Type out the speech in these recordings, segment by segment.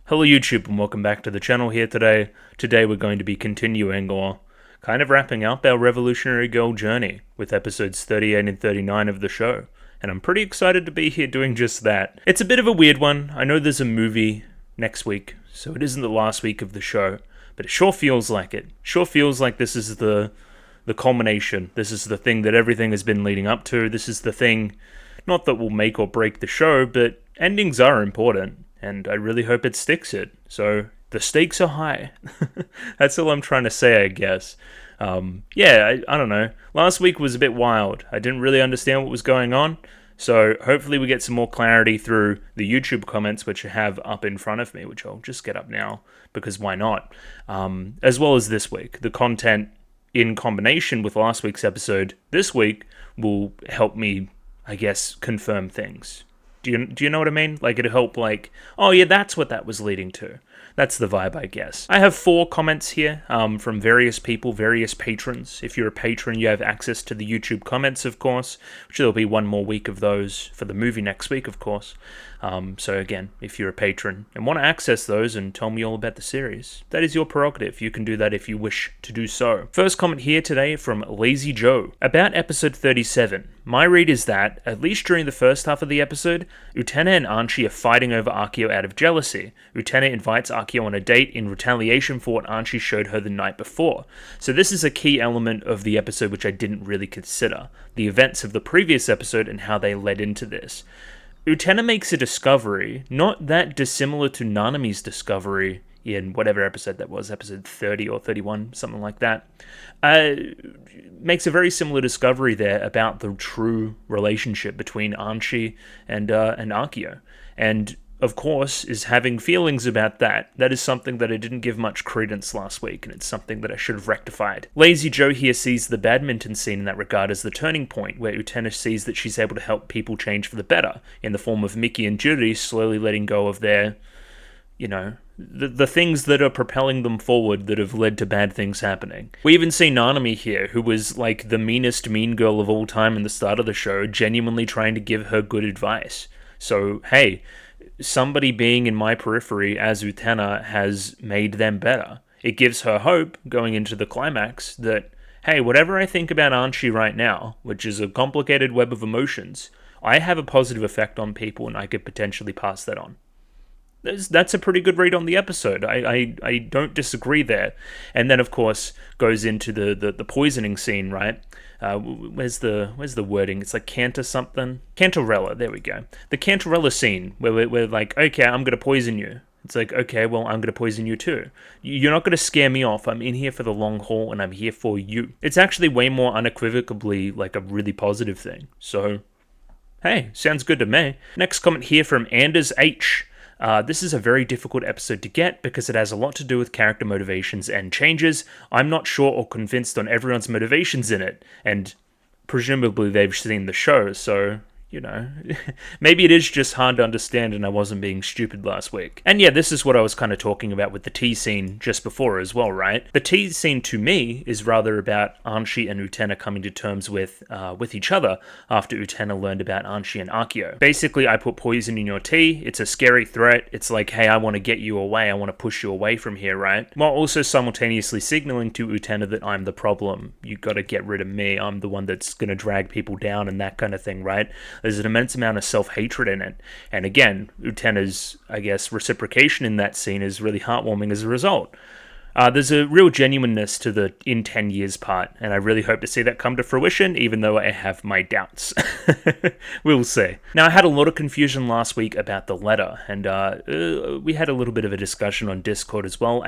Hello YouTube and welcome back to the channel here today. Today we're going to be continuing or kind of wrapping up our Revolutionary Girl journey with episodes 38 and 39 of the show. And I'm pretty excited to be here doing just that. It's a bit of a weird one. I know there's a movie next week, so it isn't the last week of the show, but it sure feels like it. Sure feels like this is the culmination. This is the thing that everything has been leading up to. This is the thing, not that will make or break the show, but endings are important. And I really hope it sticks it. So the stakes are high. That's all I'm trying to say, I guess. I don't know. Last week was a bit wild. I didn't really understand what was going on. So hopefully we get some more clarity through the YouTube comments, which I have up in front of me, which I'll just get up now, because why not? As well as this week. The content in combination with last week's episode this week will help me, I guess, confirm things. Do you know what I mean? Like, it'll help, like, oh yeah, that's what that was leading to. That's the vibe, I guess. I have 4 comments here from various people, various patrons. If you're a patron, you have access to the YouTube comments, of course, which there'll be one more week of those for the movie next week, of course. So again, if you're a patron and want to access those and tell me all about the series, that is your prerogative. You can do that if you wish to do so. First comment here today from Lazy Joe. About episode 37. My read is that, at least during the first half of the episode, Utena and Archie are fighting over Akio out of jealousy. Utena invites Akio on a date in retaliation for what Archie showed her the night before. So this is a key element of the episode which I didn't really consider. The events of the previous episode and how they led into this. Utena makes a discovery, not that dissimilar to Nanami's discovery in whatever episode that was, episode 30 or 31, something like that. Makes a very similar discovery there about the true relationship between Archie and Akio. And of course, is having feelings about that. That is something that I didn't give much credence last week, and it's something that I should have rectified. Lazy Joe here sees the badminton scene in that regard as the turning point, where Utena sees that she's able to help people change for the better, in the form of Miki and Judy slowly letting go of their, the things that are propelling them forward that have led to bad things happening. We even see Nanami here, who was like the meanest mean girl of all time in the start of the show, genuinely trying to give her good advice. So, hey, somebody being in my periphery as Utena has made them better. It gives her hope going into the climax that, hey, whatever I think about Archie right now, which is a complicated web of emotions, I have a positive effect on people and I could potentially pass that on. That's a pretty good read on the episode. I don't disagree there. And then, of course, goes into the poisoning scene, right? Where's the wording? It's like Cantor something? Cantorella, there we go. The Cantorella scene, where we're like, okay, I'm going to poison you. It's like, okay, well, I'm going to poison you too. You're not going to scare me off. I'm in here for the long haul, and I'm here for you. It's actually way more unequivocally like a really positive thing. So, hey, sounds good to me. Next comment here from Anders H. This is a very difficult episode to get because it has a lot to do with character motivations and changes. I'm not sure or convinced on everyone's motivations in it, and presumably they've seen the show, so, maybe it is just hard to understand and I wasn't being stupid last week. And yeah, this is what I was kind of talking about with the tea scene just before as well, right? The tea scene to me is rather about Archie and Utena coming to terms with each other after Utena learned about Archie and Akio. Basically, I put poison in your tea. It's a scary threat. It's like, hey, I want to get you away. I want to push you away from here, right? While also simultaneously signaling to Utena that I'm the problem. You got to get rid of me. I'm the one that's going to drag people down and that kind of thing, right? There's an immense amount of self-hatred in it. And again, Utena's, I guess, reciprocation in that scene is really heartwarming as a result. There's a real genuineness to the in 10 years part, and I really hope to see that come to fruition, even though I have my doubts. We'll see. Now, I had a lot of confusion last week about the letter, and we had a little bit of a discussion on Discord as well.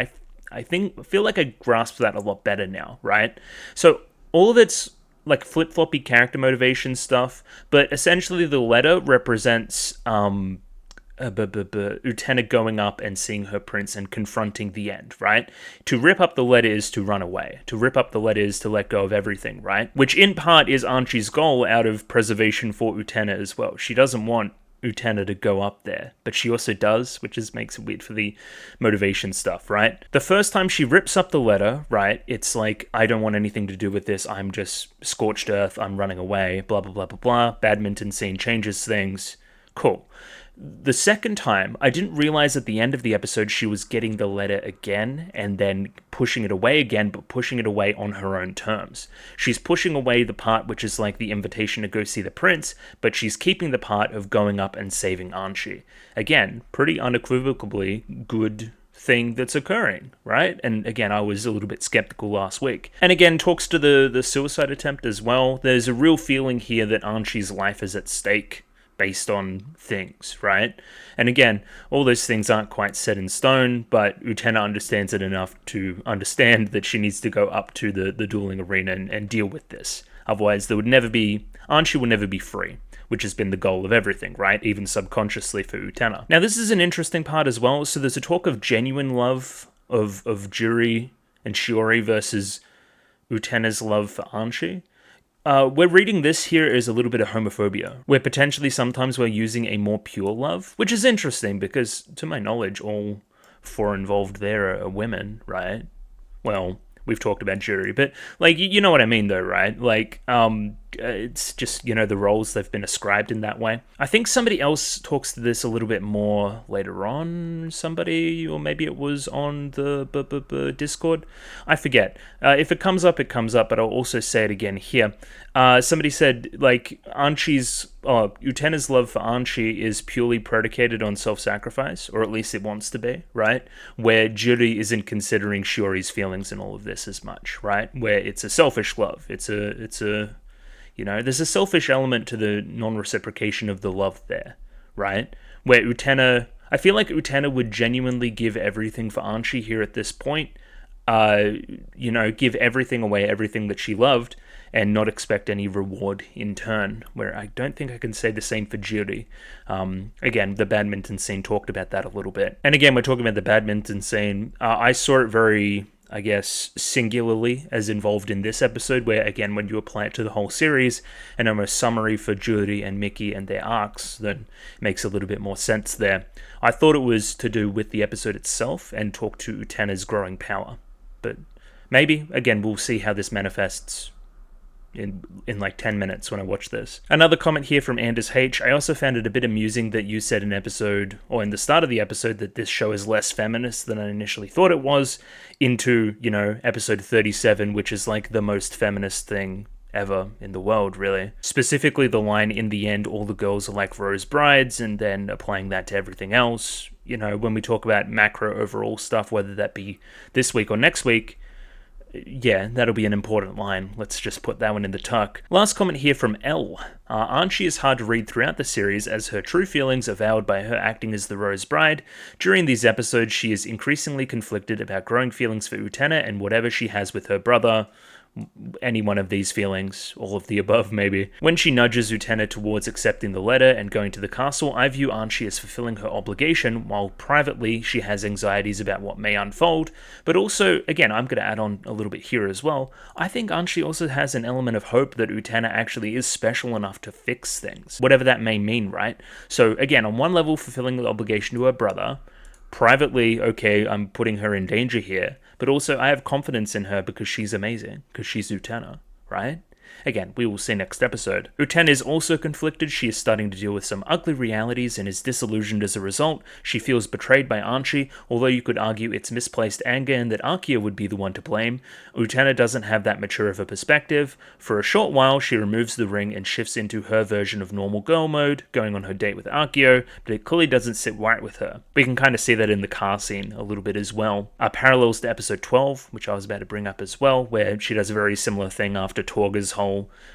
I feel like I grasp that a lot better now, right? So, all of it's like flip-floppy character motivation stuff, but essentially the letter represents Utena going up and seeing her prince and confronting the end, right? To rip up the letter is to run away. To rip up the letter is to let go of everything, right? Which in part is Archie's goal out of preservation for Utena as well. She doesn't want Utena to go up there, but she also does, which makes it weird for the motivation stuff, right? The first time she rips up the letter, right, it's like, I don't want anything to do with this, I'm just scorched earth, I'm running away, blah, blah, blah, blah, blah, badminton scene changes things, cool. The second time, I didn't realize at the end of the episode she was getting the letter again and then pushing it away again, but pushing it away on her own terms. She's pushing away the part which is like the invitation to go see the prince, but she's keeping the part of going up and saving Archie. Again, pretty unequivocally good thing that's occurring, right? And again, I was a little bit skeptical last week. And again, talks to the suicide attempt as well. There's a real feeling here that Archie's life is at stake based on things, right? And again, all those things aren't quite set in stone, but Utena understands it enough to understand that she needs to go up to the dueling arena and deal with this. Otherwise, Archie will never be free, which has been the goal of everything, right? Even subconsciously for Utena. Now, this is an interesting part as well. So there's a talk of genuine love of Juri and Shiori versus Utena's love for Archie. We're reading this here as a little bit of homophobia, where potentially sometimes we're using a more pure love, which is interesting because, to my knowledge, all four involved there are women, right? Well, we've talked about Juri, but, like, you know what I mean, though, right? Like, it's just, the roles they've been ascribed in that way. I think somebody else talks to this a little bit more later on, or maybe it was on the Discord. I forget. If it comes up, but I'll also say it again here. Somebody said, like, Utena's love for Archie is purely predicated on self-sacrifice, or at least it wants to be, right? Where Juri isn't considering Shiori's feelings in all of this as much, right? Where it's a selfish love. It's a there's a selfish element to the non-reciprocation of the love there, right? Where I feel like Utena would genuinely give everything for Archie here at this point, give everything away, everything that she loved, and not expect any reward in turn, where I don't think I can say the same for Juri. Again, the badminton scene talked about that a little bit. And again, we're talking about the badminton scene. I saw it very, I guess, singularly as involved in this episode, where, again, when you apply it to the whole series, and almost summary for Juri and Mickey and their arcs, then makes a little bit more sense there. I thought it was to do with the episode itself and talk to Utena's growing power. But maybe, again, we'll see how this manifests in like 10 minutes when I watch this. Another comment here from Anders H. I also found it a bit amusing that you said in the start of the episode, that this show is less feminist than I initially thought it was, into, episode 37, which is like the most feminist thing ever in the world, really. Specifically the line in the end, all the girls are like rose brides, and then applying that to everything else. When we talk about macro overall stuff, whether that be this week or next week, yeah, that'll be an important line. Let's just put that one in the tuck. Last comment here from L. Archie is hard to read throughout the series, as her true feelings avowed by her acting as the Rose Bride. During these episodes, she is increasingly conflicted about growing feelings for Utena and whatever she has with her brother. Any one of these feelings, all of the above maybe. When she nudges Utena towards accepting the letter and going to the castle, I view Archie as fulfilling her obligation, while privately she has anxieties about what may unfold. But also, again, I'm going to add on a little bit here as well, I think Archie also has an element of hope that Utena actually is special enough to fix things, whatever that may mean, right? So again, on one level, fulfilling the obligation to her brother. Privately, okay, I'm putting her in danger here, but also I have confidence in her because she's amazing, because she's Utena, right? Again, we will see next episode. Utena is also conflicted. She is starting to deal with some ugly realities and is disillusioned as a result. She feels betrayed by Archie, although you could argue it's misplaced anger and that Arkia would be the one to blame. Utena doesn't have that mature of a perspective. For a short while, she removes the ring and shifts into her version of normal girl mode, going on her date with Akio, but it clearly doesn't sit right with her. We can kind of see that in the car scene a little bit as well. Parallels to episode 12, which I was about to bring up as well, where she does a very similar thing after Torga's whole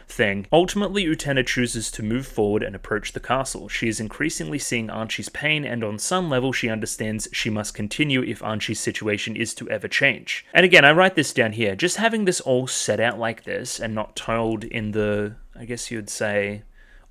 thing. Ultimately, Utena chooses to move forward and approach the castle. She is increasingly seeing Archie's pain, and on some level she understands she must continue if Archie's situation is to ever change. And again, I write this down here, just having this all set out like this, and not told in the, I guess you'd say,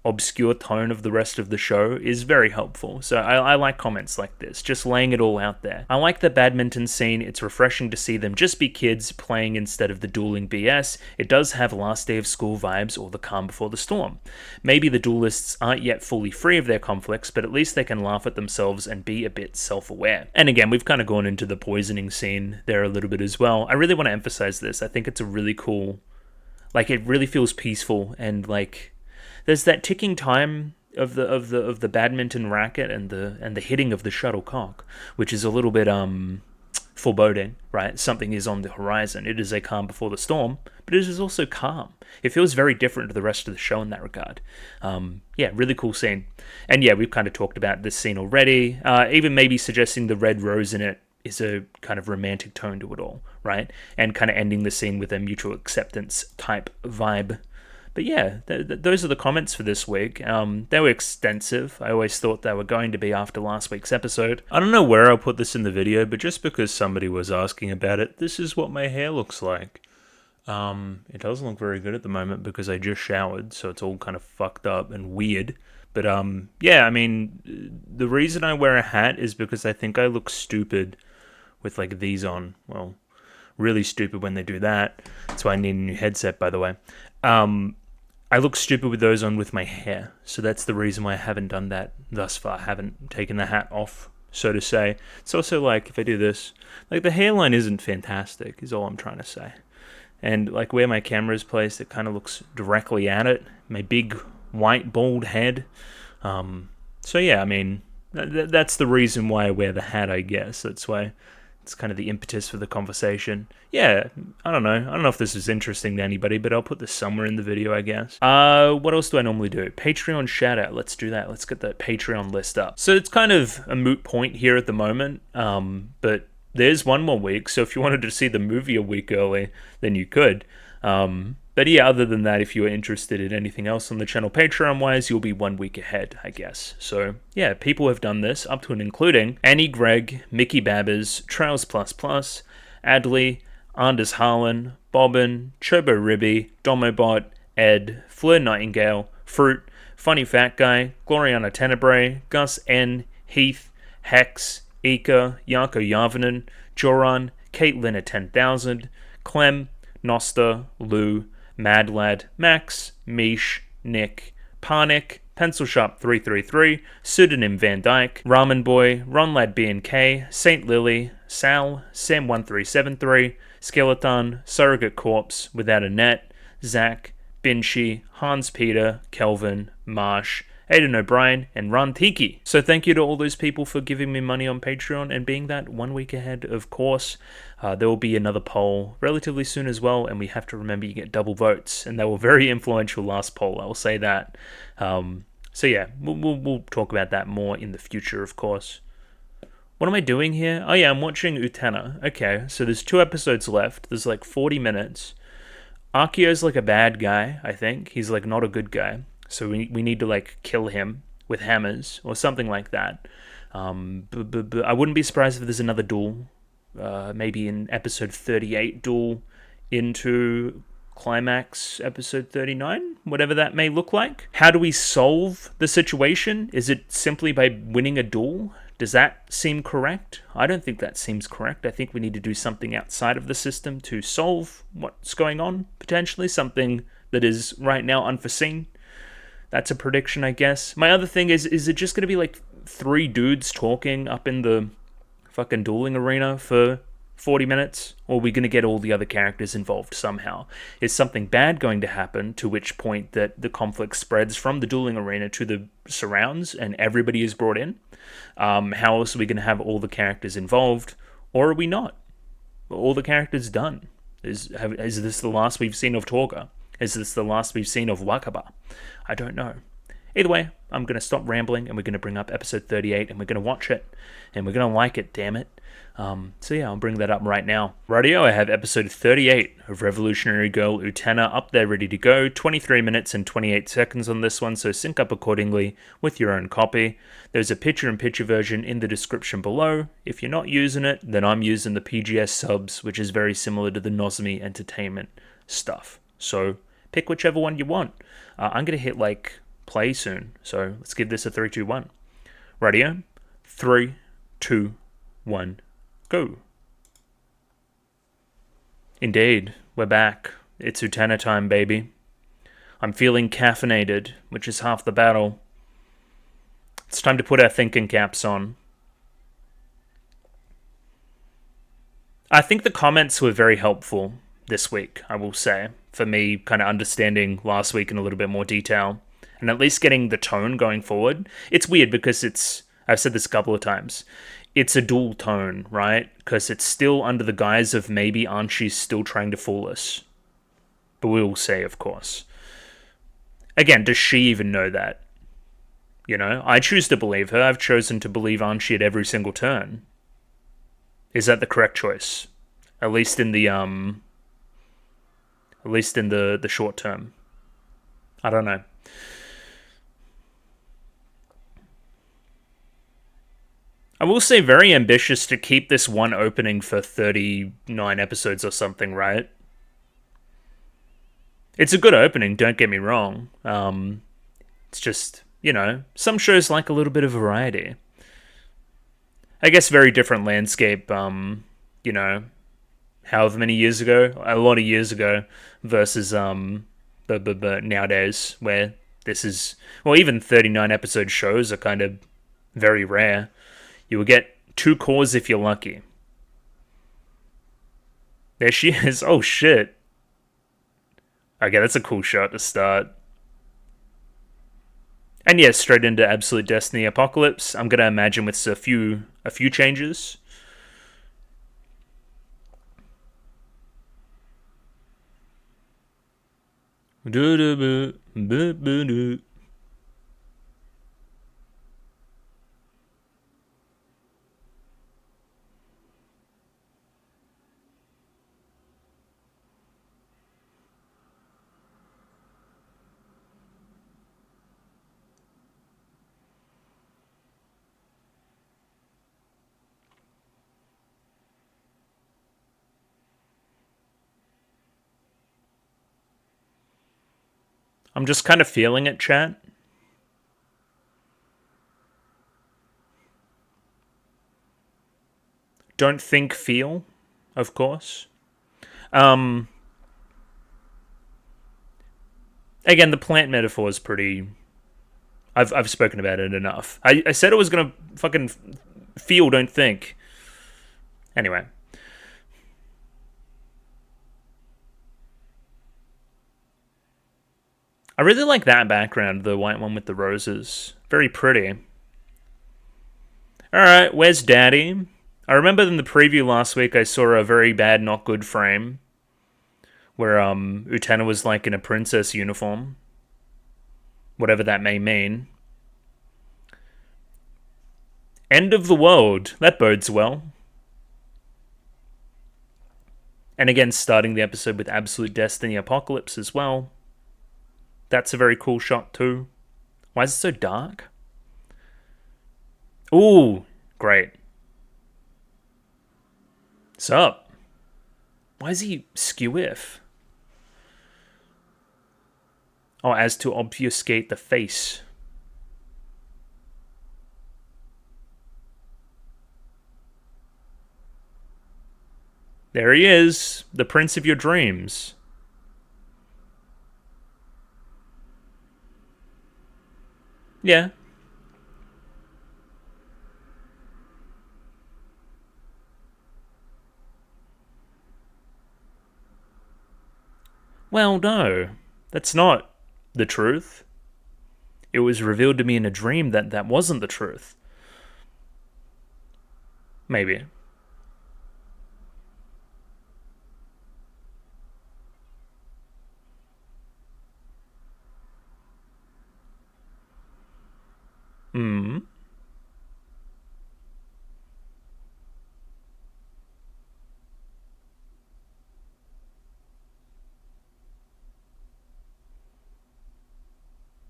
obscure tone of the rest of the show is very helpful. So I like comments like this, just laying it all out there. I like the badminton scene. It's refreshing to see them just be kids playing instead of the dueling BS. It does have last day of school vibes or the calm before the storm. Maybe the duelists aren't yet fully free of their conflicts, but at least they can laugh at themselves and be a bit self-aware. And again, we've kind of gone into the poisoning scene there a little bit as well. I really want to emphasize this. I think it's a really cool, like, it really feels peaceful, and like there's that ticking time of the badminton racket and the hitting of the shuttlecock, which is a little bit foreboding, right? Something is on the horizon. It is a calm before the storm, but it is also calm. It feels very different to the rest of the show in that regard. Yeah, really cool scene. And yeah, we've kind of talked about this scene already, even maybe suggesting the red rose in it is a kind of romantic tone to it all, right? And kind of ending the scene with a mutual acceptance type vibe. But yeah, those are the comments for this week. They were extensive. I always thought they were going to be after last week's episode. I don't know where I'll put this in the video, but just because somebody was asking about it, this is what my hair looks like. It doesn't look very good at the moment because I just showered, so it's all kind of fucked up and weird. But yeah, I mean, the reason I wear a hat is because I think I look stupid with like these on. Well, really stupid when they do that. That's why I need a new headset, by the way. I look stupid with those on with my hair, so that's the reason why I haven't done that thus far. I haven't taken the hat off, so to say. It's also like, if I do this, like the hairline isn't fantastic, is all I'm trying to say. And like where my camera is placed, it kind of looks directly at it. My big white bald head. So yeah, I mean, that's the reason why I wear the hat, I guess. That's why it's kind of the impetus for the conversation. Yeah, I don't know if this is interesting to anybody, but I'll put this somewhere in the video, I guess. What else do I normally do? Patreon shout out. Let's do that. Let's get the Patreon list up. So it's kind of a moot point here at the moment, but there's one more week, so if you wanted to see the movie a week early, then you could. But yeah, other than that, if you are interested in anything else on the channel Patreon-wise, you'll be 1 week ahead, I guess. So yeah, people have done this, up to and including Annie Gregg, Mickey Babbers, Trails++, Adley, Anders Harlan, Bobbin, Chobo Ribby, Domobot, Ed, Fleur Nightingale, Fruit, Funny Fat Guy, Gloriana Tenebrae, Gus N, Heath, Hex, Ika, Yarko Yarvanen, Joran, Caitlin at 10,000, Clem, Nosta, Lou, Mad Lad, Max, Mish, Nick, Parnick, Pencil Sharp 333, Pseudonym Van Dyke, Ramen Boy, Ron Lad B&K, Saint Lily, Sal, Sam1373, Skeleton, Surrogate Corpse, Without a Net, Zach, Binshi, Hans Peter, Kelvin, Marsh, Aidan O'Brien, and Ron Tiki. So thank you to all those people for giving me money on Patreon and being that 1 week ahead, of course. There will be another poll relatively soon as well, and we have to remember you get double votes, and they were very influential last poll, I will say that. So yeah, we'll talk about that more in the future, of course. What am I doing here? Oh yeah, I'm watching Utena. Okay, so there's 2 episodes left. There's like 40 minutes. Akio's like a bad guy, I think. He's like not a good guy. So we need to like kill him with hammers or something like that. But I wouldn't be surprised if there's another duel. Maybe in episode 38 duel into climax episode 39, whatever that may look like. How do we solve the situation? Is it simply by winning a duel? Does that seem correct? I don't think that seems correct. I think we need to do something outside of the system to solve what's going on, potentially. Something that is right now unforeseen. That's a prediction, I guess. My other thing is it just going to be like 3 dudes talking up in the fucking dueling arena for 40 minutes? Or are we going to get all the other characters involved somehow? Is something bad going to happen, to which point that the conflict spreads from the dueling arena to the surrounds and everybody is brought in? How else are we going to have all the characters involved? Or are we not? Are all the characters done? Is this the last we've seen of Torga? Is this the last we've seen of Wakaba? I don't know. Either way, I'm going to stop rambling and we're going to bring up episode 38 and we're going to watch it and we're going to like it, damn it. So yeah, I'll bring that up right now. Rightio, I have episode 38 of Revolutionary Girl Utena up there ready to go. 23 minutes and 28 seconds on this one, so sync up accordingly with your own copy. There's a picture-in-picture version in the description below. If you're not using it, then I'm using the PGS subs, which is very similar to the Nozomi Entertainment stuff. So pick whichever one you want. I'm going to hit like play soon, so let's give this a 3, 2, 1. Rightio, 3, 2, 1, go. Indeed, we're back. It's Utena time, baby. I'm feeling caffeinated, which is half the battle. It's time to put our thinking caps on. I think the comments were very helpful this week, I will say, for me kind of understanding last week in a little bit more detail. and at least getting the tone going forward. It's weird because I've said this a couple of times, it's a dual tone, right? Because it's still under the guise of maybe Archie's still trying to fool us. But we will say, of course. Again, does she even know that? You know, I choose to believe her. I've chosen to believe Archie at every single turn. Is that the correct choice? At least in the short term. I don't know. I will say very ambitious to keep this one opening for 39 episodes or something, right? It's a good opening, don't get me wrong. It's just, you know, some shows like a little bit of variety. I guess very different landscape, you know, however many years ago, a lot of years ago, versus nowadays, where this is, well, even 39 episode shows are kind of very rare. You will get 2 cores if you're lucky. There she is. Oh, shit. Okay, that's a cool shot to start. And yeah, straight into Absolute Destiny Apocalypse. I'm gonna imagine with a few changes. I'm just kind of feeling it, chat. Don't think, feel, of course. Again, the plant metaphor is pretty... I've spoken about it enough. I said I was gonna fucking feel, don't think. Anyway. I really like that background, the white one with the roses. Very pretty. Alright, where's Daddy? I remember in the preview last week I saw a very bad, not good frame where Utena was like in a princess uniform. Whatever that may mean. End of the world. That bodes well. And again, starting the episode with Absolute Destiny Apocalypse as well. That's a very cool shot too. Why is it so dark? Ooh, great. What's up? Why is he skew-if? Oh, as to obfuscate the face. There he is, the prince of your dreams. Yeah. Well, no. That's not the truth. It was revealed to me in a dream that that wasn't the truth. Maybe. Hmm.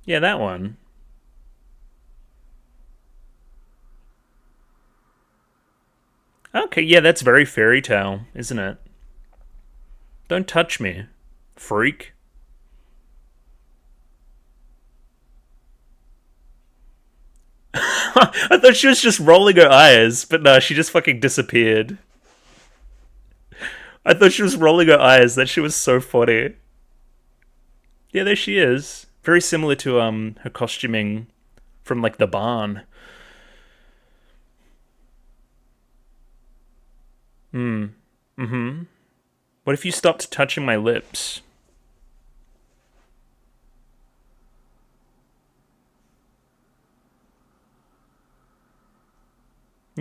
Yeah, that one. Okay, yeah, that's very fairy tale, isn't it? Don't touch me, freak. I thought she was just rolling her eyes, but no, she just fucking disappeared. I thought she was rolling her eyes. That shit was so funny. Yeah, there she is. Very similar to her costuming from like the barn. Mm-hmm. What if you stopped touching my lips?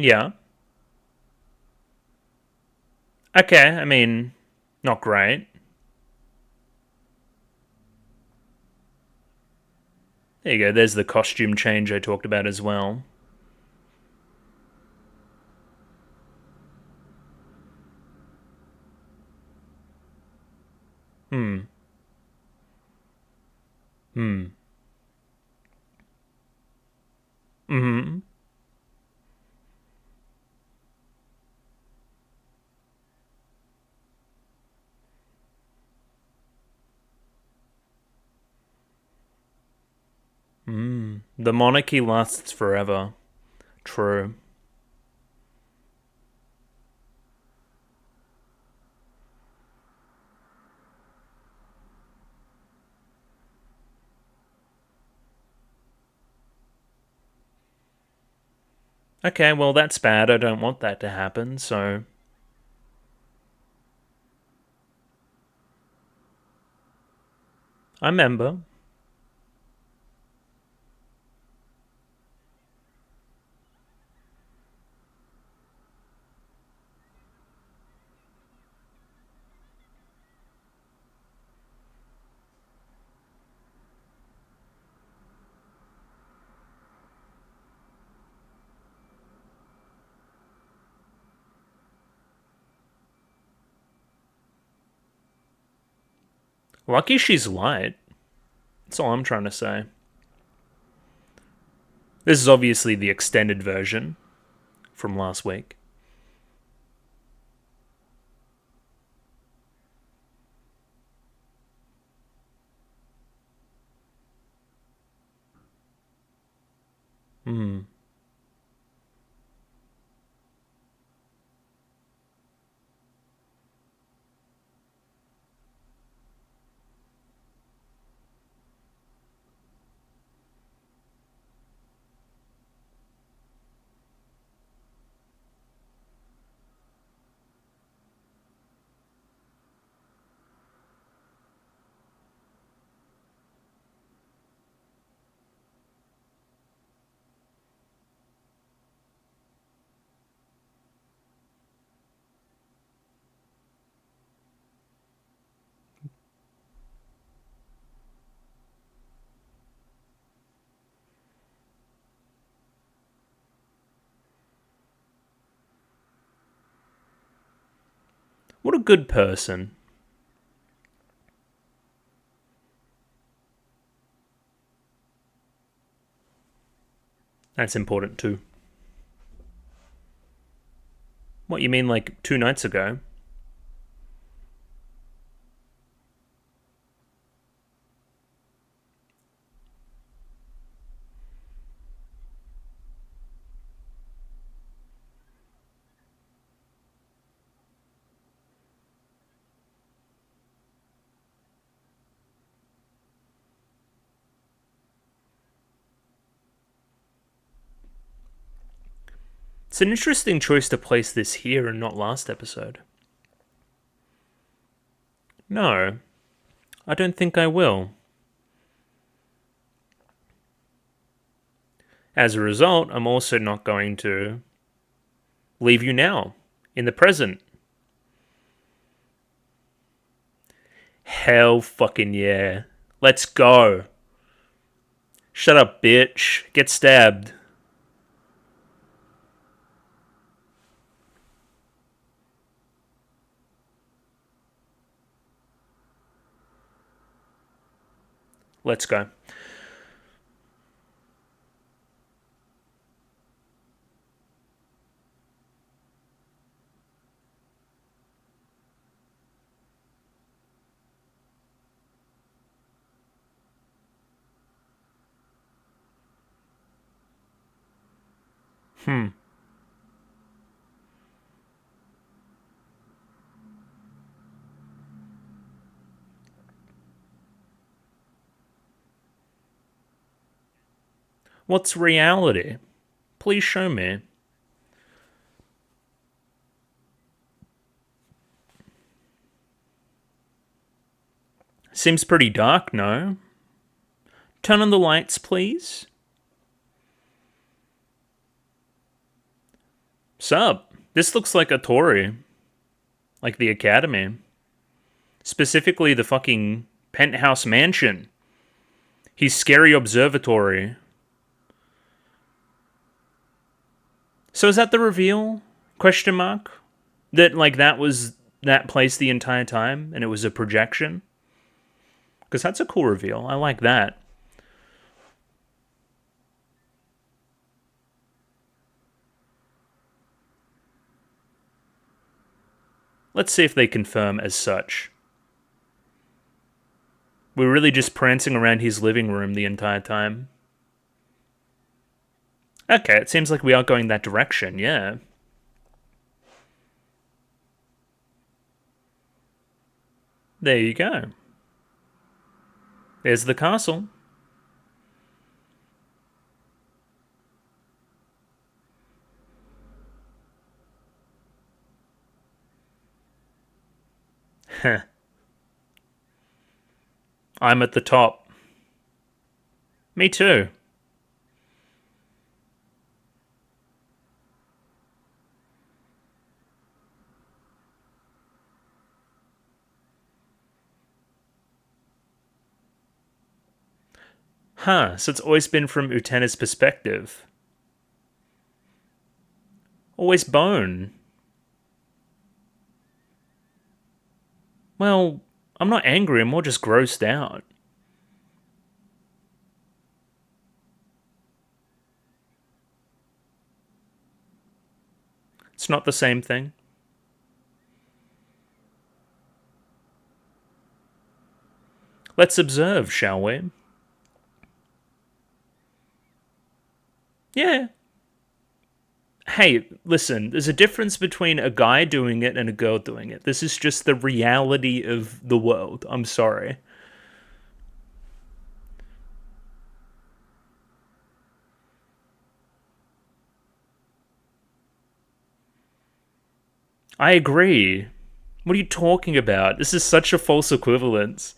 Yeah. Okay, I mean, not great. There you go, there's the costume change I talked about as well. Hmm. Hmm. Hmm. Hmm. The monarchy lasts forever. True. Okay, well, that's bad. I don't want that to happen, so. I remember. Lucky she's light. That's all I'm trying to say. This is obviously the extended version from last week. Hmm. What a good person. That's important too. What, you mean like 2 nights ago? It's an interesting choice to place this here and not last episode. No, I don't think I will. As a result, I'm also not going to leave you now, in the present. Hell fucking yeah. Let's go. Shut up, bitch. Get stabbed. Let's go. Hmm. What's reality? Please show me. Seems pretty dark, no? Turn on the lights, please. Sup? This looks like a Tory. Like the Academy. Specifically the fucking penthouse mansion. He's Scary Observatory. So is that the reveal? Question mark? That, like, that was that place the entire time and it was a projection? Because that's a cool reveal. I like that. Let's see if they confirm as such. We're really just prancing around his living room the entire time. Okay, it seems like we are going that direction, yeah. There you go. There's the castle. Heh. I'm at the top. Me too. Huh, so it's always been from Utena's perspective. Always bone. Well, I'm not angry, I'm more just grossed out. It's not the same thing. Let's observe, shall we? Yeah. Hey, listen, there's a difference between a guy doing it and a girl doing it. This is just the reality of the world. I'm sorry. I agree. What are you talking about? This is such a false equivalence.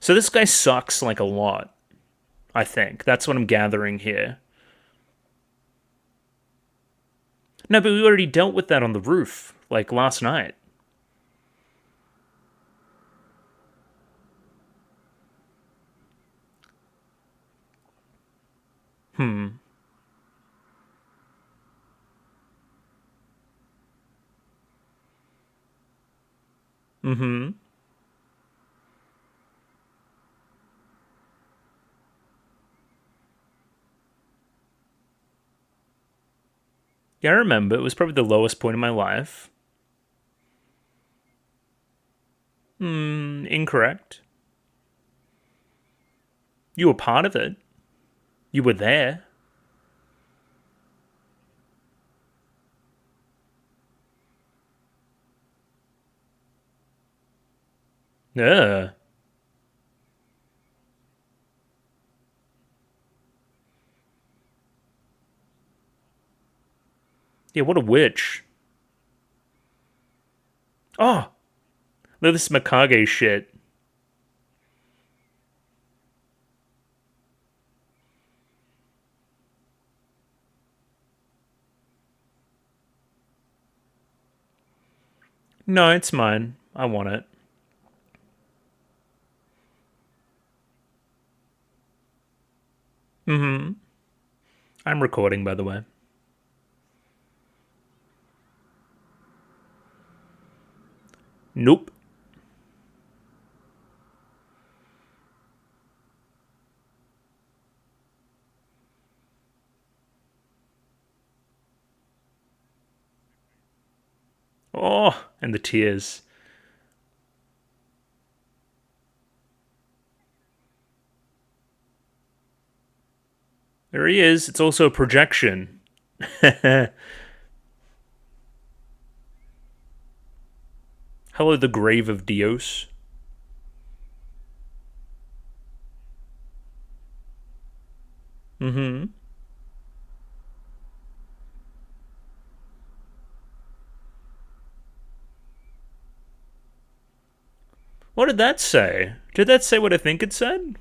So this guy sucks like a lot, I think. That's what I'm gathering here. No, but we already dealt with that on the roof, like last night. Hmm. Mm-hmm. Yeah, I remember. It was probably the lowest point in my life. Hmm, incorrect. You were part of it. You were there. Ugh. Yeah, what a witch. Oh, look at this Mikage shit. No, it's mine. I want it. Mm-hmm. I'm recording, by the way. Nope. Oh, and the tears. There he is. It's also a projection. Hello, the grave of Dios. Mm-hmm. What did that say? Did that say what I think it said?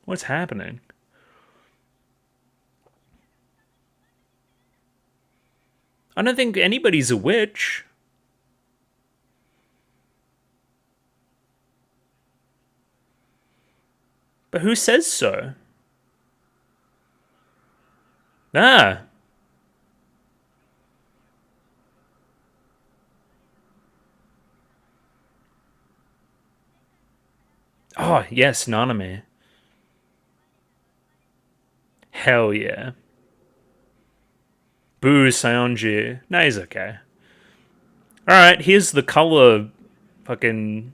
What's happening? I don't think anybody's a witch. But who says so? Ah. Oh, yes, Nanami. Hell yeah. Boo, Sayonji. Nah, he's okay. Alright, here's the color fucking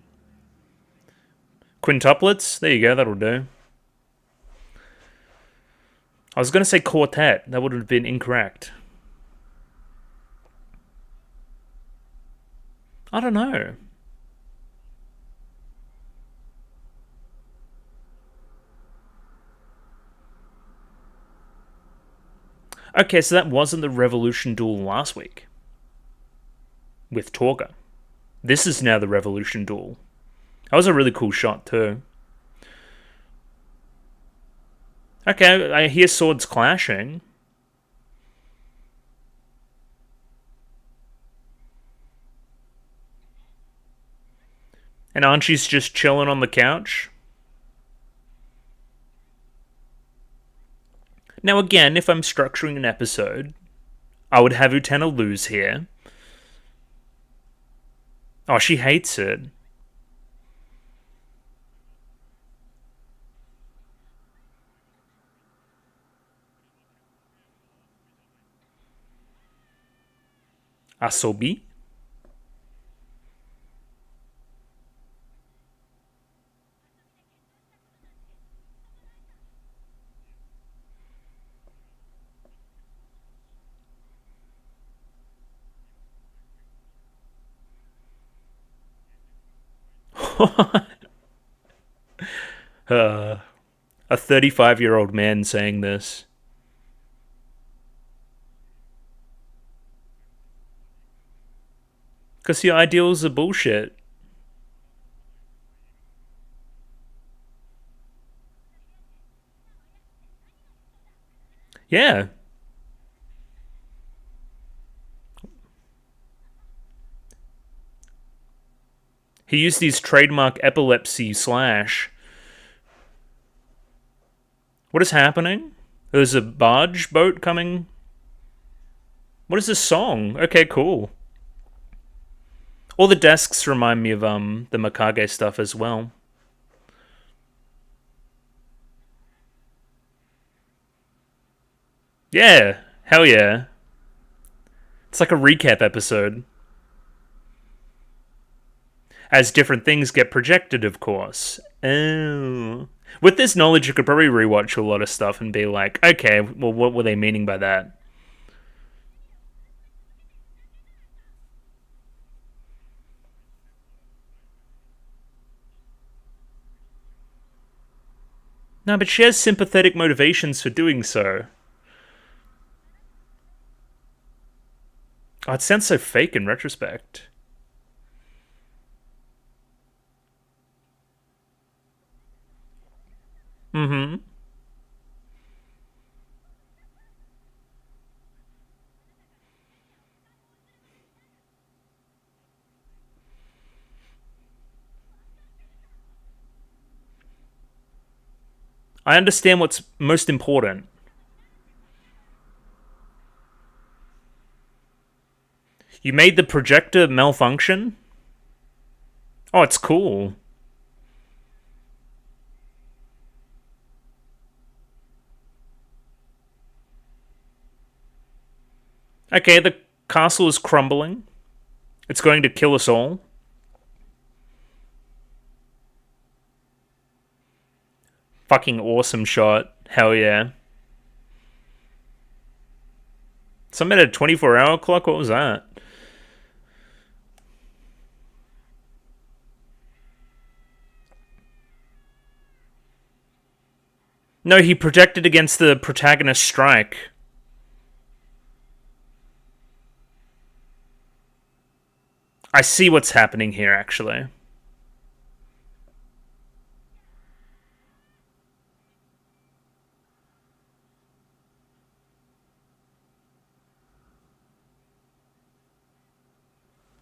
quintuplets. There you go, that'll do. I was gonna say quartet. That would have been incorrect. I don't know. Okay, so that wasn't the Revolution duel last week. With Torga. This is now the Revolution duel. That was a really cool shot too. Okay, I hear swords clashing. And Archie's just chilling on the couch. Now again, if I'm structuring an episode, I would have Utena lose here. Oh, she hates it. Asobi? A 35-year-old man saying this. Because your ideals are bullshit. Yeah. He used his trademark epilepsy slash. What is happening? There's a barge boat coming. What is this song? Okay, cool. All the desks remind me of the Mikage stuff as well. Yeah, hell yeah. It's like a recap episode. As different things get projected, of course. Oh. With this knowledge, you could probably rewatch a lot of stuff and be like, okay, well, what were they meaning by that? No, but she has sympathetic motivations for doing so. Oh, it sounds so fake in retrospect. Mm-hmm. I understand what's most important. You made the projector malfunction? Oh, it's cool. Okay, the castle is crumbling. It's going to kill us all. Fucking awesome shot. Hell yeah. Something at a 24-hour clock? What was that? No, he projected against the protagonist's strike. I see what's happening here, actually.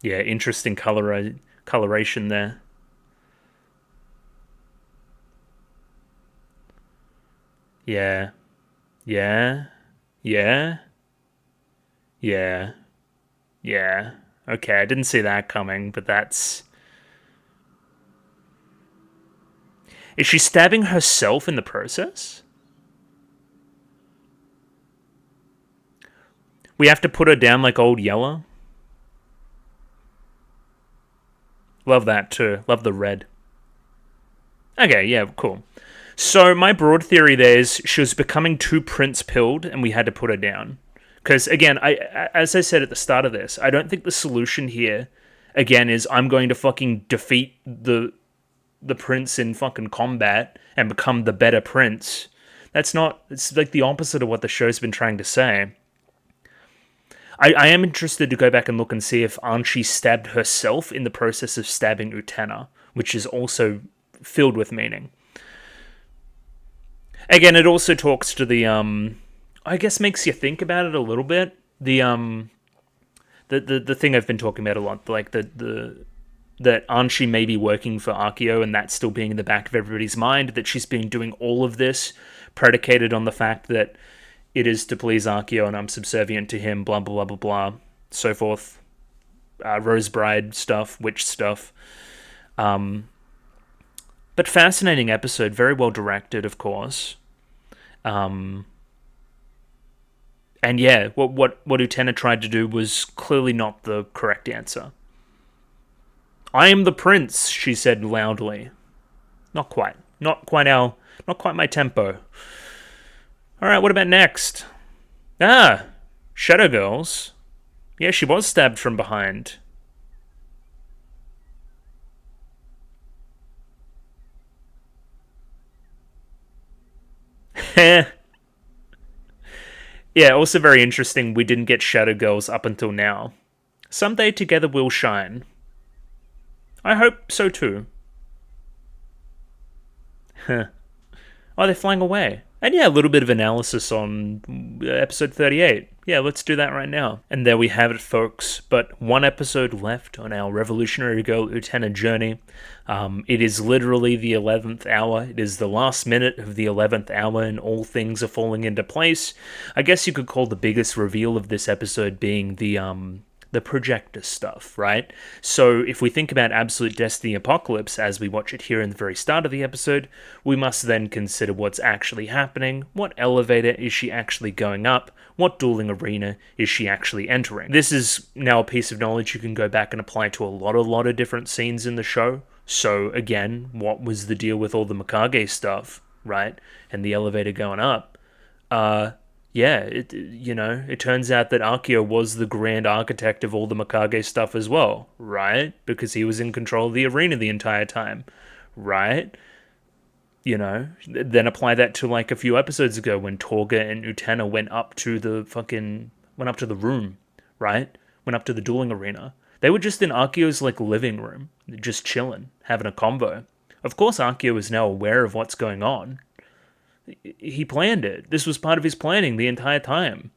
Yeah, interesting coloration there. Yeah. Yeah. Yeah. Yeah. Yeah. Okay, I didn't see that coming, but that's... Is she stabbing herself in the process? We have to put her down like old Yeller? Love that too. Love the red. Okay, yeah, cool. So my broad theory there is she was becoming too prince-pilled and we had to put her down. Because, again, as I said at the start of this, I don't think the solution here, again, is I'm going to fucking defeat the prince in fucking combat and become the better prince. That's not... It's like the opposite of what the show's been trying to say. I am interested to go back and look and see if Archie stabbed herself in the process of stabbing Utena, which is also filled with meaning. Again, it also talks to the I guess makes you think about it a little bit. The thing I've been talking about a lot, like that Archie may be working for Akio, and that's still being in the back of everybody's mind, that she's been doing all of this predicated on the fact that it is to please Akio and I'm subservient to him, blah, blah, blah, blah, blah, so forth. Rose Bride stuff, witch stuff. But fascinating episode, very well directed, of course. And yeah, what Utena tried to do was clearly not the correct answer. I am the prince, she said loudly. Not quite. Not quite my tempo. Alright, what about next? Shadow Girls. Yeah, she was stabbed from behind. Yeah, also very interesting, we didn't get Shadow Girls up until now. Someday together we'll shine. I hope so too. Oh, they're flying away. And yeah, a little bit of analysis on episode 38. Yeah, let's do that right now. And there we have it, folks. But one episode left on our Revolutionary Girl Utena journey. It is literally the 11th hour. It is the last minute of the 11th hour, and all things are falling into place. I guess you could call the biggest reveal of this episode being the projector stuff, right? So if we think about Absolute Destiny Apocalypse as we watch it here in the very start of the episode, we must then consider what's actually happening, what elevator is she actually going up, what dueling arena is she actually entering. This is now a piece of knowledge you can go back and apply to a lot of different scenes in the show. So again, what was the deal with all the Mikage stuff, right? And the elevator going up? Yeah, it turns out that Akio was the grand architect of all the Mikage stuff as well, right? Because he was in control of the arena the entire time, right? Then apply that to like a few episodes ago when Torga and Utena went up to the room, right? Went up to the dueling arena. They were just in Akio's like living room, just chilling, having a convo. Of course, Akio is now aware of what's going on. He planned it. This was part of his planning the entire time.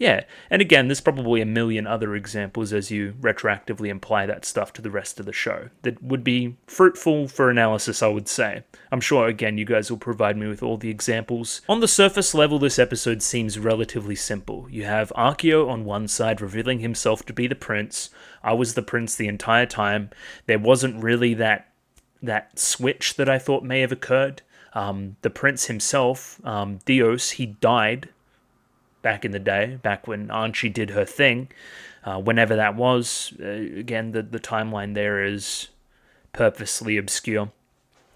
Yeah, and again, there's probably a million other examples as you retroactively apply that stuff to the rest of the show that would be fruitful for analysis, I would say. I'm sure, again, you guys will provide me with all the examples. On the surface level, this episode seems relatively simple. You have Akio on one side revealing himself to be the prince. I was the prince the entire time. There wasn't really that switch that I thought may have occurred. The prince himself, Dios, he died back in the day, back when Archie did her thing, whenever that was. Again, the timeline there is purposely obscure.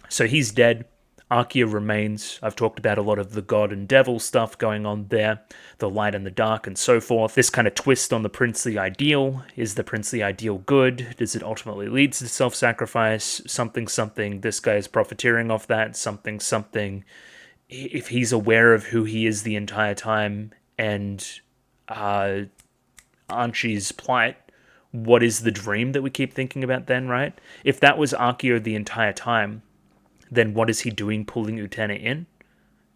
So he's dead. Archaea remains. I've talked about a lot of the god and devil stuff going on there, the light and the dark and so forth. This kind of twist on the princely ideal. Is the princely ideal good? Does it ultimately lead to self-sacrifice? Something. This guy is profiteering off that. Something. If he's aware of who he is the entire time and Archie's plight, what is the dream that we keep thinking about then, right? If that was Archaea the entire time, then what is he doing pulling Utena in?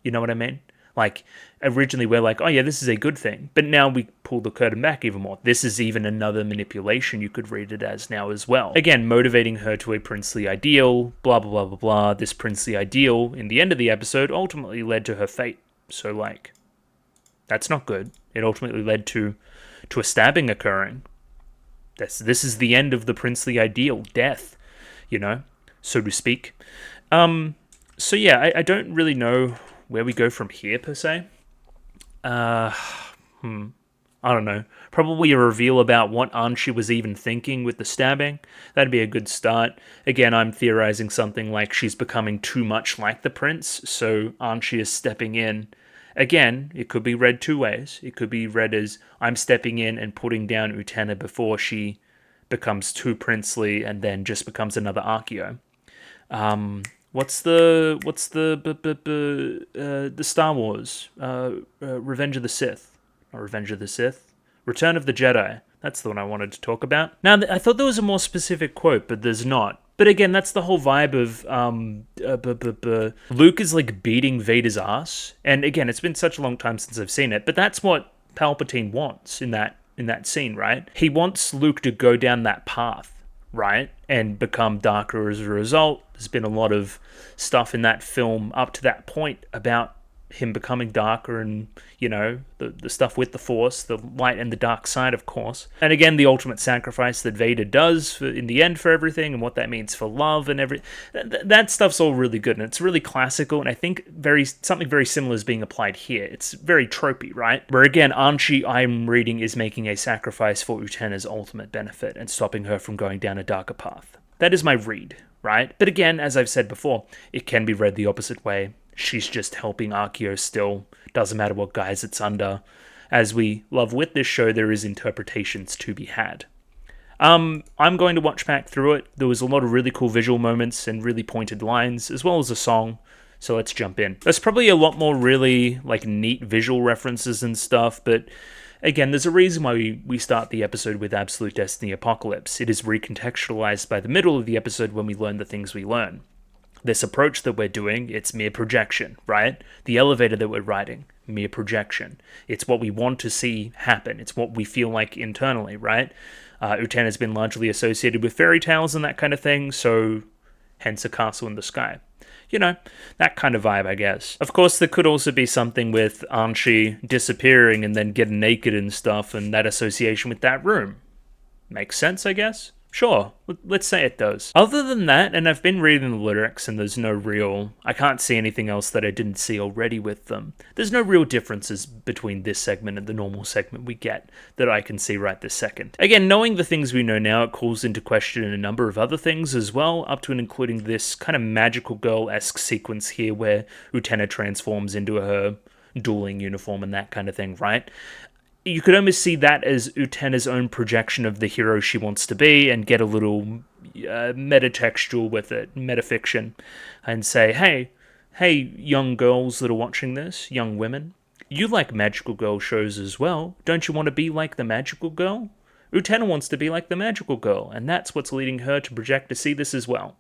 You know what I mean? Like, originally we're like, oh yeah, this is a good thing. But now we pull the curtain back even more. This is even another manipulation you could read it as now as well. Again, motivating her to a princely ideal, blah, blah, blah, blah, blah. This princely ideal, in the end of the episode, ultimately led to her fate. So, like, that's not good. It ultimately led to a stabbing occurring. This is the end of the princely ideal, death, you know, so to speak. So yeah, I don't really know where we go from here, per se. I don't know. Probably a reveal about what Anshi was even thinking with the stabbing. That'd be a good start. Again, I'm theorizing something like she's becoming too much like the prince, so Anshi is stepping in. Again, it could be read two ways. It could be read as I'm stepping in and putting down Utena before she becomes too princely and then just becomes another Archaea. What's the Star Wars Revenge of the Sith, or Revenge of the Sith, Return of the Jedi? That's the one I wanted to talk about. Now, I thought there was a more specific quote, but there's not. But again, that's the whole vibe of Luke is like beating Vader's ass, and again, it's been such a long time since I've seen it, but that's what Palpatine wants in that scene, right? He wants Luke to go down that path, right, and become darker as a result. There's been a lot of stuff in that film up to that point about him becoming darker and, you know, the stuff with the Force, the light and the dark side, of course. And again, the ultimate sacrifice that Vader does in the end for everything and what that means for love and that stuff's all really good, and it's really classical, and I think something very similar is being applied here. It's very tropey, right? Where again, Anshi, I'm reading, is making a sacrifice for Utena's ultimate benefit and stopping her from going down a darker path. That is my read, right? But again, as I've said before, it can be read the opposite way. She's just helping Archaea still. Doesn't matter what guise it's under. As we love with this show, there is interpretations to be had. I'm going to watch back through it. There was a lot of really cool visual moments and really pointed lines, as well as a song. So let's jump in. There's probably a lot more really like neat visual references and stuff, but again, there's a reason why we start the episode with Absolute Destiny Apocalypse. It is recontextualized by the middle of the episode when we learn the things we learn. This approach that we're doing, it's mere projection, right? The elevator that we're riding, mere projection. It's what we want to see happen. It's what we feel like internally, right? Utena has been largely associated with fairy tales and that kind of thing, so hence a castle in the sky. You know, that kind of vibe, I guess. Of course, there could also be something with Anshi disappearing and then getting naked and stuff, and that association with that room. Makes sense, I guess? Sure, let's say it does. Other than that, and I've been reading the lyrics and there's no real... I can't see anything else that I didn't see already with them. There's no real differences between this segment and the normal segment we get that I can see right this second. Again, knowing the things we know now, it calls into question a number of other things as well, up to and including this kind of magical girl-esque sequence here where Utena transforms into her dueling uniform and that kind of thing, right? You could almost see that as Utena's own projection of the hero she wants to be and get a little metatextual with it, metafiction, and say, hey, young girls that are watching this, young women, you like magical girl shows as well. Don't you want to be like the magical girl? Utena wants to be like the magical girl, and that's what's leading her to project to see this as well.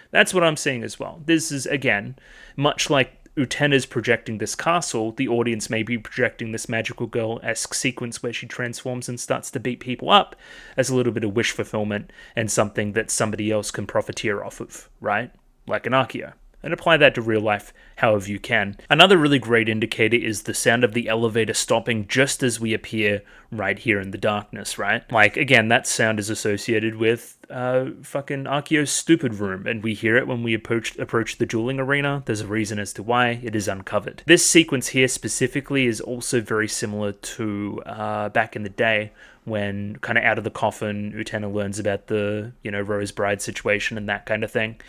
That's what I'm seeing as well. This is, again, much like Utena's projecting this castle, the audience may be projecting this magical girl-esque sequence where she transforms and starts to beat people up as a little bit of wish fulfillment and something that somebody else can profiteer off of, right? Like an Archaea. And apply that to real life however you can. Another really great indicator is the sound of the elevator stopping just as we appear right here in the darkness, right? Like, again, that sound is associated with fucking Akio's stupid room, and we hear it when we approach the dueling arena. There's a reason as to why it is uncovered. This sequence here specifically is also very similar to back in the day when, kind of out of the coffin, Utena learns about the, Rose Bride situation and that kind of thing.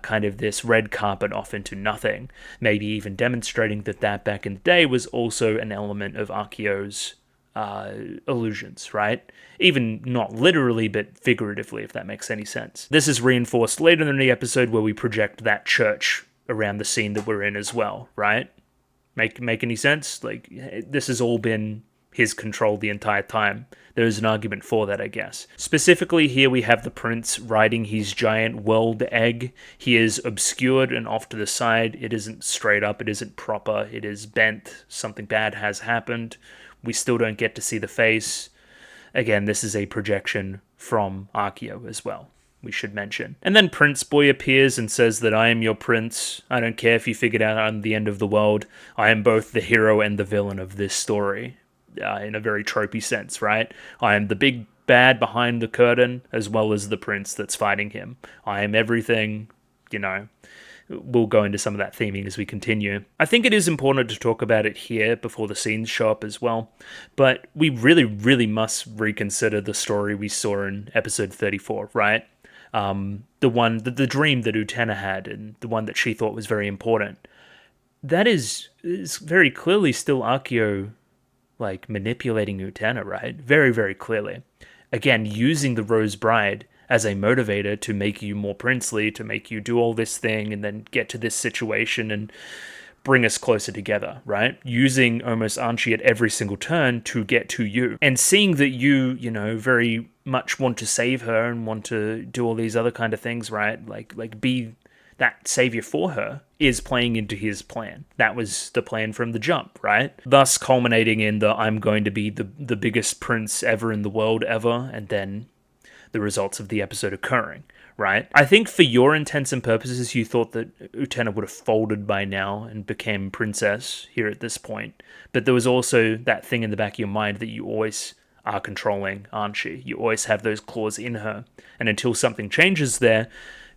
Kind of this red carpet off into nothing. Maybe even demonstrating that back in the day was also an element of Akio's illusions, right? Even not literally, but figuratively, if that makes any sense. This is reinforced later in the episode where we project that church around the scene that we're in as well, right? Make any sense? Like, this has all been his control the entire time. There's an argument for that, I guess. Specifically, here we have the prince riding his giant world egg. He is obscured and off to the side. It isn't straight up, it isn't proper, it is bent. Something bad has happened. We still don't get to see the face. Again, this is a projection from Akio as well, we should mention. And then Prince Boy appears and says that I am your prince. I don't care if you figured out I'm the end of the world. I am both the hero and the villain of this story. In a very tropey sense, right? I am the big bad behind the curtain, as well as the prince that's fighting him. I am everything, We'll go into some of that theming as we continue. I think it is important to talk about it here before the scenes show up as well, but we really, really must reconsider the story we saw in episode 34, right? The dream that Utena had, and the one that she thought was very important. That is very clearly still Akio, manipulating Utena, right? Very, very clearly. Again, using the Rose Bride as a motivator to make you more princely, to make you do all this thing and then get to this situation and bring us closer together, right? Using almost Anchi at every single turn to get to you. And seeing that you, very much want to save her and want to do all these other kind of things, right? Like be that savior for her, is playing into his plan. That was the plan from the jump, right? Thus culminating in the I'm going to be the biggest prince ever in the world ever, and then the results of the episode occurring, right? I think for your intents and purposes, you thought that Utena would have folded by now and became princess here at this point. But there was also that thing in the back of your mind that you always are controlling Anchi. You always have those claws in her. And until something changes there,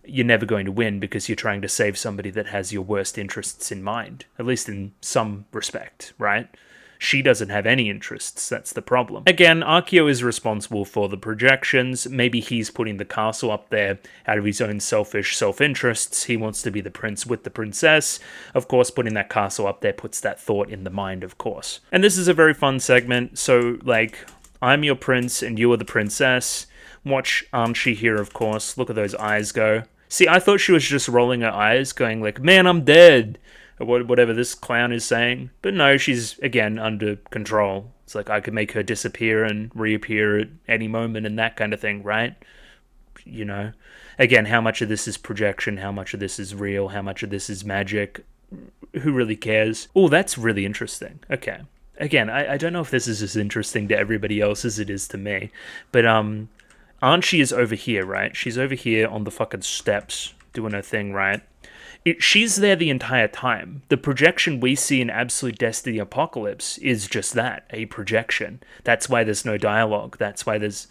you're never going to win because you're trying to save somebody that has your worst interests in mind, at least in some respect, right? She doesn't have any interests, that's the problem. Again, Akio is responsible for the projections. Maybe he's putting the castle up there out of his own selfish self-interests. He wants to be the prince with the princess. Of course, putting that castle up there puts that thought in the mind, of course. And this is a very fun segment, so, I'm your prince and you are the princess. Watch Anchi here, of course. Look at those eyes go. See, I thought she was just rolling her eyes, going man, I'm dead. Or whatever this clown is saying. But no, she's, again, under control. It's I could make her disappear and reappear at any moment and that kind of thing, right? Again, how much of this is projection? How much of this is real? How much of this is magic? Who really cares? Oh, that's really interesting. Okay. Again, I don't know if this is as interesting to everybody else as it is to me. But, Anchi is over here, right? She's over here on the fucking steps doing her thing, right? She's there the entire time. The projection we see in Absolute Destiny Apocalypse is just that, a projection. That's why there's no dialogue. That's why there's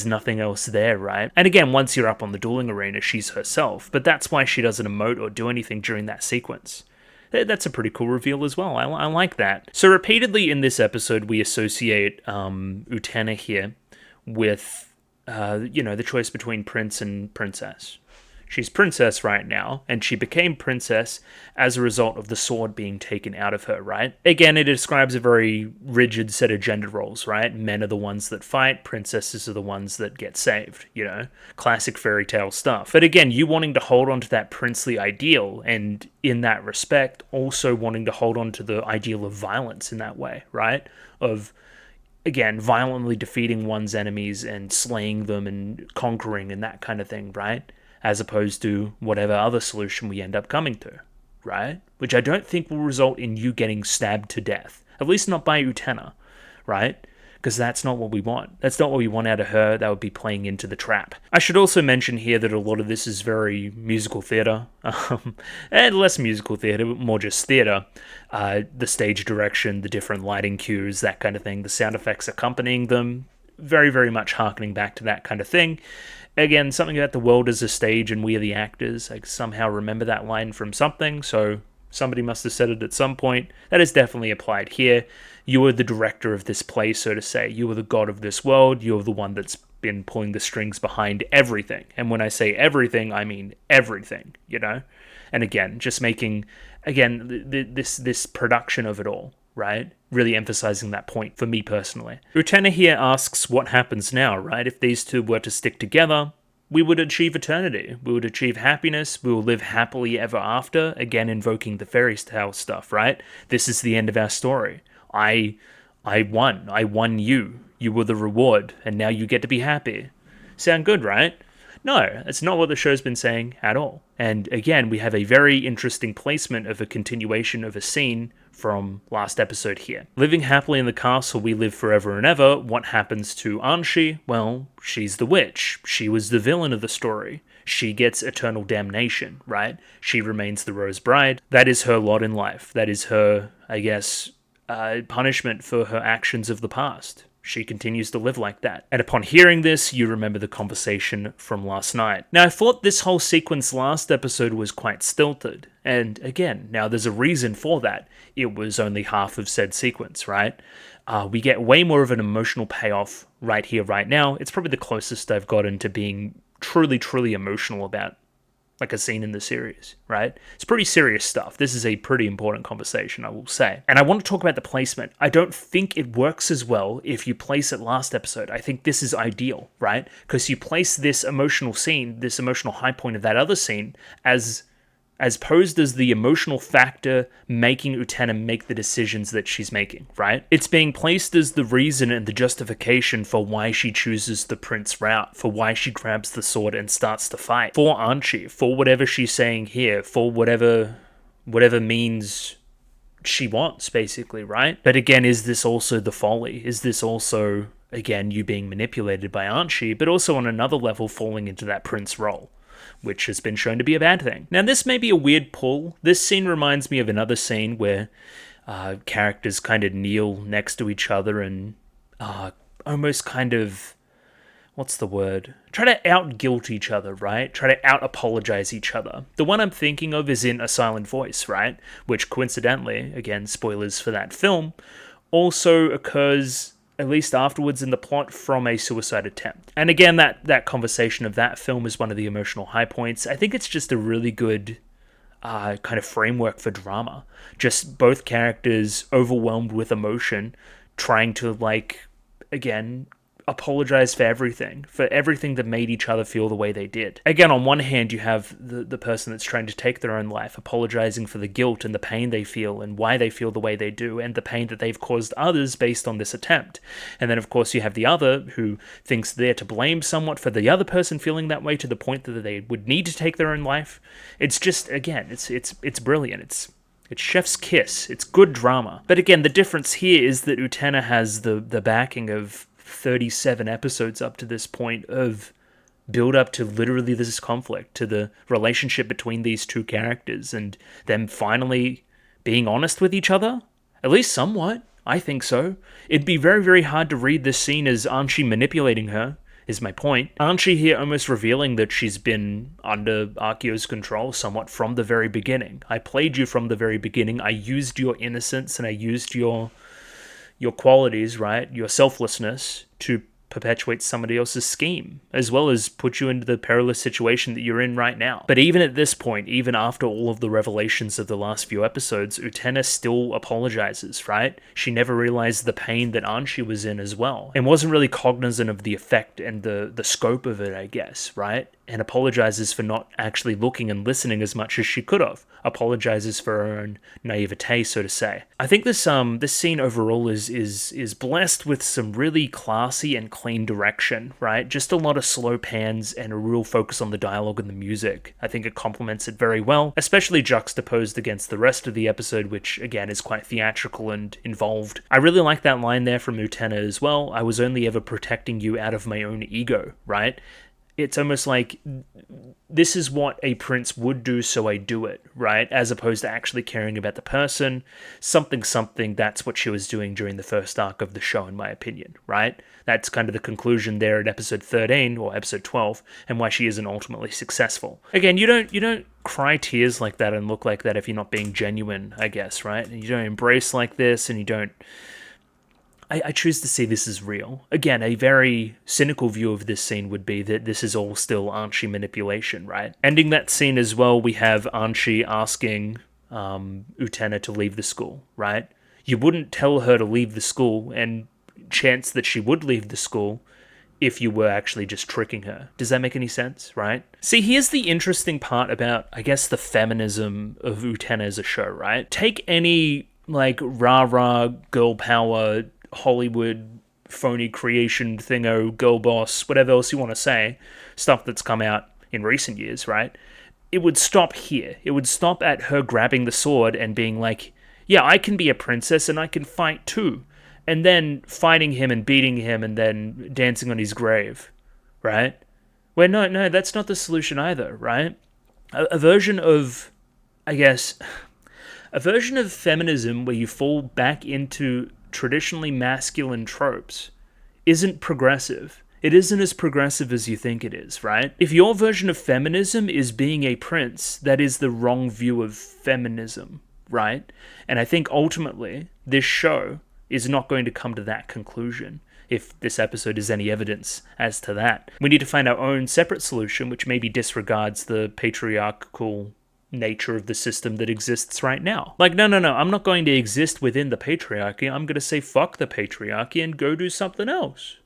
nothing else there, right? And again, once you're up on the dueling arena, she's herself. But that's why she doesn't emote or do anything during that sequence. That's a pretty cool reveal as well. I like that. So repeatedly in this episode, we associate Utena here with, the choice between prince and princess. She's princess right now, and she became princess as a result of the sword being taken out of her, right? Again, it describes a very rigid set of gender roles, right? Men are the ones that fight, princesses are the ones that get saved, classic fairy tale stuff. But again, you wanting to hold on to that princely ideal, and in that respect, also wanting to hold on to the ideal of violence in that way, right? Of, again, violently defeating one's enemies and slaying them and conquering and that kind of thing, right? As opposed to whatever other solution we end up coming to, right? Which I don't think will result in you getting stabbed to death. At least not by Utena, right? Because that's not what we want. That's not what we want out of her. That would be playing into the trap. I should also mention here that a lot of this is very musical theatre. And less musical theatre, but more just theatre. The stage direction, the different lighting cues, that kind of thing. The sound effects accompanying them. very, very much harkening back to that kind of thing. Again, something about the world as a stage and we are the actors. I somehow remember that line from something, so somebody must have said it at some point. That is definitely applied here. You are the director of this play, so to say. You are the god of this world. You're the one that's been pulling the strings behind everything. And when I say everything, I mean everything, you know? And again, just making, again, this production of it all, right? Really emphasizing that point for me personally. Utena here asks what happens now, right? If these two were to stick together, we would achieve eternity. We would achieve happiness. We will live happily ever after. Again, invoking the fairy tale stuff, right? This is the end of our story. I won. I won you. You were the reward, and now you get to be happy. Sound good, right? No, it's not what the show's been saying at all. And again, we have a very interesting placement of a continuation of a scene from last episode here. Living happily in the castle, we live forever and ever. What happens to Anshi? Well, she's the witch. She was the villain of the story. She gets eternal damnation, right? She remains the Rose Bride. That is her lot in life. That is her, I guess, punishment for her actions of the past. She continues to live like that. And upon hearing this, you remember the conversation from last night. Now, I thought this whole sequence last episode was quite stilted. And again, now there's a reason for that. It was only half of said sequence, right? We get way more of an emotional payoff right here, right now. It's probably the closest I've gotten to being truly, truly emotional about like a scene in the series, right? It's pretty serious stuff. This is a pretty important conversation, I will say. And I want to talk about the placement. I don't think it works as well if you place it last episode. I think this is ideal, right? Because you place this emotional scene, this emotional high point of that other scene as posed as the emotional factor making Utena make the decisions that she's making, right? It's being placed as the reason and the justification for why she chooses the prince route, for why she grabs the sword and starts to fight. For Anshi, for whatever she's saying here, for whatever means she wants, basically, right? But again, is this also the folly? Is this also, again, you being manipulated by Anshi, but also on another level falling into that prince role, which has been shown to be a bad thing. Now, this may be a weird pull. This scene reminds me of another scene where characters kind of kneel next to each other and almost kind of, what's the word? Try to out-guilt each other, right? Try to out-apologize each other. The one I'm thinking of is in A Silent Voice, right? Which coincidentally, again, spoilers for that film, also occurs at least afterwards in the plot, from a suicide attempt. And again, that conversation of that film is one of the emotional high points. I think it's just a really good kind of framework for drama. Just both characters overwhelmed with emotion, trying to, like, again, apologize for everything that made each other feel the way they did. Again, on one hand, you have the person that's trying to take their own life, apologizing for the guilt and the pain they feel and why they feel the way they do and the pain that they've caused others based on this attempt. And then, of course, you have the other who thinks they're to blame somewhat for the other person feeling that way to the point that they would need to take their own life. It's just, again, it's brilliant. It's chef's kiss. It's good drama. But again, the difference here is that Utena has the backing of 37 episodes up to this point of build up to literally this conflict, to the relationship between these two characters and them finally being honest with each other, at least somewhat. I think so. It'd be very, very hard to read this scene as Anshi manipulating her, is my point. Anshi here almost revealing that she's been under Akio's control somewhat from the very beginning. I played you from the very beginning. I used your innocence and I used your qualities, right, your selflessness, to perpetuate somebody else's scheme, as well as put you into the perilous situation that you're in right now. But even at this point, even after all of the revelations of the last few episodes, Utena still apologizes, right? She never realized the pain that Anshi was in as well, and wasn't really cognizant of the effect and the scope of it, I guess, right? And apologizes for not actually looking and listening as much as she could have. Apologizes for her own naivete, so to say. I think this scene overall is blessed with some really classy and clean direction, right? Just a lot of slow pans and a real focus on the dialogue and the music. I think it complements it very well, especially juxtaposed against the rest of the episode, which again is quite theatrical and involved. I really like that line there from Utena as well. I was only ever protecting you out of my own ego, right? it's almost like this is what a prince would do, so I do it, right? As opposed to actually caring about the person. Something, that's what she was doing during the first arc of the show, in my opinion, right? That's kind of the conclusion there at episode 13, or episode 12, and why she isn't ultimately successful. Again, you don't cry tears like that and look like that if you're not being genuine, I guess, right? And you don't embrace like this, and you don't... I choose to see this as real. Again, a very cynical view of this scene would be that this is all still Archie manipulation, right? Ending that scene as well, we have Archie asking Utena to leave the school, right? You wouldn't tell her to leave the school, and chance that she would leave the school if you were actually just tricking her. Does that make any sense, right? See, here's the interesting part about, I guess, the feminism of Utena as a show, right? Take any, like, rah-rah girl power Hollywood phony creation thingo, girl boss, whatever else you want to say, stuff that's come out in recent years, right? It would stop here. It would stop at her grabbing the sword and being like, yeah, I can be a princess and I can fight too. And then fighting him and beating him and then dancing on his grave, right? Where no, that's not the solution either, right? A version of, I guess, a version of feminism where you fall back into traditionally masculine tropes isn't progressive. It isn't as progressive as you think it is, right? If your version of feminism is being a prince, that is the wrong view of feminism, right? And I think ultimately this show is not going to come to that conclusion, if this episode is any evidence as to that. We need to find our own separate solution, which maybe disregards the patriarchal nature of the system that exists right now. Like, no, I'm not going to exist within the patriarchy. I'm going to say fuck the patriarchy and go do something else.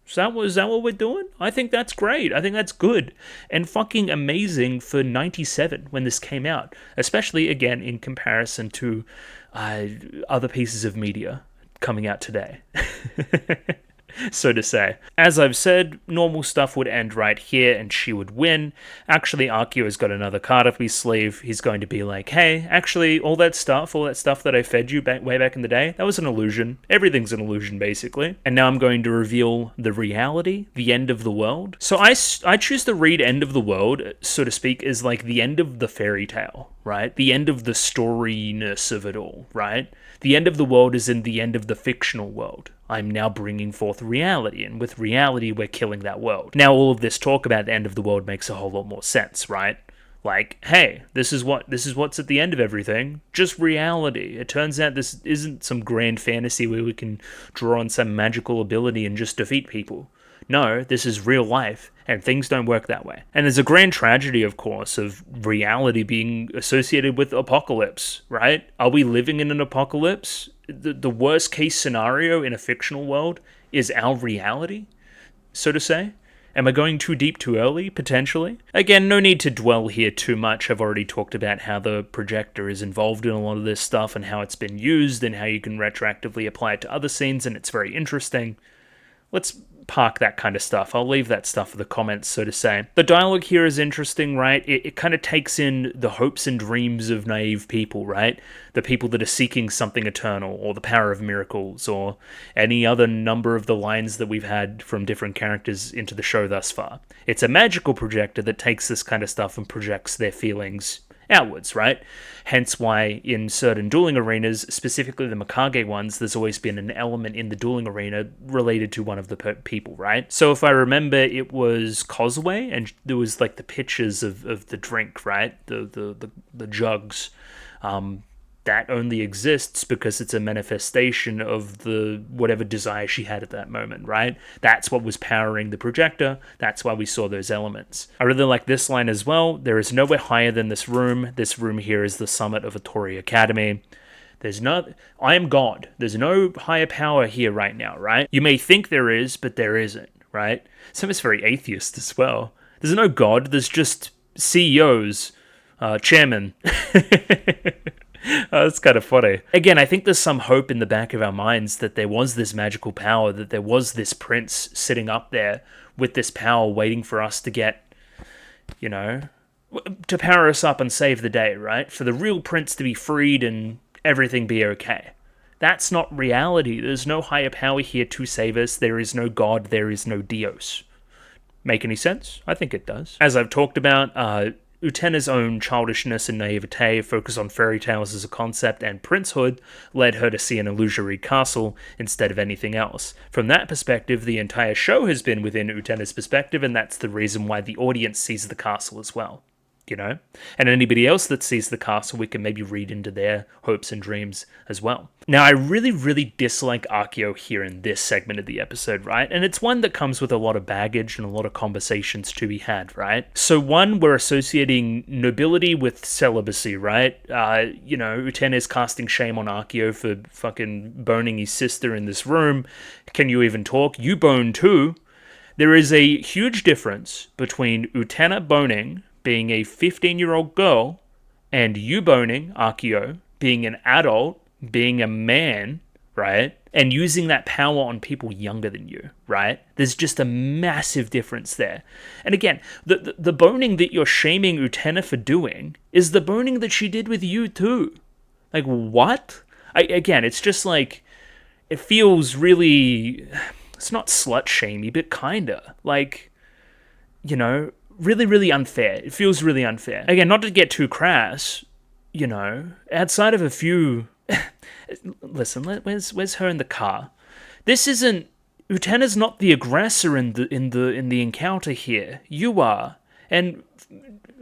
Is that what we're doing? I think that's great. I think that's good. And fucking amazing for 97 when this came out. Especially, again, in comparison to other pieces of media coming out today. So to say. As I've said, normal stuff would end right here and she would win. Actually, Akio has got another card up his sleeve. He's going to be like, hey, actually, all that stuff that I fed you way back in the day, that was an illusion. Everything's an illusion, basically. And now I'm going to reveal the reality, the end of the world. So I choose to read end of the world, so to speak, as like the end of the fairy tale, right? The end of the storyness of it all, right? The end of the world is in the end of the fictional world. I'm now bringing forth reality, and with reality, we're killing that world. Now, all of this talk about the end of the world makes a whole lot more sense, right? Like, hey, this is what's at the end of everything. Just reality. It turns out this isn't some grand fantasy where we can draw on some magical ability and just defeat people. No, this is real life, and things don't work that way. And there's a grand tragedy, of course, of reality being associated with apocalypse, right? Are we living in an apocalypse? The worst case scenario in a fictional world is our reality, so to say? Am I going too deep too early, potentially? Again, no need to dwell here too much. I've already talked about how the projector is involved in a lot of this stuff and how it's been used and how you can retroactively apply it to other scenes, and it's very interesting. Let's park that kind of stuff. I'll leave that stuff for the comments, so to say. The dialogue here is interesting, right? It kind of takes in the hopes and dreams of naive people, right? The people that are seeking something eternal, or the power of miracles, or any other number of the lines that we've had from different characters into the show thus far. It's a magical projector that takes this kind of stuff and projects their feelings outwards, right? Hence why in certain dueling arenas, specifically the Mikage ones, there's always been an element in the dueling arena related to one of the people, right? So if I remember, it was Causeway, and there was like the pictures of the drink, right? The jugs. That only exists because it's a manifestation of the whatever desire she had at that moment, right? That's what was powering the projector. That's why we saw those elements. I really like this line as well. There is nowhere higher than this room. This room here is the summit of Atori Academy. I am God. There's no higher power here right now, right? You may think there is, but there isn't, right? Some is very atheist as well. There's no God. There's just CEOs, chairman. That's kind of funny. Again, I think there's some hope in the back of our minds that there was this magical power, that there was this prince sitting up there with this power waiting for us to get, to power us up and save the day, right? For the real prince to be freed and everything be okay. That's not reality. There's no higher power here to save us. There is no God. There is no Dios. Make any sense? I think it does. As I've talked about, Utena's own childishness and naivete, focus on fairy tales as a concept, and princehood led her to see an illusory castle instead of anything else. From that perspective, the entire show has been within Utena's perspective, and that's the reason why the audience sees the castle as well. You know? And anybody else that sees the castle, we can maybe read into their hopes and dreams as well. Now, I really, really dislike Akio here in this segment of the episode, right? And it's one that comes with a lot of baggage and a lot of conversations to be had, right? So one, we're associating nobility with celibacy, right? Utena is casting shame on Akio for fucking boning his sister in this room. Can you even talk? You bone too. There is a huge difference between Utena boning, being a 15-year-old girl, and you boning, Akio, being an adult, being a man, right? And using that power on people younger than you, right? There's just a massive difference there. And again, the boning that you're shaming Utena for doing is the boning that she did with you too. Like, what? Again, it's just like, it feels really, it's not slut-shamey, but kinda. Like, you know, really, really unfair. It feels really unfair. Again, not to get too crass, you know, outside of a few... Listen, where's her in the car? This isn't... Utena's not the aggressor in the encounter here. You are. And,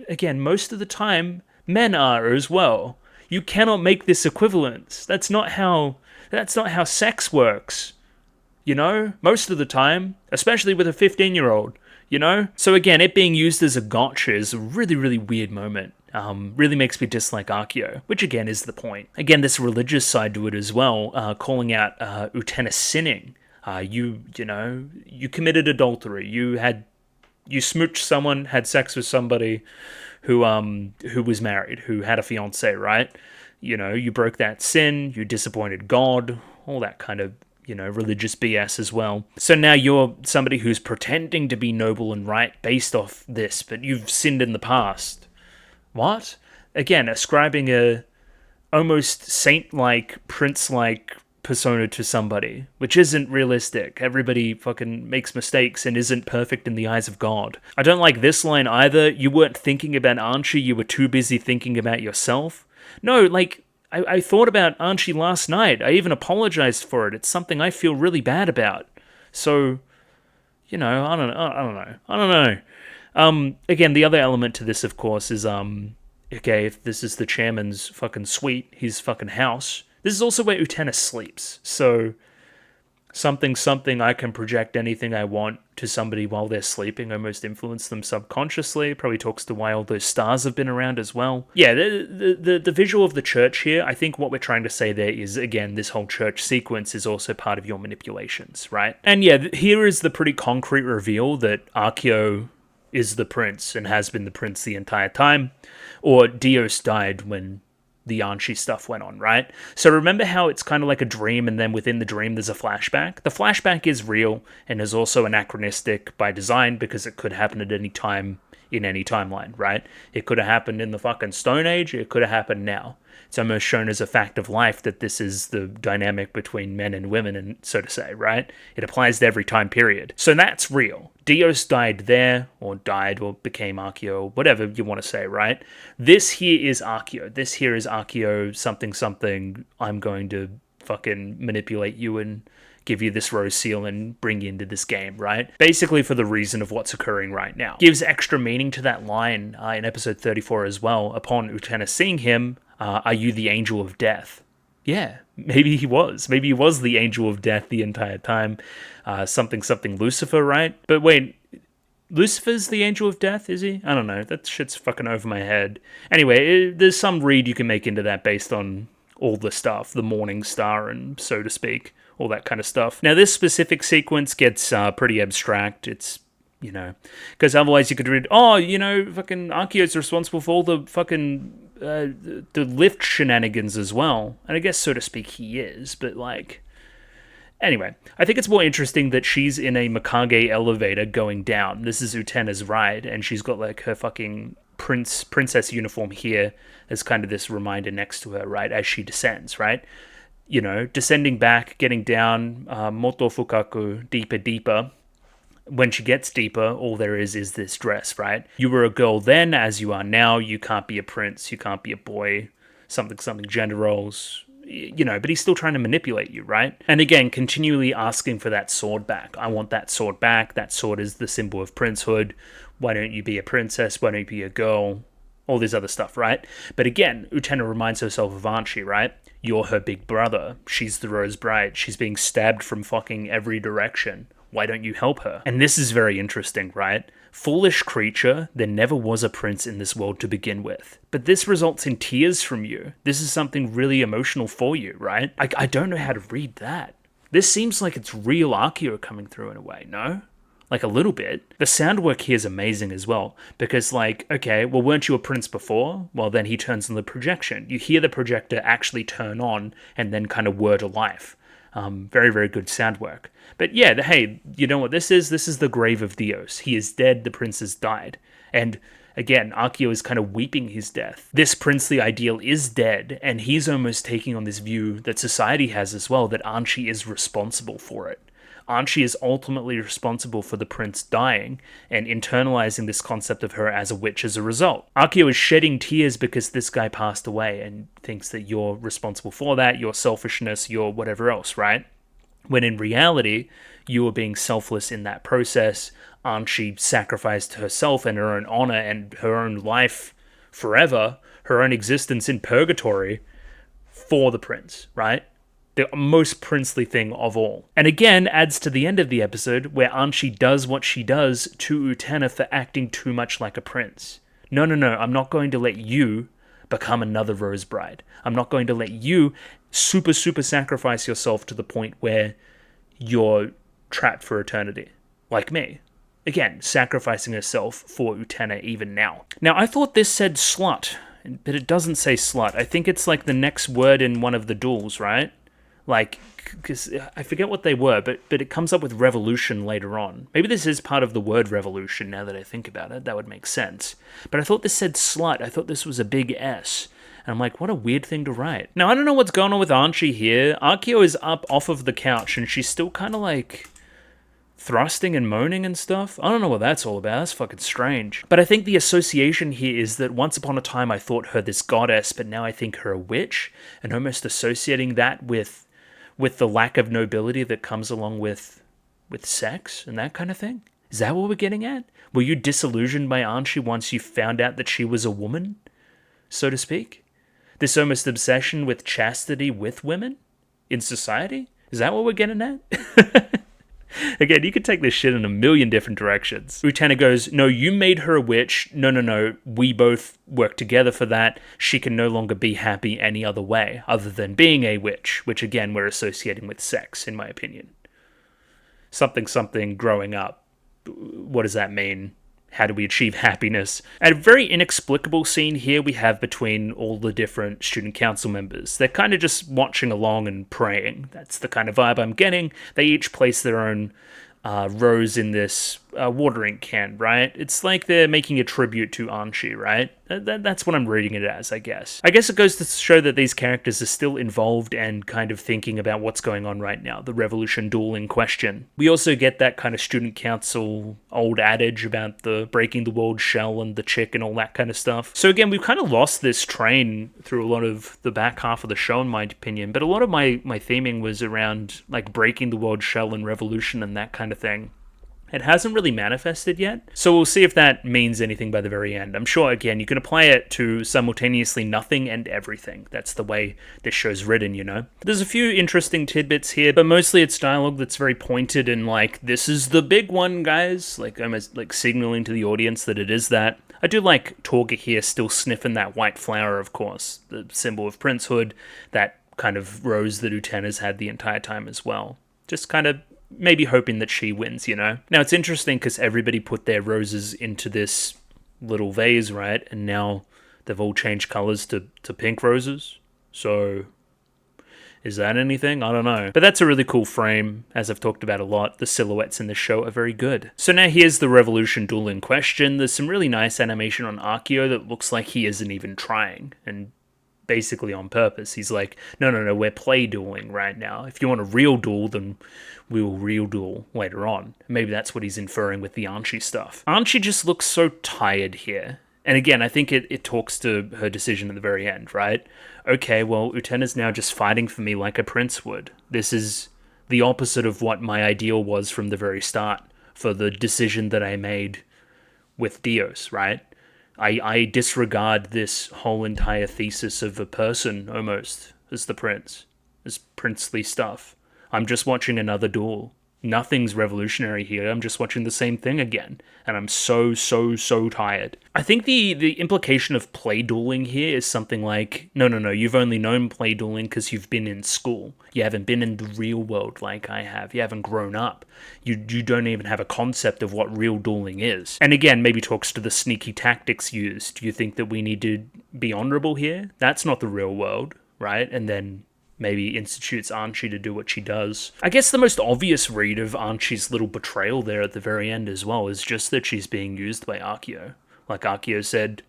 again, most of the time, men are as well. You cannot make this equivalence. That's not how sex works. You know? Most of the time. Especially with a 15-year-old. You know? So again, it being used as a gotcha is a really, really weird moment. Really makes me dislike Akio, which again is the point. Again, this religious side to it as well, calling out Utena sinning. You committed adultery. You smooched someone, had sex with somebody who was married, who had a fiance, right? You know, you broke that sin, you disappointed God, all that kind of, you know, religious BS as well. So now you're somebody who's pretending to be noble and right based off this, but you've sinned in the past. What? Again, ascribing a almost saint-like, prince-like persona to somebody, which isn't realistic. Everybody fucking makes mistakes and isn't perfect in the eyes of God. I don't like this line either. You weren't thinking about Archie, you were too busy thinking about yourself. No, like, I thought about Archie last night. I even apologized for it. It's something I feel really bad about. So, you know, I don't know. Again, the other element to this, of course, is, okay, if this is the chairman's fucking suite, his fucking house, this is also where Utena sleeps. So, something, I can project anything I want to somebody while they're sleeping, almost influence them subconsciously. Probably talks to why all those stars have been around as well. Yeah, the visual of the church here, I think what we're trying to say there is, again, this whole church sequence is also part of your manipulations, right? And yeah, here is the pretty concrete reveal that Akio is the prince and has been the prince the entire time, or Dios died when the Anshi stuff went on, right? So remember how it's kind of like a dream, and then within the dream there's a flashback? The flashback is real and is also anachronistic by design because it could happen at any time in any timeline, right? It could have happened in the fucking Stone Age, it could have happened now. It's almost shown as a fact of life that this is the dynamic between men and women, and so to say, right? It applies to every time period. So that's real. Dios died there, or died, or became Akio, whatever you want to say, right? This here is Akio. This here is Akio something, I'm going to fucking manipulate you and give you this rose seal and bring you into this game, right? Basically for the reason of what's occurring right now. Gives extra meaning to that line in episode 34 as well. Upon Utena seeing him, are you the angel of death? Yeah, maybe he was. Maybe he was the angel of death the entire time. Something Lucifer, right? But wait, Lucifer's the angel of death, is he? I don't know. That shit's fucking over my head. Anyway, there's some read you can make into that based on all the stuff, the morning star and so to speak, all that kind of stuff. Now, this specific sequence gets pretty abstract. It's, you know, because otherwise you could read, fucking Akio's responsible for all the fucking the lift shenanigans as well. And I guess, so to speak, he is, but like... Anyway, I think it's more interesting that she's in a Mikage elevator going down. This is Utena's ride, and she's got like her fucking princess uniform here as kind of this reminder next to her, right, as she descends, right? You know, descending back, getting down, moto fukaku, deeper. when she gets deeper, all there is this dress, right? You were a girl then, as you are now. You can't be a prince. You can't be a boy. Something gender roles. But he's still trying to manipulate you, right? And again, continually asking for that sword back. I want that sword back. That sword is the symbol of princehood. Why don't you be a princess? Why don't you be a girl? All this other stuff, right? But again, Utena reminds herself of Archie, right? You're her big brother. She's the Rose Bride. She's being stabbed from fucking every direction. Why don't you help her? And this is very interesting, right? Foolish creature, there never was a prince in this world to begin with. But this results in tears from you. This is something really emotional for you, right? I don't know how to read that. This seems like it's real Archeo coming through in a way, no? Like a little bit. The sound work here is amazing as well. Because okay, well, weren't you a prince before? Well, then he turns on the projection. You hear the projector actually turn on and then kind of whir to life. Very, very good sound work. But yeah, hey, you know what this is? This is the grave of Dios. He is dead, the prince has died. And again, Archeo is kind of weeping his death. This princely ideal is dead, and he's almost taking on this view that society has as well, that Archie is responsible for it. Archie is ultimately responsible for the prince dying and internalizing this concept of her as a witch as a result. Archeo is shedding tears because this guy passed away and thinks that you're responsible for that, your selfishness, your whatever else, right? When in reality, you are being selfless in that process. Archie sacrificed herself and her own honor and her own life forever, her own existence in purgatory for the prince, right? The most princely thing of all. And again, adds to the end of the episode where Archie does what she does to Utena for acting too much like a prince. No, I'm not going to let you become another Rose Bride. I'm not going to let you super sacrifice yourself to the point where you're trapped for eternity. Like me. Again, sacrificing herself for Utena even now. Now, I thought this said slut, but it doesn't say slut. I think it's like the next word in one of the duels, right? Like, because I forget what they were, but it comes up with revolution later on. Maybe this is part of the word revolution now that I think about it. That would make sense. But I thought this said slut. I thought this was a big S. And I'm like, what a weird thing to write. Now, I don't know what's going on with Archie here. Archeo is up off of the couch, and she's still kind of like thrusting and moaning and stuff. I don't know what that's all about. That's fucking strange. But I think the association here is that once upon a time I thought her this goddess, but now I think her a witch, and almost associating that with the lack of nobility that comes along with sex and that kind of thing? Is that what we're getting at? Were you disillusioned by Archie once you found out that she was a woman, so to speak? This almost obsession with chastity with women in society? Is that what we're getting at? Again, you could take this shit in a million different directions. Utena goes, no, you made her a witch. No, we both work together for that. She can no longer be happy any other way other than being a witch, which again, we're associating with sex, in my opinion. Something growing up. What does that mean? How do we achieve happiness? And a very inexplicable scene here we have between all the different student council members. They're kind of just watching along and praying. That's the kind of vibe I'm getting. They each place their own rose in this watering can, right? It's like they're making a tribute to Archie, right? That's what I'm reading it as, I guess. I guess it goes to show that these characters are still involved and kind of thinking about what's going on right now, the revolution duel in question. We also get that kind of student council old adage about the breaking the world shell and the chick and all that kind of stuff. So again, we've kind of lost this train through a lot of the back half of the show, in my opinion, but a lot of my theming was around like breaking the world shell and revolution and that kind of thing. It hasn't really manifested yet, so we'll see if that means anything by the very end. I'm sure, again, you can apply it to simultaneously nothing and everything. That's the way this show's written, you know? There's a few interesting tidbits here, but mostly it's dialogue that's very pointed and like, this is the big one, guys. Like, almost like signaling to the audience that it is that. I do like Torga here still sniffing that white flower, of course, the symbol of princehood, that kind of rose that Utena's had the entire time as well. Just kind of maybe hoping that she wins, you know? Now, it's interesting because everybody put their roses into this little vase, right? And now they've all changed colors to pink roses. So, is that anything? I don't know. But that's a really cool frame, as I've talked about a lot. The silhouettes in the show are very good. So now here's the revolution duel in question. There's some really nice animation on Archeo that looks like he isn't even trying. And basically on purpose. He's like, no, we're play dueling right now. If you want a real duel, then we will real duel later on. Maybe that's what he's inferring with the Archie stuff. Archie just looks so tired here. And again, I think it talks to her decision at the very end, right? Okay, well, Utena's now just fighting for me like a prince would. This is the opposite of what my ideal was from the very start for the decision that I made with Dios, right? I disregard this whole entire thesis of a person, almost, as the prince. As princely stuff. I'm just watching another duel. Nothing's revolutionary here. I'm just watching the same thing again. And I'm so tired. I think the implication of play dueling here is something like, no, you've only known play dueling because you've been in school. You haven't been in the real world like I have. You haven't grown up. You don't even have a concept of what real dueling is. And again, maybe talks to the sneaky tactics used. Do you think that we need to be honorable here? That's not the real world, right? And then maybe institutes Archie to do what she does. I guess the most obvious read of Archie's little betrayal there at the very end as well is just that she's being used by Akio. Like Akio said,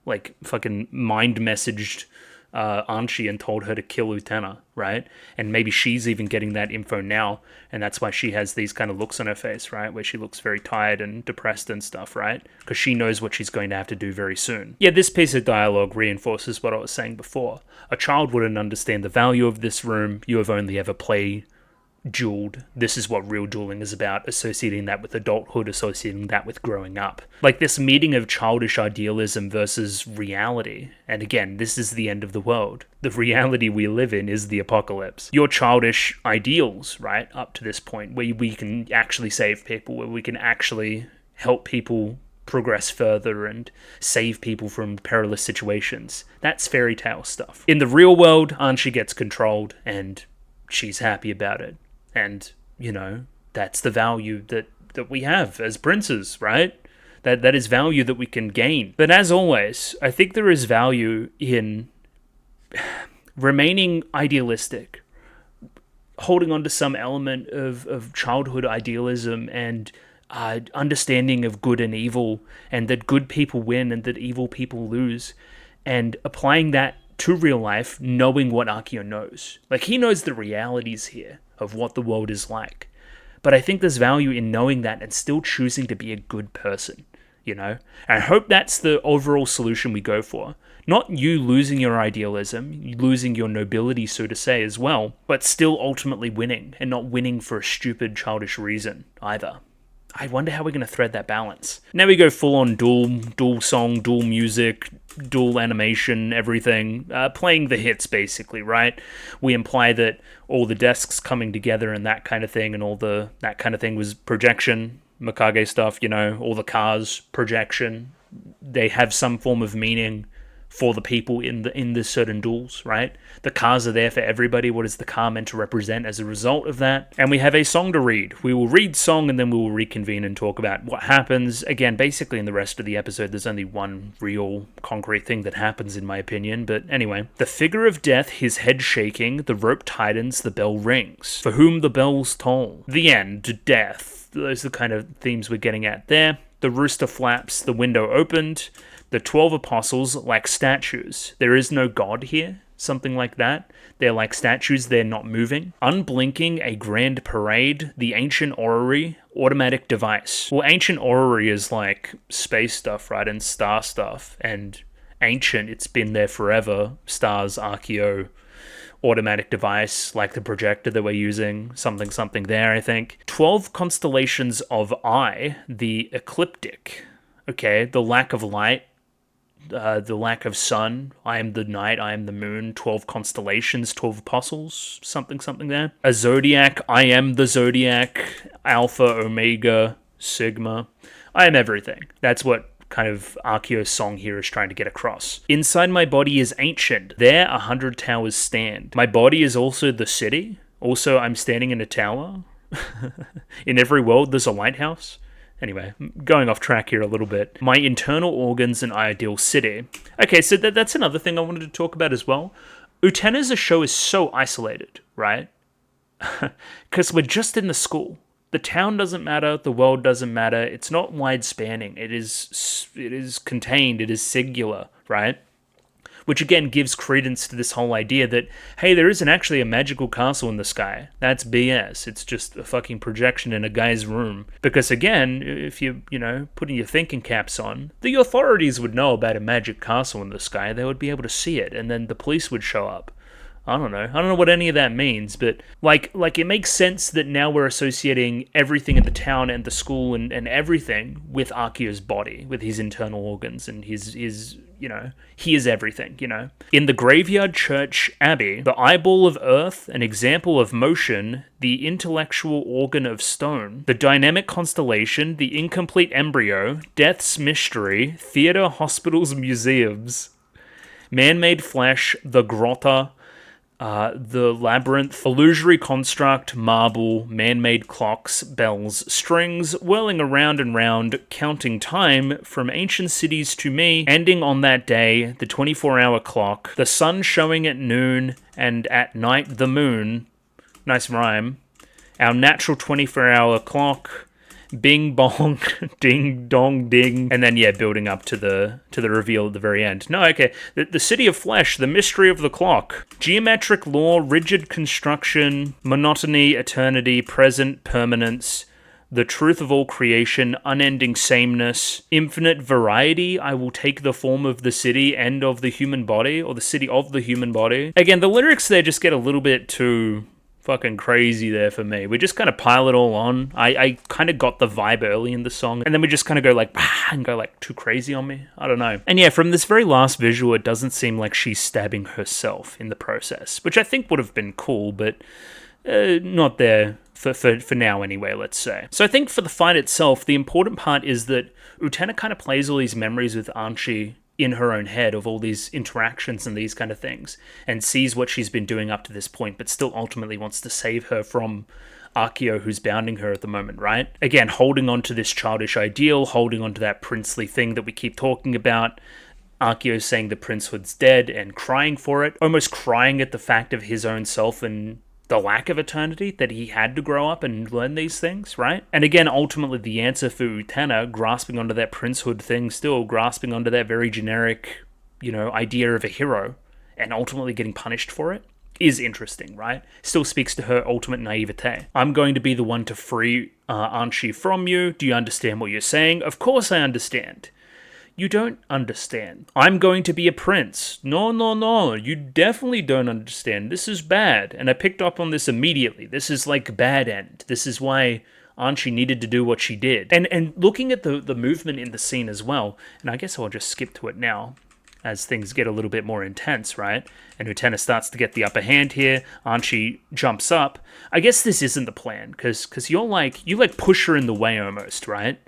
like fucking mind messaged Archie and told her to kill Utena, right? And maybe she's even getting that info now, and that's why she has these kind of looks on her face, right? Where she looks very tired and depressed and stuff, right? Because she knows what she's going to have to do very soon. Yeah, this piece of dialogue reinforces what I was saying before. A child wouldn't understand the value of this room. You have only ever played dueled. This is what real dueling is about, associating that with adulthood, associating that with growing up. Like this meeting of childish idealism versus reality. And again, this is the end of the world. The reality we live in is the apocalypse. Your childish ideals, right, up to this point, where we can actually save people, where we can actually help people progress further and save people from perilous situations. That's fairy tale stuff. In the real world, Archie gets controlled and she's happy about it. And, you know, that's the value that we have as princes, right? That is value that we can gain. But as always, I think there is value in remaining idealistic, holding on to some element of childhood idealism and understanding of good and evil, and that good people win and that evil people lose, and applying that to real life, knowing what Akio knows. Like, he knows the realities here of what the world is like. But I think there's value in knowing that and still choosing to be a good person, you know? And I hope that's the overall solution we go for. Not you losing your idealism, losing your nobility, so to say, as well, but still ultimately winning, and not winning for a stupid, childish reason either. I wonder how we're going to thread that balance. Now we go full on dual song, dual music, dual animation, everything. Playing the hits, basically, right? We imply that all the desks coming together and that kind of thing, and that kind of thing was projection, Mikage stuff, you know, all the cars, projection. They have some form of meaning for the people in the certain duels, right? The cars are there for everybody. What is the car meant to represent as a result of that? And we have a song to read. We will read song and then we will reconvene and talk about what happens. Again, basically in the rest of the episode, there's only one real concrete thing that happens, in my opinion. But anyway, the figure of death, his head shaking, the rope tightens, the bell rings. For whom the bells toll. The end, death. Those are the kind of themes we're getting at there. The rooster flaps, the window opened. The 12 apostles like statues. There is no God here, something like that. They're like statues, they're not moving. Unblinking, a grand parade. The ancient orrery, automatic device. Well, ancient orrery is like space stuff, right, and star stuff. And ancient, it's been there forever. Stars, Akio, automatic device, like the projector that we're using. Something there, I think. 12 constellations of eye, the ecliptic. Okay, the lack of light. The lack of sun, I am the night, I am the moon, 12 constellations, 12 apostles, something there. A zodiac, I am the zodiac, alpha, omega, sigma, I am everything. That's what kind of Akio's song here is trying to get across. Inside my body is ancient, there 100 towers stand. My body is also the city, also I'm standing in a tower. In every world there's a lighthouse. Anyway, going off track here a little bit. My internal organs and ideal city. Okay, so that's another thing I wanted to talk about as well. Utena's show is so isolated, right? Because we're just in the school. The town doesn't matter, the world doesn't matter. It's not wide-spanning. It is contained, it is singular, right? which again gives credence to this whole idea that, hey, there isn't actually a magical castle in the sky. That's BS. It's just a fucking projection in a guy's room. Because again, if you're, putting your thinking caps on, the authorities would know about a magic castle in the sky. They would be able to see it, and then the police would show up. I don't know what any of that means, but like it makes sense that now we're associating everything in the town and the school and everything with Akio's body, with his internal organs and his he is everything, In the graveyard church abbey, the eyeball of earth, an example of motion, the intellectual organ of stone, the dynamic constellation, the incomplete embryo, death's mystery, theater, hospitals, museums, man-made flesh, the grotta, the labyrinth, illusory construct, marble, man-made clocks, bells, strings, whirling around and round, counting time, from ancient cities to me, ending on that day, the 24-hour clock, the sun showing at noon, and at night the moon, nice rhyme, our natural 24-hour clock, bing bong, ding dong ding, and then building up to the reveal at the very end. No, okay, the city of flesh, the mystery of the clock, geometric law, rigid construction, monotony, eternity, present, permanence, the truth of all creation, unending sameness, infinite variety, I will take the form of the city and of the human body, or the city of the human body. Again, the lyrics there just get a little bit too fucking crazy there for me. We just kind of pile it all on. I kind of got the vibe early in the song, and then we just kind of go like too crazy on me. I don't know. And from this very last visual, it doesn't seem like she's stabbing herself in the process, which I think would have been cool, but not there for now anyway, let's say. So I think for the fight itself, the important part is that Utena kind of plays all these memories with Anchi in her own head of all these interactions and these kind of things, and sees what she's been doing up to this point, but still ultimately wants to save her from Akio, who's bounding her at the moment, right? Again, holding on to this childish ideal, holding on to that princely thing that we keep talking about. Akio saying the princehood's dead and crying for it, almost crying at the fact of his own self and the lack of eternity, that he had to grow up and learn these things, right? And again, ultimately the answer for Utena, grasping onto that princehood thing still, grasping onto that very generic, idea of a hero, and ultimately getting punished for it, is interesting, right? Still speaks to her ultimate naivete. I'm going to be the one to free Anchi from you. Do you understand what you're saying? Of course I understand. You don't understand. I'm going to be a prince. No, you definitely don't understand. This is bad. And I picked up on this immediately. This is like bad end. This is why Anchi needed to do what she did. And looking at the movement in the scene as well, and I guess I'll just skip to it now, as things get a little bit more intense, right? And Utena starts to get the upper hand here. Anchi jumps up. I guess this isn't the plan, because you push her in the way almost, right?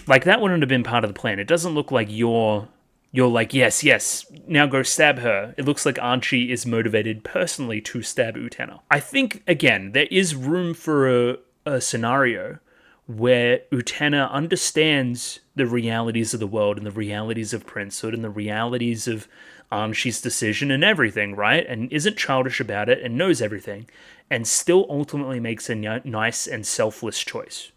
Like, that wouldn't have been part of the plan. It doesn't look like you're like, yes, now go stab her. It looks like Anchi is motivated personally to stab Utena. I think, again, there is room for a scenario where Utena understands the realities of the world and the realities of princehood and the realities of Anchi's decision and everything, right? And isn't childish about it and knows everything, and still ultimately makes a nice and selfless choice.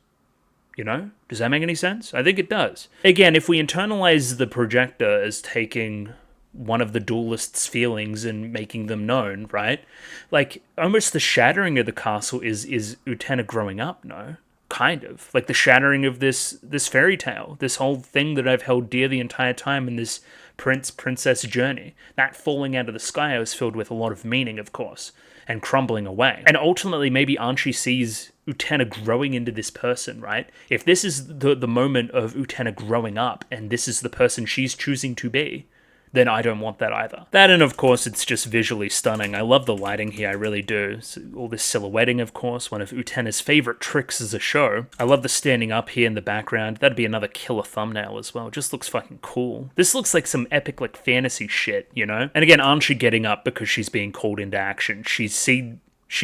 Does that make any sense? I think it does. Again, if we internalize the projector as taking one of the duelist's feelings and making them known, right? Like, almost the shattering of the castle is Utena growing up, no? Kind of. Like the shattering of this fairy tale, this whole thing that I've held dear the entire time in this princess journey. That falling out of the sky was filled with a lot of meaning, of course, and crumbling away. And ultimately, maybe Anchi sees Utena growing into this person, right? If this is the moment of Utena growing up, and this is the person she's choosing to be, then I don't want that either. That, and of course, it's just visually stunning. I love the lighting here, I really do. So, all this silhouetting, of course, one of Utena's favorite tricks as a show. I love the standing up here in the background. That'd be another killer thumbnail as well. It just looks fucking cool. This looks like some epic, like, fantasy shit, And again, Anchi getting up because she's being called into action. She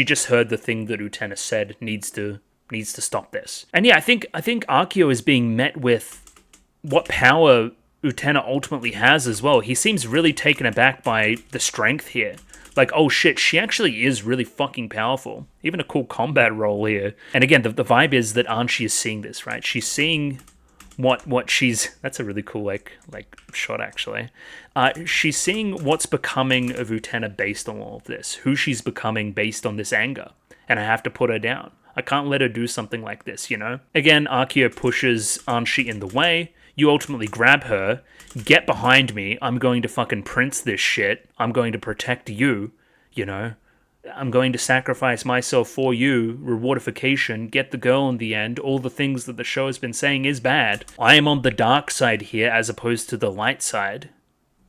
just heard the thing that Utena said needs to stop this. And yeah, I think Akio is being met with what power Utena ultimately has as well. He seems really taken aback by the strength here. Like, oh shit, she actually is really fucking powerful. Even a cool combat role here. And again, the vibe is that Anchi is seeing this, right? She's seeing what she's, that's a really cool like shot actually. She's seeing what's becoming of Utena based on all of this, who she's becoming based on this anger, and I have to put her down. I can't let her do something like this, you know? Again, Archeo pushes Anshi in the way. You ultimately grab her. Get behind me. I'm going to fucking prince this shit. I'm going to protect you, you know? I'm going to sacrifice myself for you, rewardification, get the girl in the end, all the things that the show has been saying is bad. I am on the dark side here as opposed to the light side.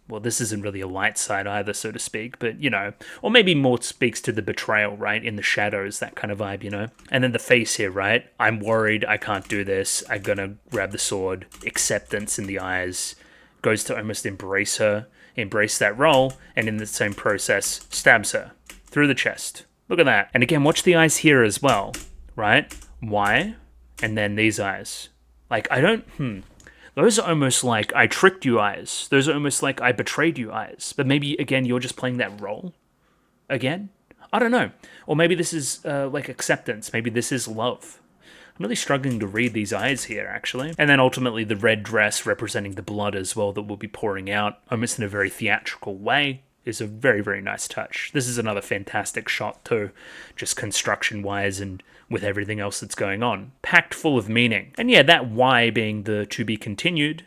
Well, this isn't really a light side either, so to speak, but, you know, or maybe more speaks to the betrayal, right? In the shadows, that kind of vibe, you know? And then the face here, right? I'm worried, I can't do this, I'm gonna grab the sword, acceptance in the eyes, goes to almost embrace her, embrace that role, and in the same process, stabs her through the chest. Look at that. And again, watch the eyes here as well, right? Why? And then these eyes. Like, I don't, those are almost like I tricked you eyes. Those are almost like I betrayed you eyes. But maybe, again, you're just playing that role again? I don't know. Or maybe this is like acceptance. Maybe this is love. I'm really struggling to read these eyes here, actually. And then ultimately the red dress representing the blood as well that will be pouring out, almost in a very theatrical way, is a very, very nice touch. This is another fantastic shot too, just construction-wise and with everything else that's going on. Packed full of meaning. And yeah, that why being the to be continued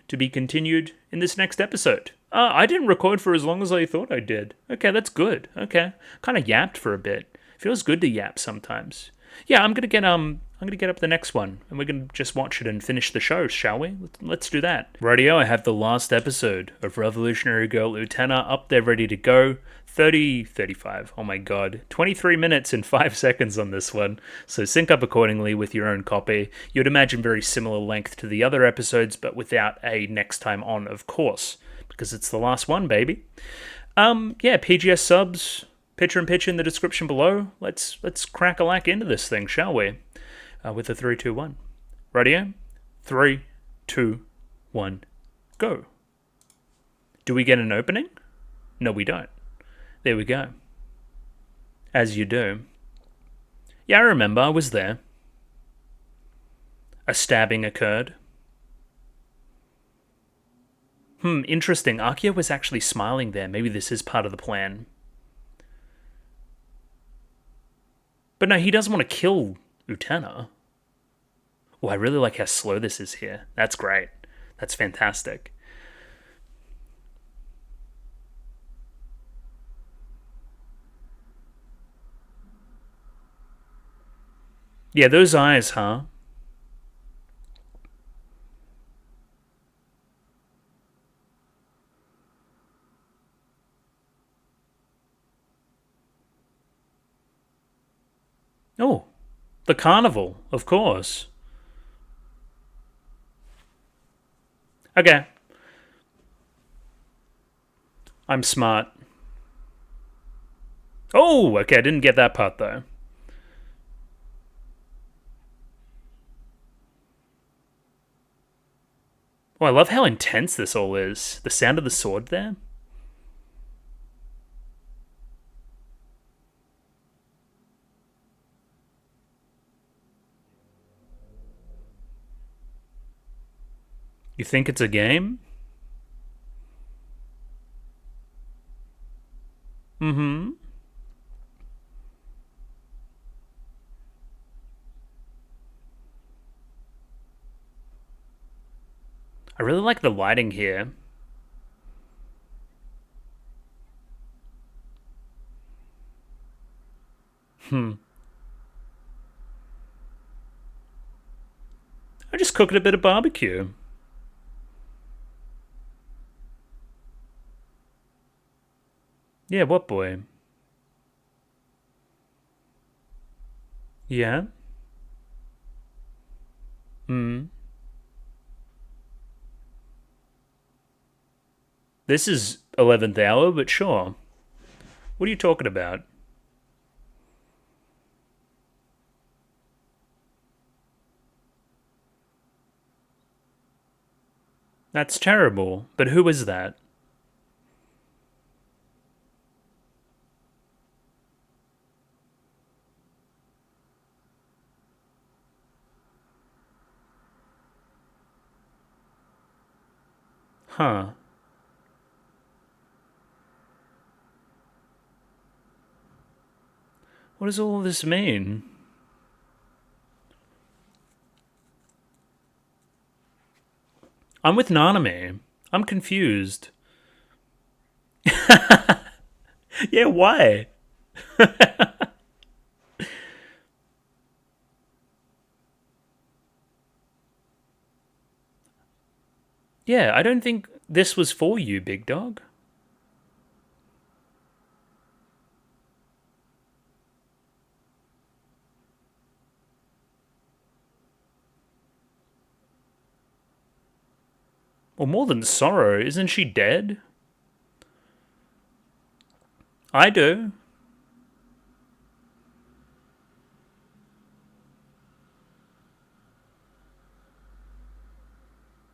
in this next episode. I didn't record for as long as I thought I did. Okay, that's good. Okay. Kind of yapped for a bit. Feels good to yap sometimes. Yeah, I'm gonna get up the next one, and we're gonna just watch it and finish the show, shall we? Let's do that. Radio, I have the last episode of Revolutionary Girl Utena up there ready to go. 35, oh my god. 23 minutes and 5 seconds on this one, so sync up accordingly with your own copy. You'd imagine very similar length to the other episodes, but without a next time on, of course, because it's the last one, baby. Yeah, PGS subs, picture in pitch in the description below. Let's crack a lack into this thing, shall we? With a 3, 2, 1. Radio? 3, 2, 1, go. Do we get an opening? No, we don't. There we go. As you do. Yeah, I remember. I was there. A stabbing occurred. Interesting. Archeo was actually smiling there. Maybe this is part of the plan. But no, he doesn't want to kill Utena. Oh, I really like how slow this is here. That's great. That's fantastic. Yeah, those eyes, huh? Oh, the carnival, of course. Okay. I'm smart. Oh, okay, I didn't get that part, though. Oh, I love how intense this all is. The sound of the sword there. You think it's a game? Mm-hmm. I really like the lighting here. I just cooked a bit of barbecue. Yeah, what boy? Yeah? This is 11th hour, but sure. What are you talking about? That's terrible. But who is that? Huh. What does all this mean? I'm with Nanami. I'm confused. Yeah, why? Yeah, I don't think this was for you, big dog. Or more than sorrow, isn't she dead? I do.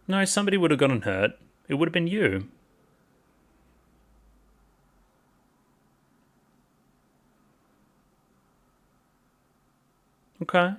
No, somebody would have gotten hurt. It would have been you. Okay.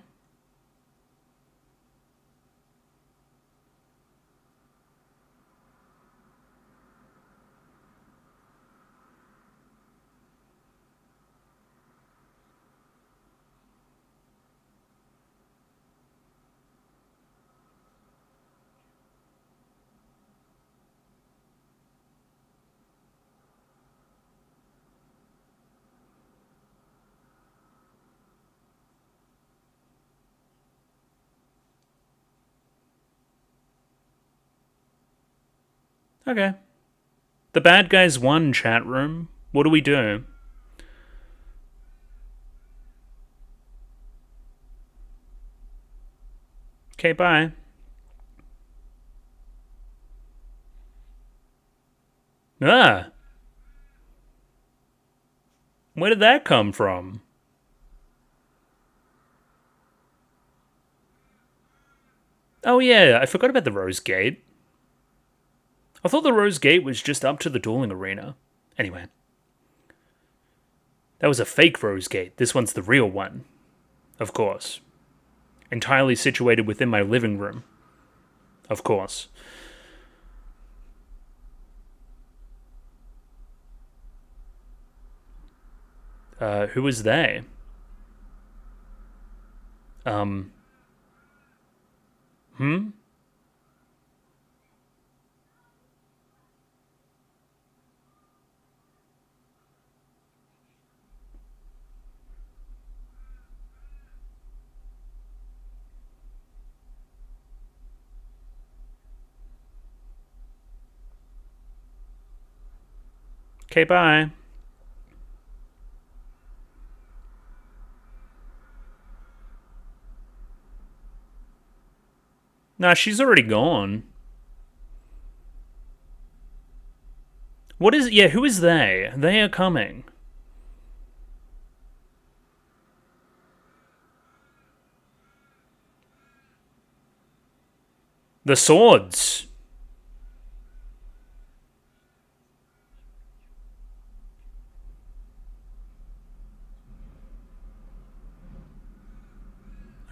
Okay. The bad guys won, chat room. What do we do? Okay, bye. Ah! Where did that come from? Oh yeah, I forgot about the Rose Gate. I thought the Rose Gate was just up to the dueling arena. Anyway. That was a fake Rose Gate. This one's the real one. Of course. Entirely situated within my living room. Of course. Who was they? Hmm? Okay, bye. Nah, she's already gone. What is... Yeah, who is they? They are coming. The swords.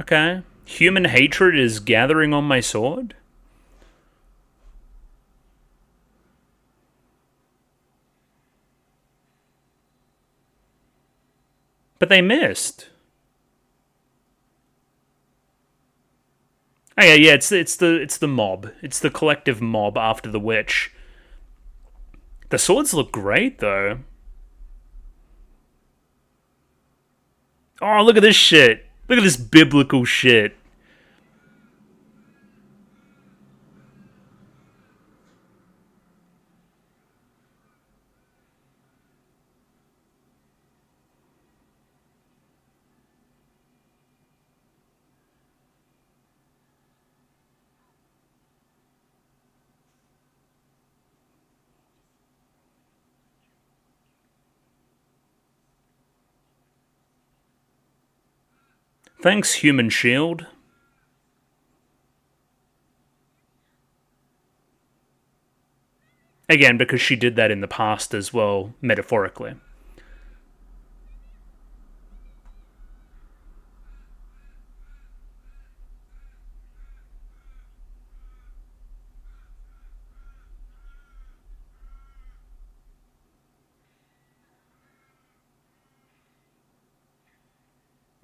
Okay. Human hatred is gathering on my sword? But they missed. Oh yeah, it's the mob. It's the collective mob after the witch. The swords look great though. Oh, look at this shit. Look at this biblical shit. Thanks, Human Shield. Again, because she did that in the past as well, metaphorically.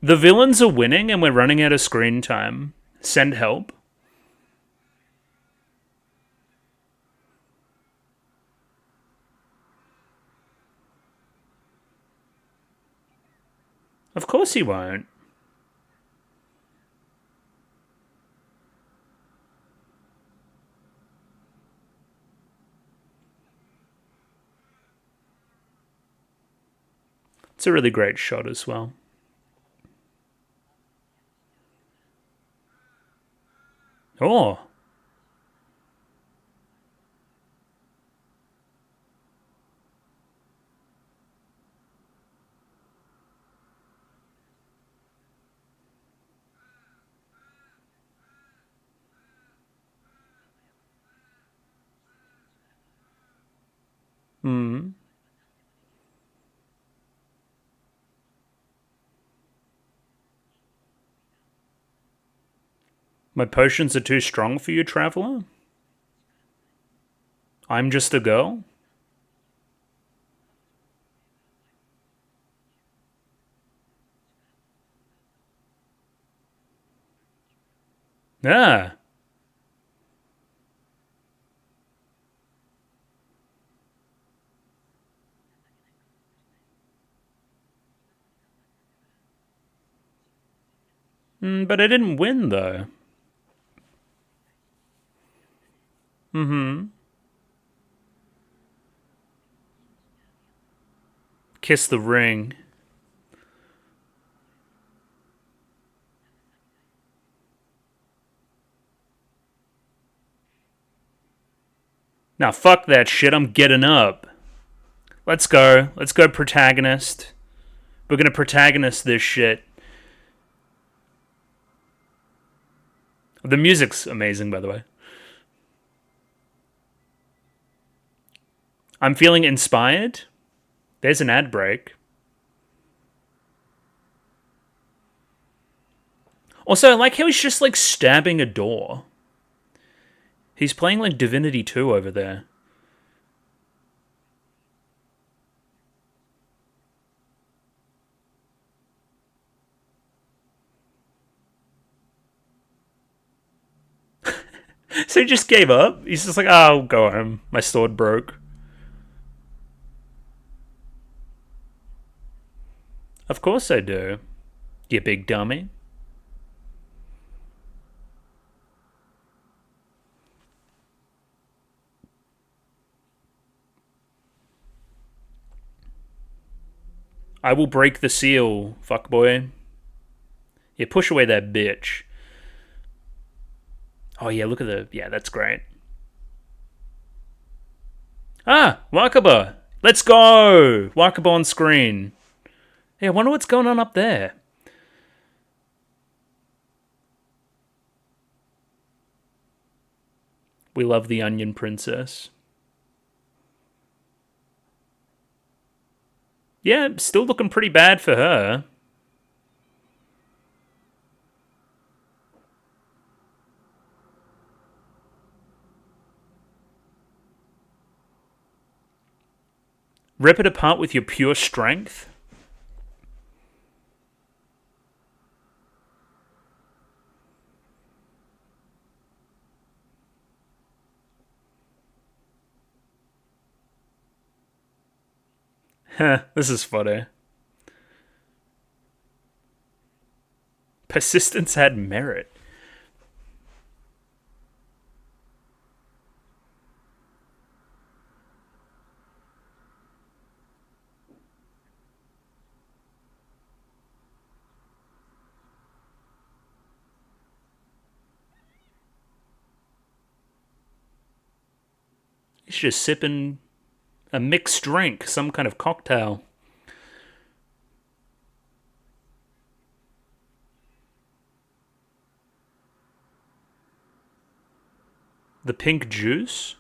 The villains are winning and we're running out of screen time. Send help. Of course he won't. It's a really great shot as well. Oh. Hmm. My potions are too strong for you, Traveler? I'm just a girl? Ah. But I didn't win, though. Mm-hmm. Kiss the ring. Now, fuck that shit. I'm getting up. Let's go. Let's go, protagonist. We're gonna protagonist this shit. The music's amazing, by the way. I'm feeling inspired. There's an ad break. Also, I like how he's just like stabbing a door. He's playing like Divinity 2 over there. So he just gave up. He's just like, oh, I'll go home. My sword broke. Of course I do. You big dummy. I will break the seal, fuckboy. Yeah, push away that bitch. Oh yeah, look at the... Yeah, that's great. Ah, Wakaba. Let's go. Wakaba on screen. Yeah, I wonder what's going on up there. We love the Onion Princess. Yeah, still looking pretty bad for her. Rip it apart with your pure strength. Heh, this is funny. Persistence had merit. He's just sipping a mixed drink, some kind of cocktail. The pink juice?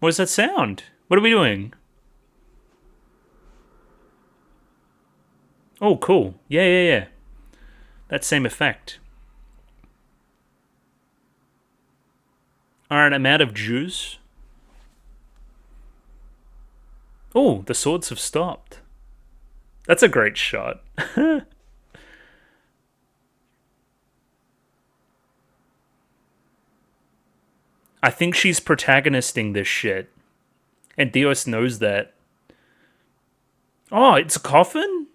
What does that sound? What are we doing? Oh, cool. Yeah. That same effect. Alright, I'm out of juice. Oh, the swords have stopped. That's a great shot. I think she's protagonisting this shit. And Dios knows that. Oh, it's a coffin?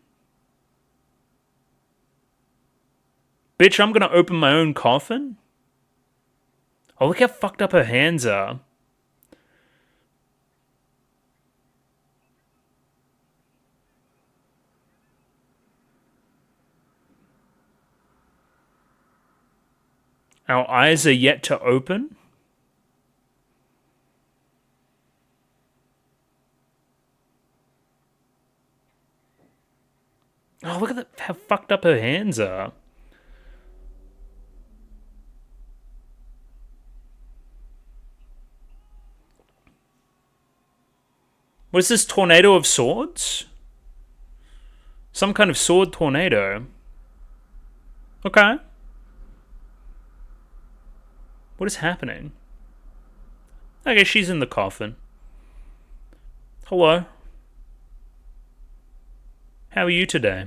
Bitch, I'm gonna open my own coffin? Oh, look how fucked up her hands are. Our eyes are yet to open? Oh, look at how fucked up her hands are. What is this, tornado of swords? Some kind of sword tornado. Okay. What is happening? Okay, she's in the coffin. Hello. How are you today?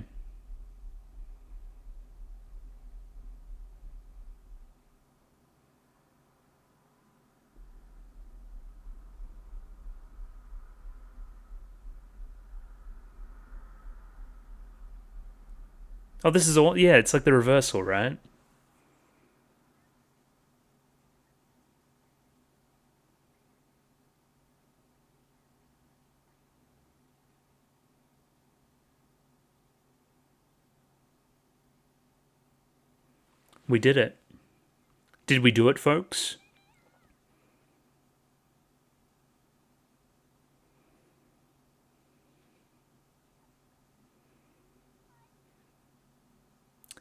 Oh, this is all. Yeah, it's like the reversal, right? We did it. Did we do it, folks?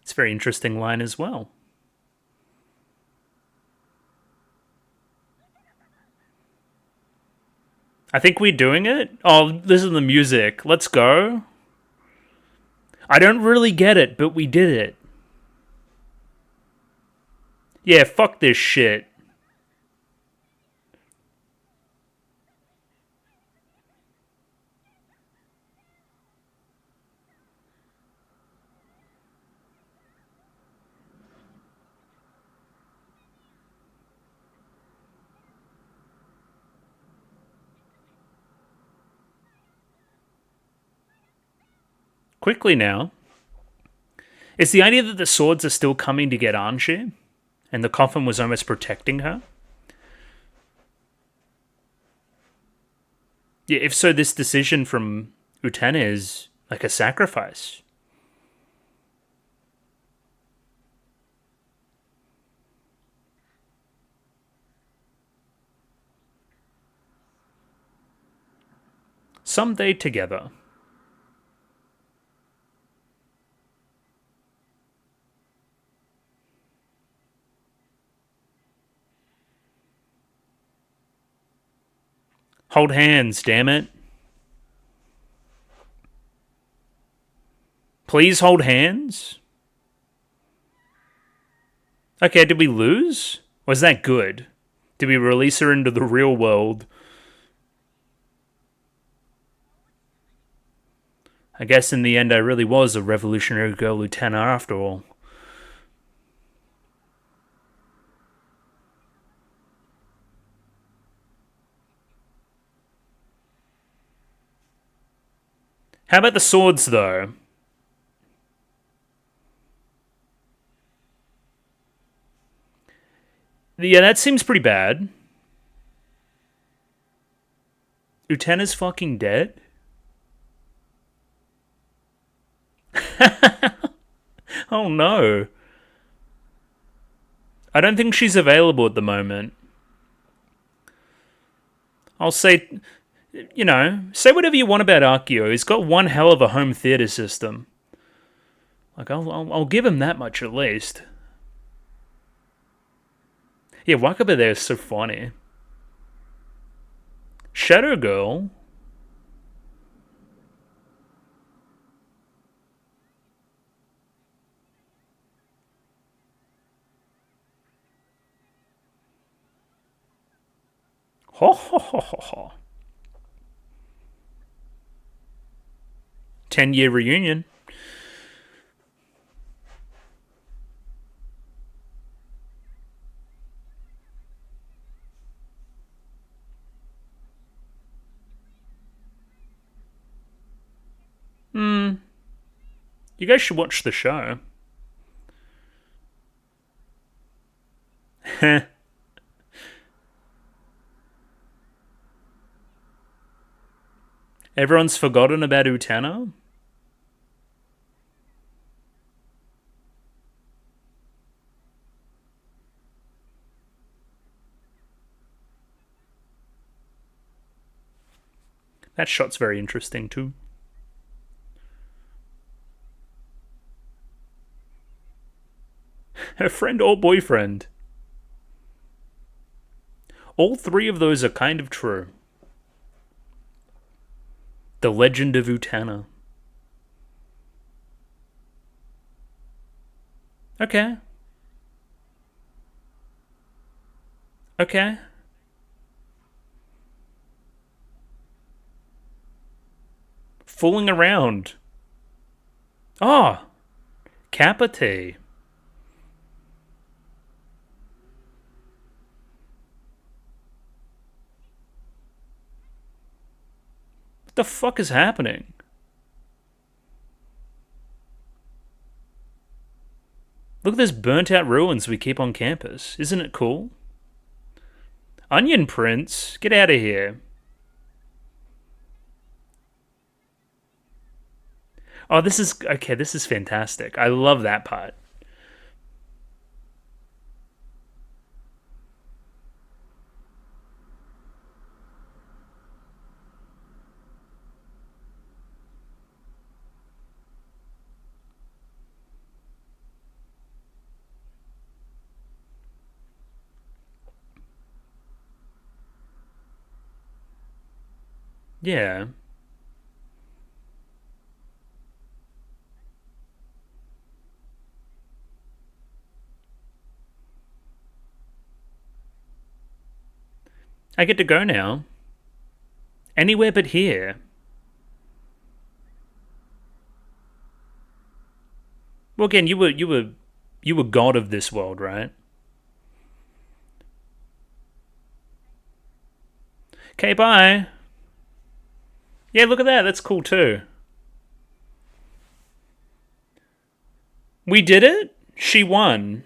It's a very interesting line as well. I think we're doing it. Oh, listen to the music. Let's go. I don't really get it, but we did it. Yeah, fuck this shit. Quickly now. It's the idea that the swords are still coming to get Anshi, and the coffin was almost protecting her. Yeah, if so, this decision from Utena is like a sacrifice. Someday together. Hold hands, damn it. Please hold hands? Okay, did we lose? Was that good? Did we release her into the real world? I guess in the end I really was a revolutionary girl lieutenant after all. How about the swords, though? Yeah, that seems pretty bad. Utena's fucking dead? Oh no. I don't think she's available at the moment. I'll say, say whatever you want about Akio. He's got one hell of a home theater system. Like, I'll give him that much at least. Yeah, Wakaba there is so funny. Shadow Girl? Ho ho ho ho ho. 10-year reunion. You guys should watch the show. Everyone's forgotten about Utena? That shot's very interesting too. Her friend or boyfriend. All three of those are kind of true. The Legend of Utena. Okay. Okay. Fooling around. Ah, Kappa T. What the fuck is happening? Look at this burnt out ruins we keep on campus. Isn't it cool? Onion Prince, get out of here. Oh, this is okay. This is fantastic. I love that part. Yeah. I get to go now. Anywhere but here. Well, again, you were god of this world, right? Okay, bye. Yeah, look at that. That's cool too. We did it? She won.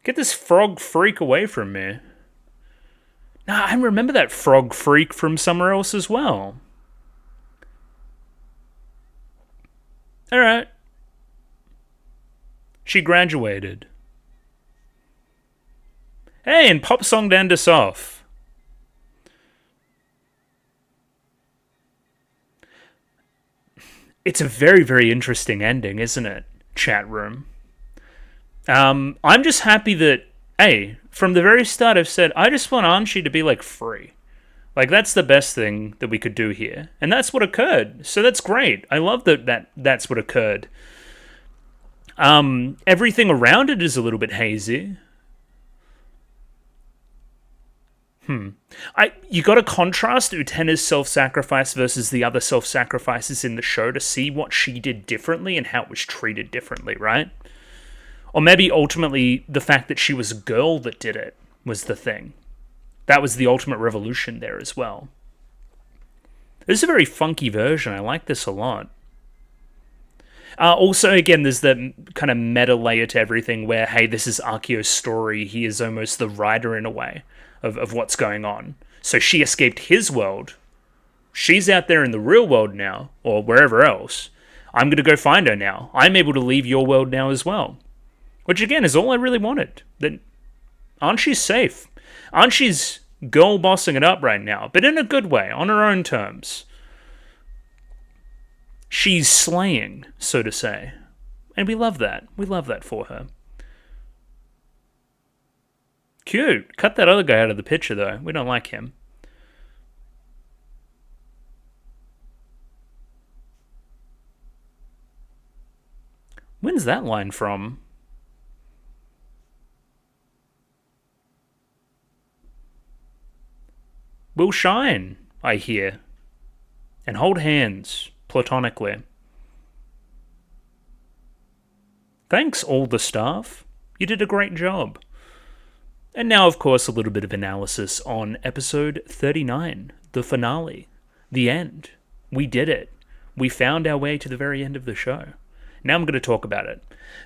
Get this frog freak away from me. Nah, I remember that frog freak from somewhere else as well. Alright. She graduated. Hey, and Pop Songed us off. It's a very, very interesting ending, isn't it? Chat room. I'm just happy that, hey, from the very start I've said, I just want Anshi to be, like, free. Like, that's the best thing that we could do here. And that's what occurred. So that's great. I love that's what occurred. Everything around it is a little bit hazy. You got to contrast Utena's self-sacrifice versus the other self-sacrifices in the show to see what she did differently and how it was treated differently, right? Or maybe ultimately the fact that she was a girl that did it was the thing. That was the ultimate revolution there as well. This is a very funky version. I like this a lot. Also, again, there's the kind of meta layer to everything where, hey, this is Arkio's story. He is almost the writer in a way of what's going on. So she escaped his world. She's out there in the real world now, or wherever else. I'm going to go find her now. I'm able to leave your world now as well. Which, again, is all I really wanted. That Anshi's safe. Anshi's girl bossing it up right now, but in a good way, on her own terms. She's slaying, so to say. And we love that. We love that for her. Cute. Cut that other guy out of the picture, though. We don't like him. When's that line from? Will shine, I hear. and hold hands platonically. Thanks, all the staff. You did a great job. And now, of course, a little bit of analysis on episode 39, the finale, the end. We did it. We found our way to the very end of the show. Now I'm going to talk about it,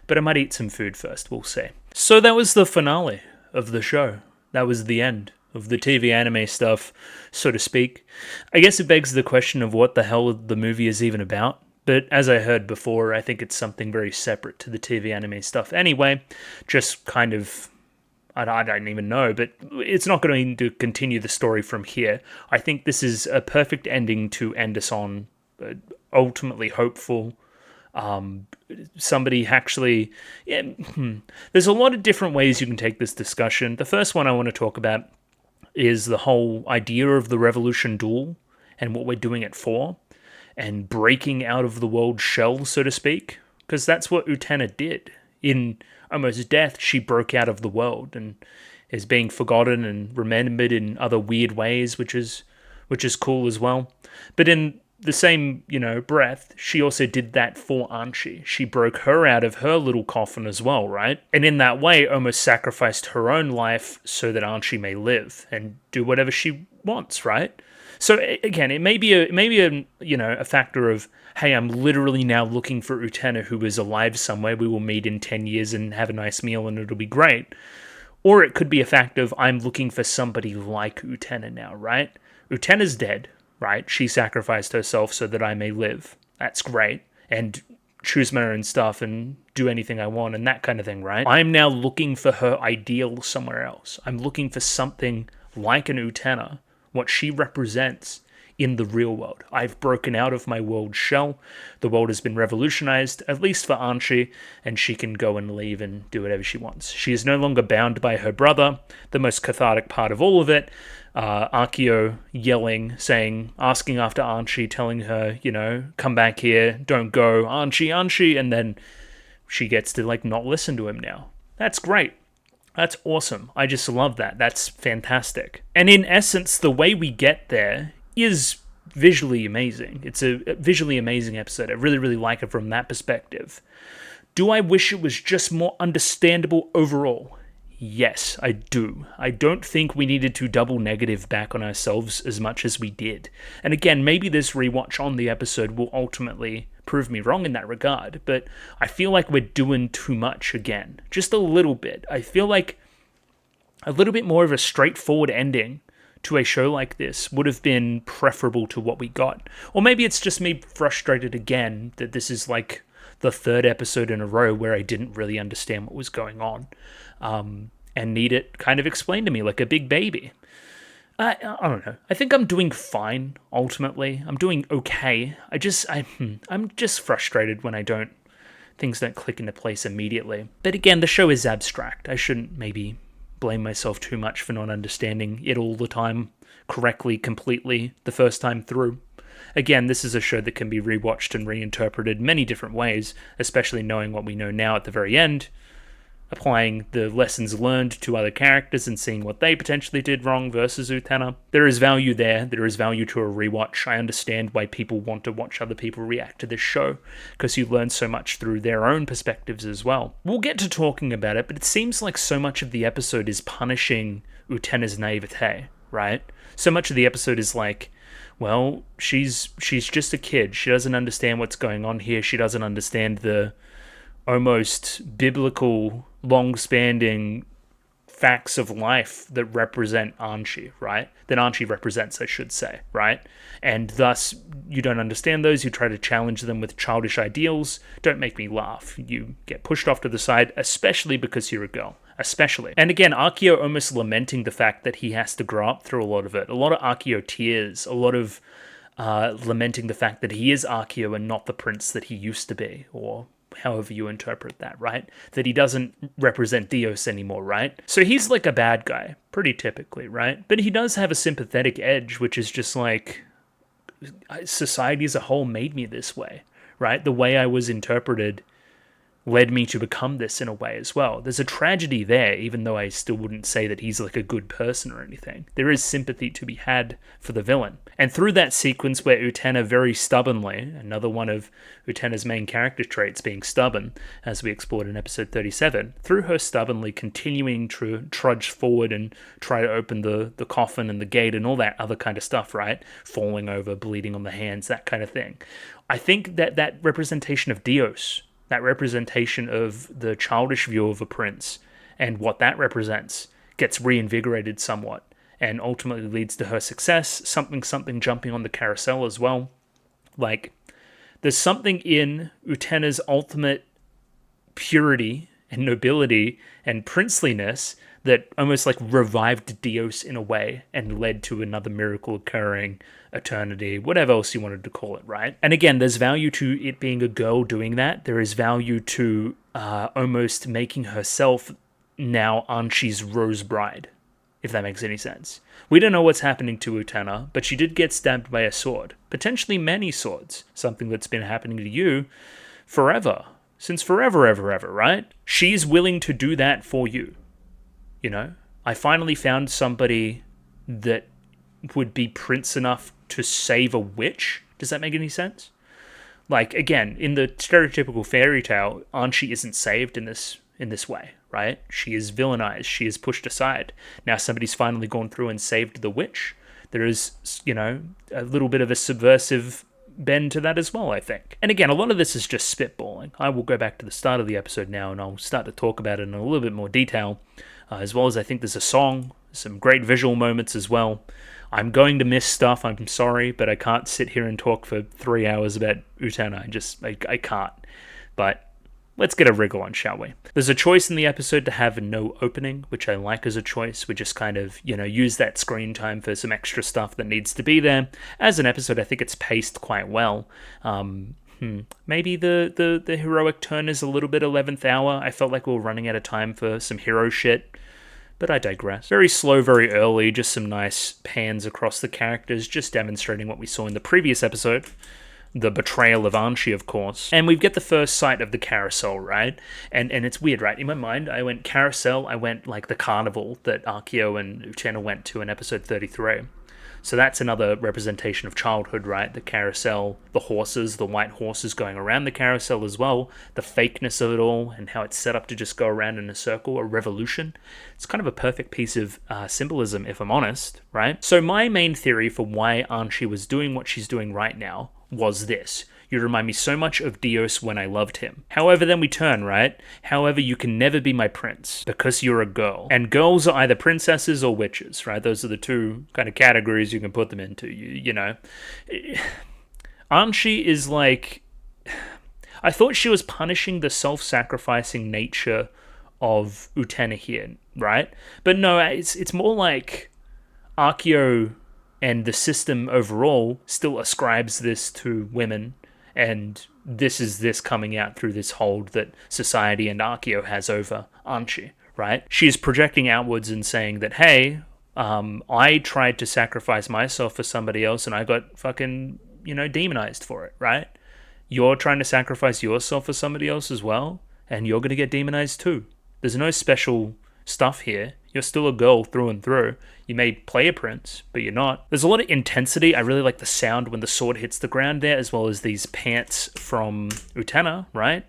but I might eat some food first, we'll see. So that was the finale of the show. That was the end of the TV anime stuff, so to speak. I guess it begs the question of what the hell the movie is even about. But as I heard before, I think it's something very separate to the TV anime stuff. Anyway, just kind of, I don't even know, but it's not going to continue the story from here. I think this is a perfect ending to end us on, ultimately hopeful. Somebody actually, there's a lot of different ways you can take this discussion. The first one I want to talk about is the whole idea of the Revolution Duel and what we're doing it for, and breaking out of the world's shell, so to speak, because that's what Utena did. In almost death, she broke out of the world and is being forgotten and remembered in other weird ways, which is cool as well. But in the same, breath, she also did that for Anchi. She broke her out of her little coffin as well, right? And in that way, almost sacrificed her own life so that Anchi may live and do whatever she wants, right? So again, it may be a factor of, hey, I'm literally now looking for Utena, who is alive somewhere. We will meet in 10 years and have a nice meal and it'll be great. Or it could be a fact of, I'm looking for somebody like Utena now, right? Utena's dead. Right, she sacrificed herself so that I may live. That's great. And choose my own stuff and do anything I want and that kind of thing, right? I'm now looking for her ideal somewhere else. I'm looking for something like an Utena, what she represents in the real world. I've broken out of my world shell. The world has been revolutionized, at least for Anchi, and she can go and leave and do whatever she wants. She is no longer bound by her brother. The most cathartic part of all of it, Akio yelling, asking after Anchi, telling her, come back here, don't go, Anchi, and then she gets to, not listen to him now. That's great. That's awesome. I just love that. That's fantastic. And in essence, the way we get there is visually amazing. It's a visually amazing episode. I really, really like it from that perspective. Do I wish it was just more understandable overall? Yes, I do. I don't think we needed to double negative back on ourselves as much as we did. And again, maybe this rewatch on the episode will ultimately prove me wrong in that regard, but I feel like we're doing too much again. Just a little bit. I feel like a little bit more of a straightforward ending to a show like this would have been preferable to what we got. Or maybe it's just me frustrated again that this is like the third episode in a row where I didn't really understand what was going on, and need it kind of explained to me like a big baby. I don't know. I think I'm doing fine, ultimately. I'm doing okay. I'm just frustrated when things don't click into place immediately. But again, the show is abstract. I shouldn't maybe blame myself too much for not understanding it all the time correctly, completely, the first time through. Again, this is a show that can be rewatched and reinterpreted many different ways, especially knowing what we know now at the very end, applying the lessons learned to other characters and seeing what they potentially did wrong versus Utena. There is value there. There is value to a rewatch. I understand why people want to watch other people react to this show, because you learn so much through their own perspectives as well. We'll get to talking about it, but it seems like so much of the episode is punishing Utena's naivete, right? So much of the episode is like, well, she's just a kid. She doesn't understand what's going on here. She doesn't understand the almost biblical, long-spanning facts of life that represent Anchi, right? That Anchi represents, I should say, right? And thus, you don't understand those. You try to challenge them with childish ideals. Don't make me laugh. You get pushed off to the side, especially because you're a girl. Especially. And again, Akio almost lamenting the fact that he has to grow up through a lot of it. A lot of Akio tears. A lot of lamenting the fact that he is Akio and not the prince that he used to be, or however you interpret that, right? That he doesn't represent Dios anymore, right? So he's like a bad guy, pretty typically, right? But he does have a sympathetic edge, which is just like, society as a whole made me this way, right? The way I was interpreted led me to become this in a way as well. There's a tragedy there, even though I still wouldn't say that he's like a good person or anything. There is sympathy to be had for the villain. And through that sequence where Utena very stubbornly, another one of Utena's main character traits being stubborn, as we explored in episode 37, through her stubbornly continuing to trudge forward and try to open the coffin and the gate and all that other kind of stuff, right? Falling over, bleeding on the hands, that kind of thing. I think that representation of Dios, that representation of the childish view of a prince and what that represents, gets reinvigorated somewhat and ultimately leads to her success, something jumping on the carousel as well. Like, there's something in Utena's ultimate purity and nobility and princeliness that almost like revived Dios in a way and led to another miracle occurring, eternity, whatever else you wanted to call it, right? And again, there's value to it being a girl doing that. There is value to almost making herself now Anshi's Rose Bride, if that makes any sense. We don't know what's happening to Utena, but she did get stabbed by a sword. Potentially many swords. Something that's been happening to you forever. Since forever, ever, right? She's willing to do that for you. You know? I finally found somebody that would be prince enough to save a witch. Does that make any sense? Like, again, in the stereotypical fairy tale, Anshi isn't saved in this way, right? She is villainized. She is pushed aside. Now somebody's finally gone through and saved the witch. There is, you know, a little bit of a subversive bend to that as well, I think. And again, a lot of this is just spitballing. I will go back to the start of the episode now and I'll start to talk about it in a little bit more detail, as well as I think there's a song, some great visual moments as well. I'm going to miss stuff, I'm sorry, but I can't sit here and talk for 3 hours about Utena. I can't. But let's get a wriggle on, shall we? There's a choice in the episode to have no opening, which I like as a choice. We just kind of, you know, use that screen time for some extra stuff that needs to be there. As an episode, I think it's paced quite well. Maybe the heroic turn is a little bit 11th hour. I felt like we were running out of time for some hero shit. But I digress. Very slow, very early, just some nice pans across the characters, just demonstrating what we saw in the previous episode. The betrayal of Anshi, of course. And we get the first sight of the carousel, right? And it's weird, right? In my mind, I went carousel, I went like the carnival that Akio and Utena went to in episode 33. So that's another representation of childhood, right? The carousel, the horses, the white horses going around the carousel as well, the fakeness of it all, and how it's set up to just go around in a circle, a revolution. It's kind of a perfect piece of symbolism, if I'm honest, right? So my main theory for why Anshi was doing what she's doing right now was this. You remind me so much of Dios when I loved him. However, then we turn, right? However, you can never be my prince because you're a girl. And girls are either princesses or witches, right? Those are the two kind of categories you can put them into, you know. Anshi is like... I thought she was punishing the self-sacrificing nature of Utena here, right? But no, it's more like Akio and the system overall still ascribes this to women. And this is this coming out through this hold that society and Akio has over Anshi, right? She's projecting outwards and saying that, hey, I tried to sacrifice myself for somebody else and I got fucking, you know, demonized for it, right? You're trying to sacrifice yourself for somebody else as well, and you're going to get demonized too. There's no special stuff here. You're still a girl through and through. You may play a prince, but you're not. There's a lot of intensity. I really like the sound when the sword hits the ground there, as well as these pants from Utena, right?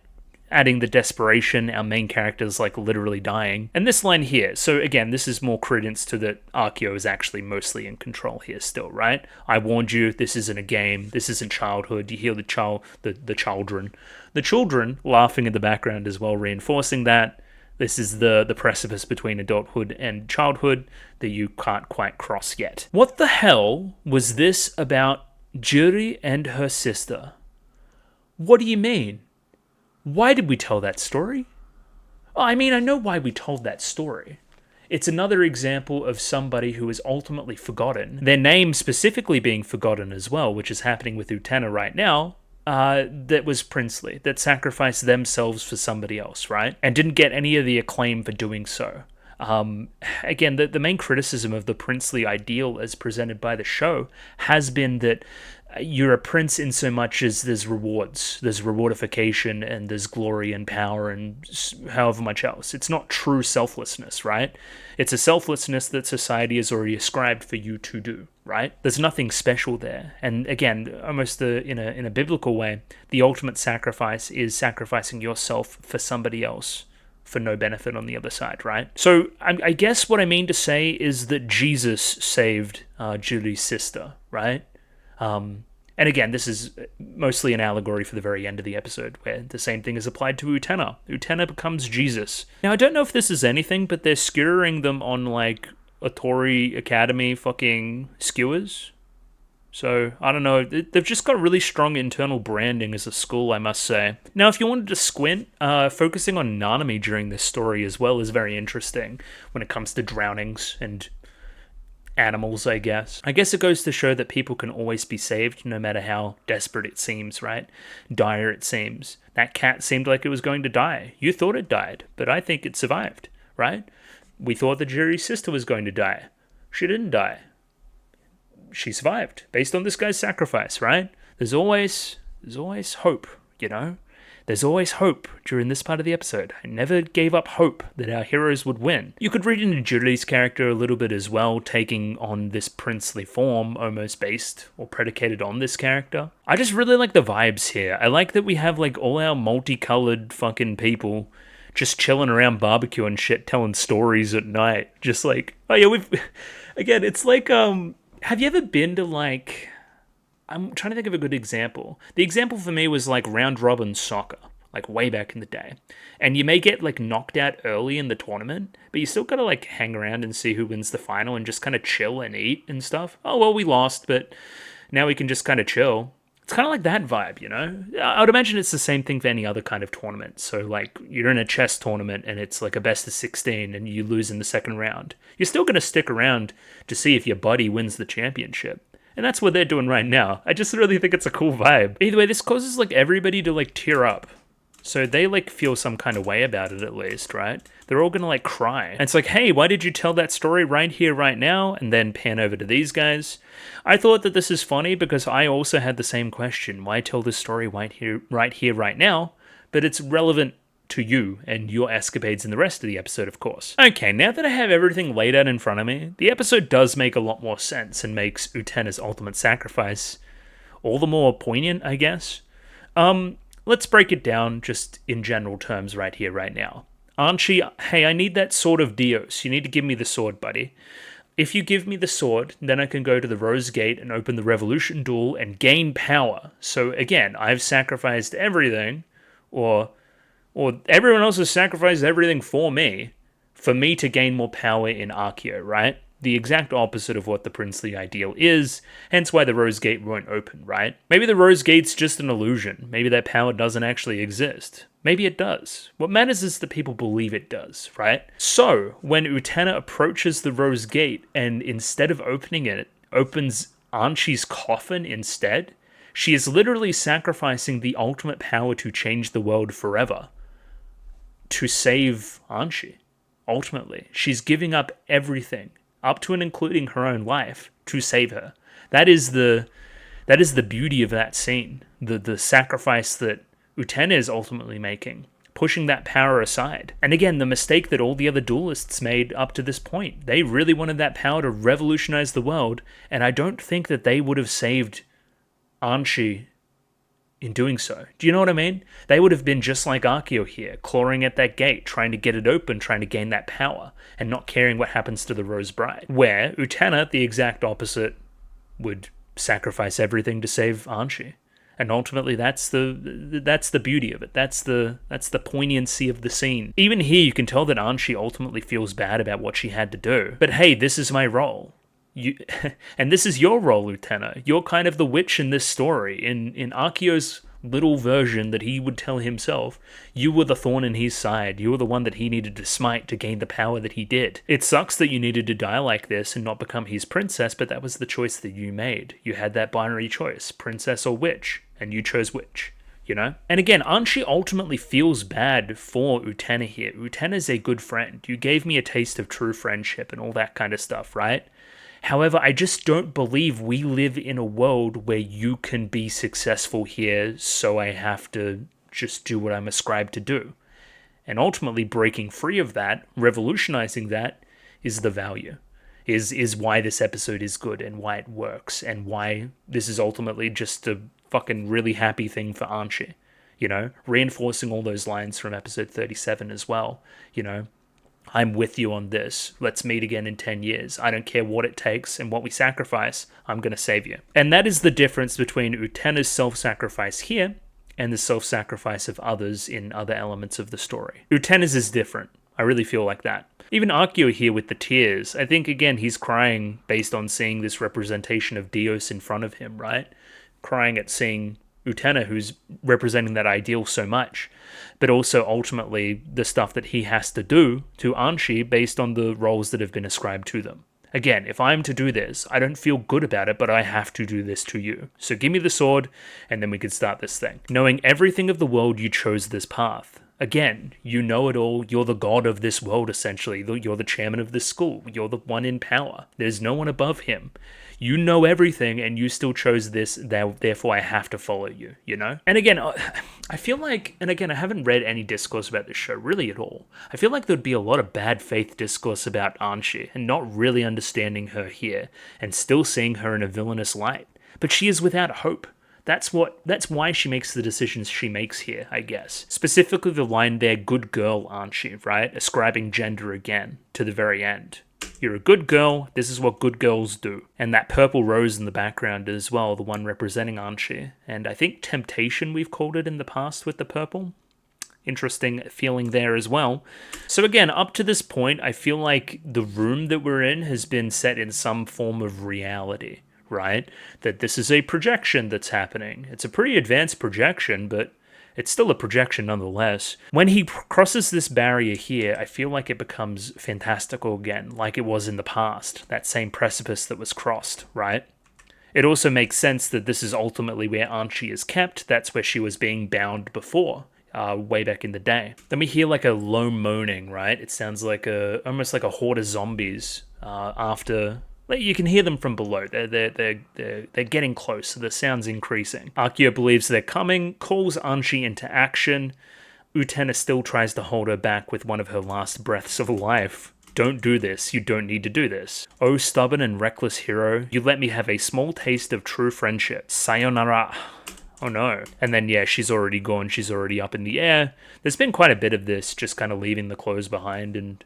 Adding the desperation, our main character's like literally dying. And this line here, so again, this is more credence to that Akio is actually mostly in control here still, right? I warned you, this isn't a game, this isn't childhood. You hear the children. The children laughing in the background as well, reinforcing that. This is the precipice between adulthood and childhood that you can't quite cross yet. What the hell was this about Juri and her sister? What do you mean? Why did we tell that story? I mean, I know why we told that story. It's another example of somebody who is ultimately forgotten. Their name specifically being forgotten as well, which is happening with Utena right now. That was princely, that sacrificed themselves for somebody else, right? And didn't get any of the acclaim for doing so. Again, the main criticism of the princely ideal as presented by the show has been that you're a prince in so much as there's rewards, there's rewardification, and there's glory and power and however much else. It's not true selflessness, right? It's a selflessness that society has already ascribed for you to do, right? There's nothing special there. And again, almost in a biblical way, the ultimate sacrifice is sacrificing yourself for somebody else for no benefit on the other side, right? So I guess what I mean to say is that Jesus saved Julie's sister, right? And again, this is mostly an allegory for the very end of the episode, where the same thing is applied to Utena. Utena becomes Jesus. Now, I don't know if this is anything, but they're skewering them on, like, Authority Academy fucking skewers. So, I don't know, they've just got really strong internal branding as a school, I must say. Now, if you wanted to squint, focusing on Nanami during this story as well is very interesting when it comes to drownings and animals, I guess. I guess it goes to show that people can always be saved, no matter how desperate it seems, right? Dire it seems. That cat seemed like it was going to die. You thought it died, but I think it survived, right? We thought the jury's sister was going to die. She didn't die. She survived, based on this guy's sacrifice, right? There's always hope, you know? There's always hope during this part of the episode. I never gave up hope that our heroes would win. You could read into Julie's character a little bit as well, taking on this princely form, almost based or predicated on this character. I just really like the vibes here. I like that we have like all our multicolored fucking people just chilling around barbecue and shit, telling stories at night. Just like, oh yeah, again, it's like, have you ever been to like, I'm trying to think of a good example. The example for me was like round robin soccer, like way back in the day. And you may get like knocked out early in the tournament, but you still gotta like hang around and see who wins the final and just kind of chill and eat and stuff. Oh, well, we lost, but now we can just kind of chill. It's kind of like that vibe, you know? I would imagine it's the same thing for any other kind of tournament. So like you're in a chess tournament and it's like a best of 16 and you lose in the second round. You're still gonna stick around to see if your buddy wins the championship. And that's what they're doing right now. I just really think it's a cool vibe. Either way, this causes like everybody to like tear up. So they like feel some kind of way about it at least, right? They're all gonna like cry. And it's like, hey, why did you tell that story right here, right now? And then pan over to these guys. I thought that this is funny because I also had the same question. Why tell this story right here, right now? But it's relevant to you and your escapades in the rest of the episode, of course. Okay, now that I have everything laid out in front of me, the episode does make a lot more sense and makes Utena's ultimate sacrifice all the more poignant, I guess. Let's break it down just in general terms right here, right now. Archie, hey, I need that sword of Dios. You need to give me the sword, buddy. If you give me the sword, then I can go to the Rose Gate and open the Revolution Duel and gain power. So again, I've sacrificed everything, or everyone else has sacrificed everything for me to gain more power in Arceus, right? The exact opposite of what the princely ideal is, hence why the Rose Gate won't open, right? Maybe the Rose Gate's just an illusion. Maybe that power doesn't actually exist. Maybe it does. What matters is that people believe it does, right? So, when Utena approaches the Rose Gate and instead of opening it, opens Archie's coffin instead, she is literally sacrificing the ultimate power to change the world forever. To save Archie, ultimately. She's giving up everything, up to and including her own life, to save her. That is the beauty of that scene. The sacrifice that Utena is ultimately making, pushing that power aside. And again, the mistake that all the other duelists made up to this point. They really wanted that power to revolutionize the world, and I don't think that they would have saved Archie in doing so. Do you know what I mean? They would have been just like Arceus here, clawing at that gate, trying to get it open, trying to gain that power, and not caring what happens to the Rose Bride. Where Utena, the exact opposite, would sacrifice everything to save Archie. And ultimately, that's the beauty of it. That's the poignancy of the scene. Even here, you can tell that Archie ultimately feels bad about what she had to do. But hey, this is my role. And this is your role, Utena. You're kind of the witch in this story. In Arceus' little version that he would tell himself, you were the thorn in his side. You were the one that he needed to smite to gain the power that he did. It sucks that you needed to die like this and not become his princess, but that was the choice that you made. You had that binary choice, princess or witch, and you chose witch. You know? And again, Archie ultimately feels bad for Utena here. Utena's a good friend. You gave me a taste of true friendship and all that kind of stuff, right? However, I just don't believe we live in a world where you can be successful here, so I have to just do what I'm ascribed to do. And ultimately breaking free of that, revolutionizing that, is the value. Is why this episode is good and why it works and why this is ultimately just a fucking really happy thing for Archie. You know, reinforcing all those lines from episode 37 as well. You know, I'm with you on this. Let's meet again in 10 years. I don't care what it takes and what we sacrifice. I'm going to save you. And that is the difference between Utena's self-sacrifice here and the self-sacrifice of others in other elements of the story. Utena's is different. I really feel like that. Even Akio here with the tears, I think, again, he's crying based on seeing this representation of Dios in front of him, right? Crying at seeing Utena, who's representing that ideal so much, but also ultimately the stuff that he has to do to Anshi based on the roles that have been ascribed to them. Again, if I'm to do this, I don't feel good about it, but I have to do this to you. So give me the sword, and then we can start this thing. Knowing everything of the world, you chose this path. Again, you know it all. You're the god of this world, essentially. You're the chairman of this school. You're the one in power. There's no one above him. You know everything, and you still chose this, therefore I have to follow you, you know? And again, I feel like, and again, I haven't read any discourse about this show really at all. I feel like there'd be a lot of bad faith discourse about Anshi, and not really understanding her here, and still seeing her in a villainous light. But she is without hope. That's why she makes the decisions she makes here, I guess. Specifically the line there, good girl, Anshi, right? Ascribing gender again, to the very end. You're a good girl, this is what good girls do. And that purple rose in the background as well, the one representing Anshi. And I think temptation we've called it in the past with the purple. Interesting feeling there as well. So again, up to this point, I feel like the room that we're in has been set in some form of reality, right? That this is a projection that's happening. It's a pretty advanced projection, but it's still a projection nonetheless. When he crosses this barrier here, I feel like it becomes fantastical again, like it was in the past, that same precipice that was crossed, right? It also makes sense that this is ultimately where Anshi is kept. That's where she was being bound before, way back in the day. Then we hear like a low moaning, right? It sounds like almost like a horde of zombies after. You can hear them from below. They're getting close, so the sound's increasing. Akio believes they're coming, calls Anshi into action. Utena still tries to hold her back with one of her last breaths of life. Don't do this. You don't need to do this. Oh, stubborn and reckless hero, you let me have a small taste of true friendship. Sayonara. Oh no. And then, yeah, she's already gone. She's already up in the air. There's been quite a bit of this, just kind of leaving the clothes behind and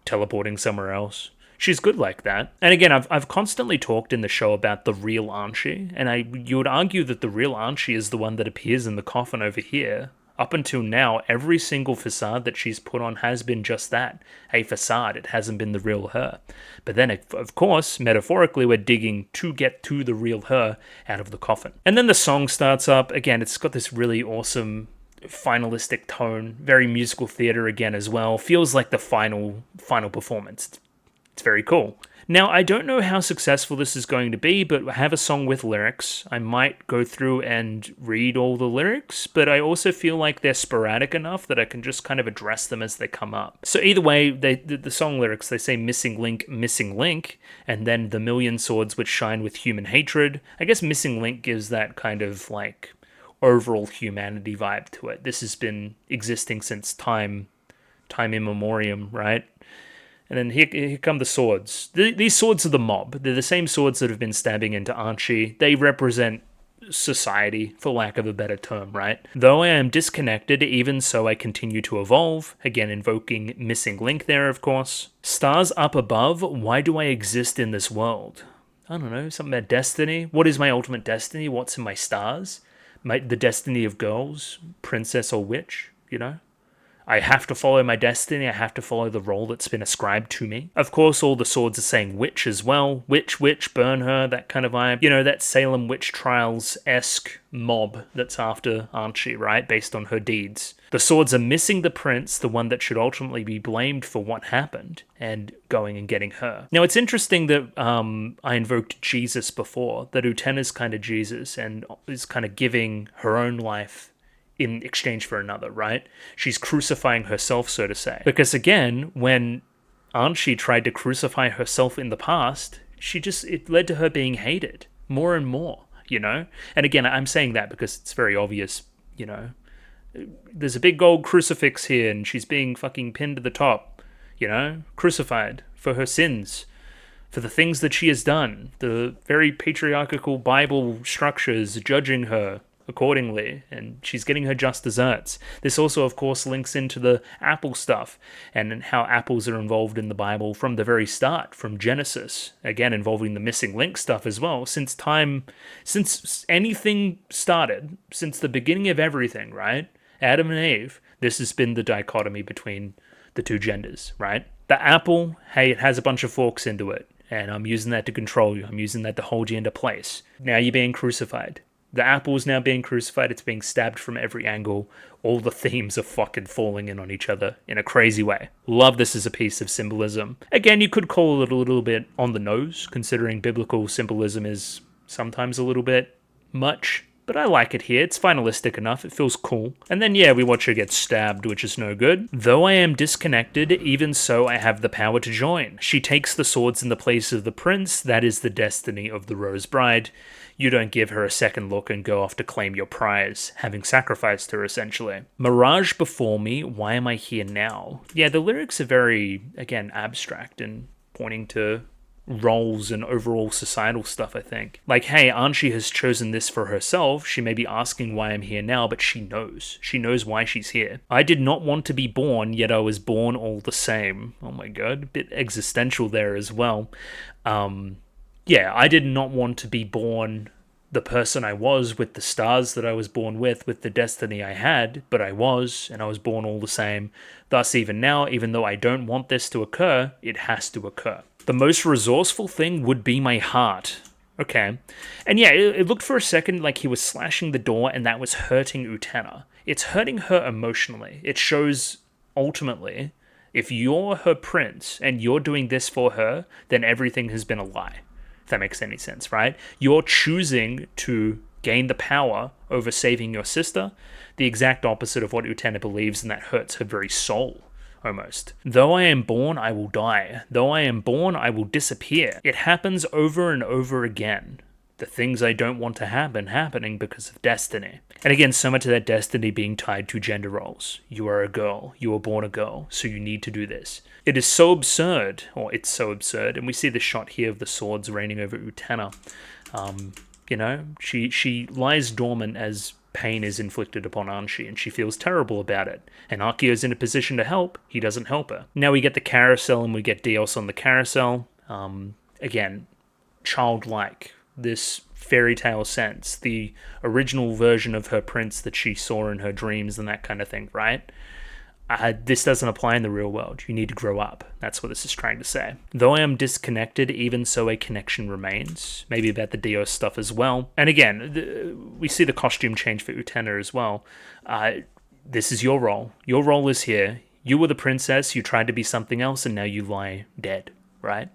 teleporting somewhere else. She's good like that. And again, I've constantly talked in the show about the real Anshi, and you would argue that the real Anshi is the one that appears in the coffin over here. Up until now, every single facade that she's put on has been just that, a facade. It hasn't been the real her. But then, of course, metaphorically, we're digging to get to the real her out of the coffin. And then the song starts up. Again, it's got this really awesome finalistic tone, very musical theater again as well. Feels like the final performance. It's very cool. Now, I don't know how successful this is going to be, but I have a song with lyrics. I might go through and read all the lyrics, but I also feel like they're sporadic enough that I can just kind of address them as they come up. So either way, the song lyrics, they say missing link, and then the million swords which shine with human hatred. I guess missing link gives that kind of like overall humanity vibe to it. This has been existing since time immemorial, right? And then here come the swords. These swords are the mob. They're the same swords that have been stabbing into Archie. They represent society, for lack of a better term, right? Though I am disconnected, even so I continue to evolve. Again, invoking missing link there, of course. Stars up above, why do I exist in this world? I don't know, something about destiny. What is my ultimate destiny? What's in my stars? The destiny of girls, princess or witch, you know? I have to follow my destiny, I have to follow the role that's been ascribed to me. Of course, all the swords are saying witch as well. Witch, burn her, that kind of vibe. You know, that Salem witch trials-esque mob that's after Archie, right? Based on her deeds. The swords are missing the prince, the one that should ultimately be blamed for what happened, and going and getting her. Now, it's interesting that I invoked Jesus before, that Utena's kind of Jesus, and is kind of giving her own life in exchange for another, right? She's crucifying herself, so to say. Because again, when Anshi tried to crucify herself in the past, it led to her being hated more and more, you know? And again, I'm saying that because it's very obvious, you know, there's a big gold crucifix here and she's being fucking pinned to the top, you know, crucified for her sins, for the things that she has done. The very patriarchal Bible structures judging her accordingly, and she's getting her just desserts. This also, of course, links into the apple stuff and how apples are involved in the Bible from the very start, from Genesis, again involving the missing link stuff as well, since anything started, since the beginning of everything, right? Adam and Eve, this has been the dichotomy between the two genders, right? The apple, hey, it has a bunch of forks into it, and I'm using that to control you. I'm using that to hold you into place. Now you're being crucified. The apple is now being crucified. It's being stabbed from every angle. All the themes are fucking falling in on each other in a crazy way. Love this as a piece of symbolism. Again, you could call it a little bit on the nose, considering biblical symbolism is sometimes a little bit much. But I like it here. It's finalistic enough. It feels cool. And then, yeah, we watch her get stabbed, which is no good. Though I am disconnected, even so I have the power to join. She takes the swords in the place of the prince. That is the destiny of the Rose Bride. You don't give her a second look and go off to claim your prize, having sacrificed her, essentially. Mirage before me, why am I here now? Yeah, the lyrics are very, again, abstract and pointing to roles and overall societal stuff, I think. Like, hey, Anshi has chosen this for herself. She may be asking why I'm here now, but she knows. She knows why she's here. I did not want to be born, yet I was born all the same. Oh my god, a bit existential there as well. Yeah, I did not want to be born the person I was, with the stars that I was born with the destiny I had, but I was, and I was born all the same. Thus, even now, even though I don't want this to occur, it has to occur. The most resourceful thing would be my heart. Okay. And yeah, it looked for a second like he was slashing the door and that was hurting Utena. It's hurting her emotionally. It shows, ultimately, if you're her prince and you're doing this for her, then everything has been a lie. If that makes any sense, right? You're choosing to gain the power over saving your sister, the exact opposite of what Utena believes, and that hurts her very soul. Almost. Though I am born, I will die. Though I am born, I will disappear. It happens over and over again. The things I don't want to happen, happening because of destiny. And again, so much of that destiny being tied to gender roles. You are a girl. You were born a girl, so you need to do this. It is so absurd, or it's so absurd, and we see the shot here of the swords raining over Utena. You know, she lies dormant as pain is inflicted upon Anshi, and she feels terrible about it. And Akio's in a position to help. He doesn't help her. Now we get the carousel, and we get Dios on the carousel. Again, childlike. This fairy tale sense. The original version of her prince that she saw in her dreams and that kind of thing, right? This doesn't apply in the real world. You need to grow up. That's what this is trying to say. Though I am disconnected, even so a connection remains. Maybe about the Dios stuff as well. And again, we see the costume change for Utena as well. This is your role. Your role is here. You were the princess, you tried to be something else, and now you lie dead, right?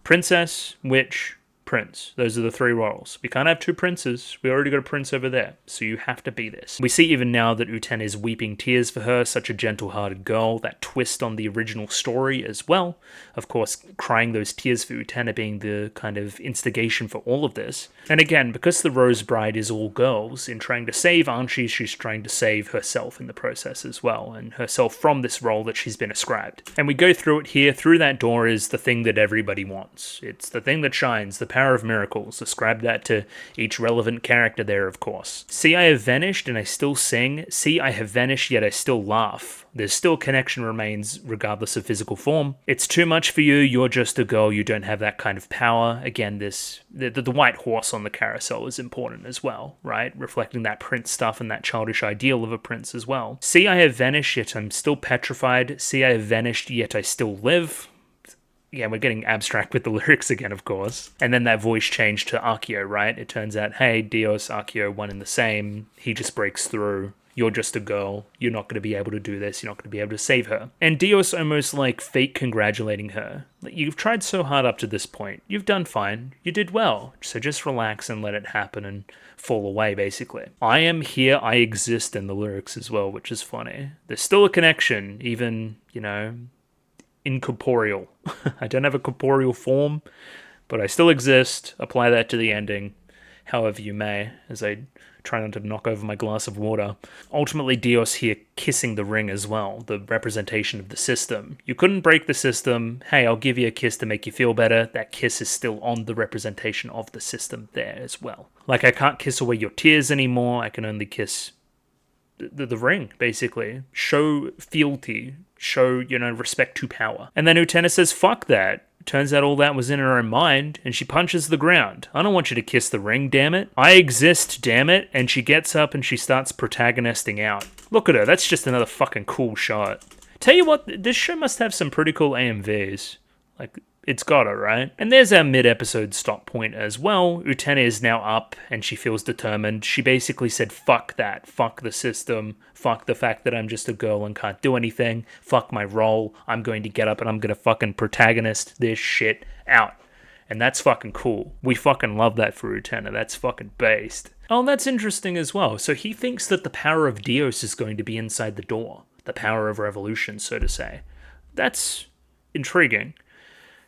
Princess, witch, prince. Those are the three roles. We can't have two princes. We already got a prince over there, so you have to be this. We see even now that Utena is weeping tears for her, such a gentle-hearted girl, that twist on the original story as well. Of course, crying those tears for Utena being the kind of instigation for all of this. And again, because the Rose Bride is all girls, in trying to save Anshi, she's trying to save herself in the process as well, and herself from this role that she's been ascribed. And we go through it here. Through that door is the thing that everybody wants. It's the thing that shines, the power of miracles. Ascribe that to each relevant character there, of course. See, I have vanished and I still sing. See, I have vanished yet I still laugh. There's still connection remains regardless of physical form. It's too much for you. You're just a girl. You don't have that kind of power. Again, the white horse on the carousel is important as well, right? Reflecting that prince stuff and that childish ideal of a prince as well. See, I have vanished yet I'm still petrified. See, I have vanished yet I still live. Yeah, we're getting abstract with the lyrics again, of course. And then that voice change to Akio, right? It turns out, hey, Dios, Akio, one and the same. He just breaks through. You're just a girl. You're not going to be able to do this. You're not going to be able to save her. And Dios almost like fake congratulating her. Like, you've tried so hard up to this point. You've done fine. You did well. So just relax and let it happen and fall away, basically. I am here. I exist in the lyrics as well, which is funny. There's still a connection, even, incorporeal. I don't have a corporeal form, But I still exist. Apply that to the ending however you may, as I try not to knock over my glass of water. Ultimately, Dios here kissing the ring as well, the representation of the system. You couldn't break the system. Hey, I'll give you a kiss to make you feel better. That kiss is still on the representation of the system there as well. Like, I can't kiss away your tears anymore. I can only kiss the ring, basically. Show fealty. Show, respect to power. And then Utena says, fuck that. Turns out all that was in her own mind, and she punches the ground. I don't want you to kiss the ring, damn it. I exist, damn it. And she gets up and she starts protagonisting out. Look at her, that's just another fucking cool shot. Tell you what, this show must have some pretty cool AMVs. Like, it's gotta, right? And there's our mid-episode stop point as well. Utena is now up, and she feels determined. She basically said, fuck that. Fuck the system. Fuck the fact that I'm just a girl and can't do anything. Fuck my role. I'm going to get up and I'm gonna fucking protagonist this shit out. And that's fucking cool. We fucking love that for Utena. That's fucking based. Oh, that's interesting as well. So he thinks that the power of Dios is going to be inside the door. The power of revolution, so to say. That's intriguing.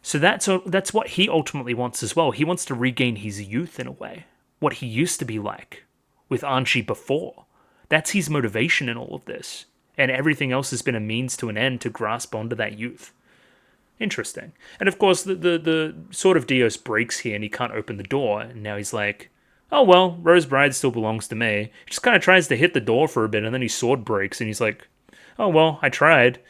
So that's what he ultimately wants as well. He wants to regain his youth in a way. What he used to be like with Anshi before. That's his motivation in all of this. And everything else has been a means to an end to grasp onto that youth. Interesting. And of course, the sort of Dios breaks here and he can't open the door. And now he's like, oh well, Rose Bride still belongs to me. He just kind of tries to hit the door for a bit and then his sword breaks and he's like, oh well, I tried.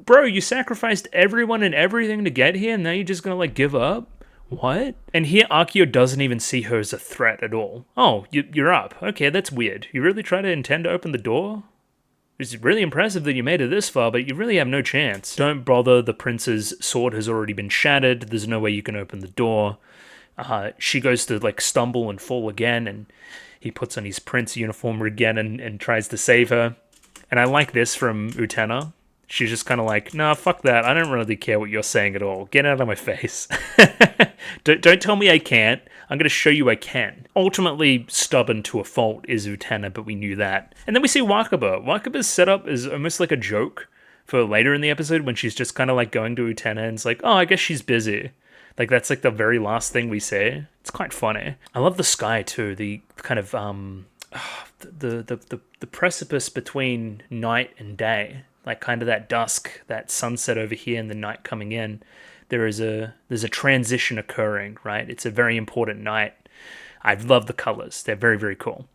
Bro, you sacrificed everyone and everything to get here and now you're just gonna give up? What? And here Akio doesn't even see her as a threat at all. Oh, you're up. Okay, that's weird. You really try to intend to open the door? It's really impressive that you made it this far, but you really have no chance. Don't bother, the prince's sword has already been shattered. There's no way you can open the door. She goes to stumble and fall again and he puts on his prince uniform again and tries to save her. And I like this from Utena. She's just kind of like, nah, fuck that. I don't really care what you're saying at all. Get out of my face. Don't tell me I can't. I'm going to show you I can. Ultimately, stubborn to a fault is Utena, but we knew that. And then we see Wakaba. Wakaba's set up is almost like a joke for later in the episode when she's just kind of going to Utena and it's like, oh, I guess she's busy. That's the very last thing we say. It's quite funny. I love the sky too. The kind of the precipice between night and day, kind of that dusk, that sunset over here and the night coming in. There's a transition occurring, right? It's a very important night. I love the colors. They're very, very cool.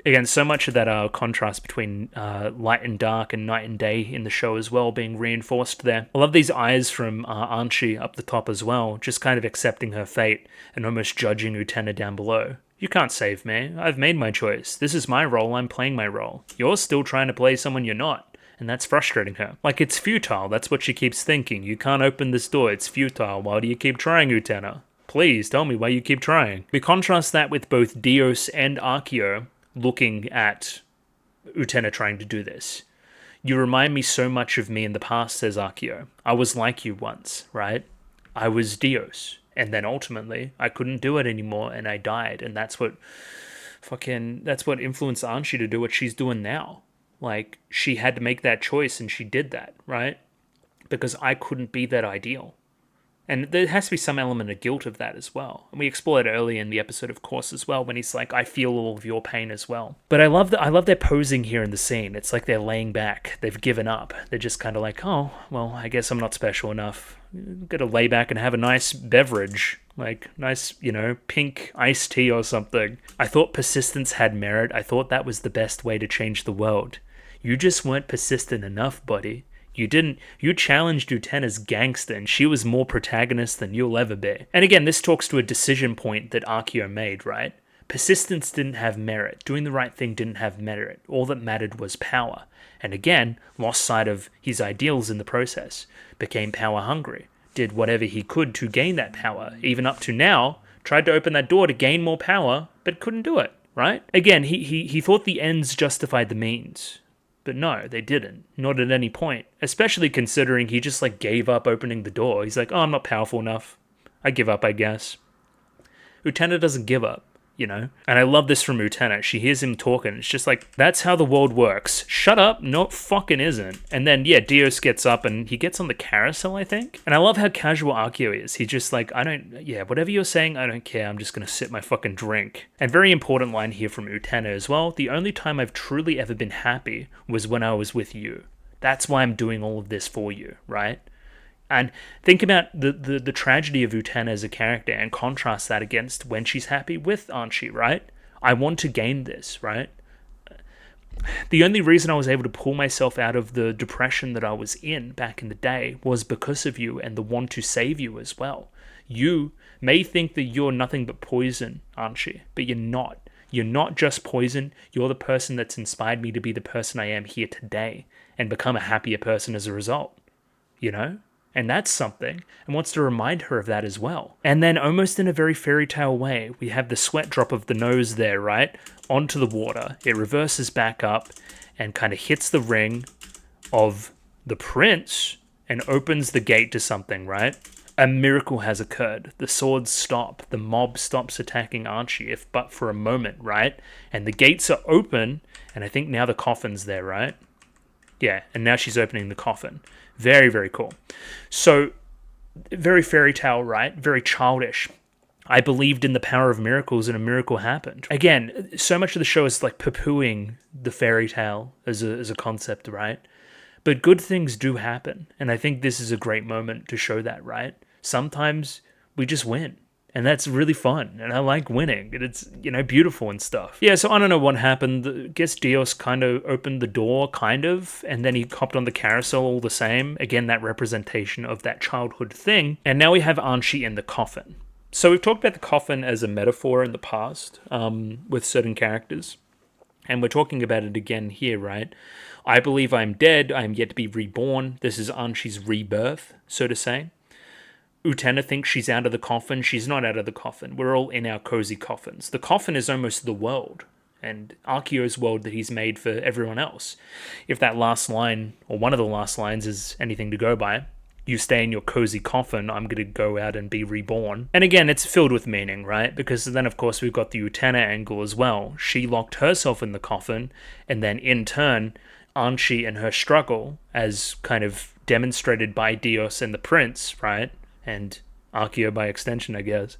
Again, so much of that contrast between light and dark and night and day in the show as well being reinforced there. I love these eyes from Anshi up the top as well, just kind of accepting her fate and almost judging Utena down below. You can't save me. I've made my choice. This is my role. I'm playing my role. You're still trying to play someone you're not. And that's frustrating her. It's futile. That's what she keeps thinking. You can't open this door. It's futile. Why do you keep trying, Utena? Please, tell me why you keep trying. We contrast that with both Dios and Akio looking at Utena trying to do this. You remind me so much of me in the past, says Akio. I was like you once, right? I was Dios. And then ultimately, I couldn't do it anymore and I died. And that's what influenced Anshi to do what she's doing now. She had to make that choice and she did that, right? Because I couldn't be that ideal. And there has to be some element of guilt of that as well. And we explored it early in the episode, of course, as well, when he's like, I feel all of your pain as well. But I love their posing here in the scene. It's like they're laying back. They've given up. They're just kind of like, oh, well, I guess I'm not special enough. Gotta lay back and have a nice beverage. Nice, pink iced tea or something. I thought persistence had merit. I thought that was the best way to change the world. You just weren't persistent enough, buddy. You challenged Utena's gangster and she was more protagonist than you'll ever be. And again, this talks to a decision point that Akio made, right? Persistence didn't have merit. Doing the right thing didn't have merit. All that mattered was power. And again, lost sight of his ideals in the process. Became power hungry. Did whatever he could to gain that power. Even up to now, tried to open that door to gain more power, but couldn't do it, right? Again, he thought the ends justified the means. But no, they didn't. Not at any point. Especially considering he just gave up opening the door. He's like, oh, I'm not powerful enough. I give up, I guess. Utena doesn't give up. you know? And I love this from Utena. She hears him talking. It's just like, that's how the world works. Shut up. No, it fucking isn't. And then, yeah, Dios gets up and he gets on the carousel, I think. And I love how casual Akio is. He's just like, whatever you're saying, I don't care. I'm just going to sip my fucking drink. And very important line here from Utena as well. The only time I've truly ever been happy was when I was with you. That's why I'm doing all of this for you, right? And think about the tragedy of Utena as a character and contrast that against when she's happy with Anshi, right? I want to gain this, right? The only reason I was able to pull myself out of the depression that I was in back in the day was because of you and the want to save you as well. You may think that you're nothing but poison, Anshi, but you're not. You're not just poison. You're the person that's inspired me to be the person I am here today and become a happier person as a result, you know? And that's something, and wants to remind her of that as well. And then, almost in a very fairy tale way, we have the sweat drop of the nose there, right? Onto the water. It reverses back up and kind of hits the ring of the prince and opens the gate to something, right? A miracle has occurred. The swords stop. The mob stops attacking Archie, if but for a moment, right? And the gates are open, and I think now the coffin's there, right? Yeah, and now she's opening the coffin. Very, very cool. So, very fairy tale, right? Very childish. I believed in the power of miracles and a miracle happened. Again, so much of the show is like poo-pooing the fairy tale as a concept, right? But good things do happen. And I think this is a great moment to show that, right? Sometimes we just win. And that's really fun. And I like winning. And it's, beautiful and stuff. Yeah, so I don't know what happened. I guess Dios kind of opened the door, kind of. And then he hopped on the carousel all the same. Again, that representation of that childhood thing. And now we have Anshi in the coffin. So we've talked about the coffin as a metaphor in the past with certain characters. And we're talking about it again here, right? I believe I'm dead. I am yet to be reborn. This is Anshi's rebirth, so to say. Utena thinks she's out of the coffin. She's not out of the coffin. We're all in our cozy coffins. The coffin is almost the world, and Akio's world that he's made for everyone else. If that last line, or one of the last lines, is anything to go by, you stay in your cozy coffin, I'm going to go out and be reborn. And again, it's filled with meaning, right? Because then, of course, we've got the Utena angle as well. She locked herself in the coffin, and then in turn, Anshi and her struggle, as kind of demonstrated by Dios and the prince, right? And Akio by extension, I guess.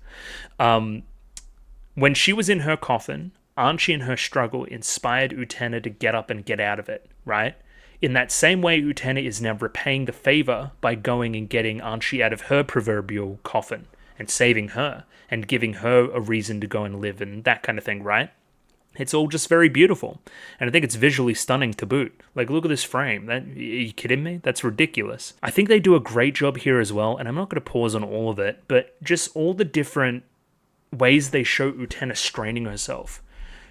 When she was in her coffin, Anshi and her struggle inspired Utena to get up and get out of it, right? In that same way, Utena is now repaying the favor by going and getting Anshi out of her proverbial coffin and saving her and giving her a reason to go and live and that kind of thing, right? It's all just very beautiful. And I think it's visually stunning to boot. Like, look at this frame. Are you kidding me? That's ridiculous. I think they do a great job here as well, and I'm not going to pause on all of it, but just all the different ways they show Utena straining herself.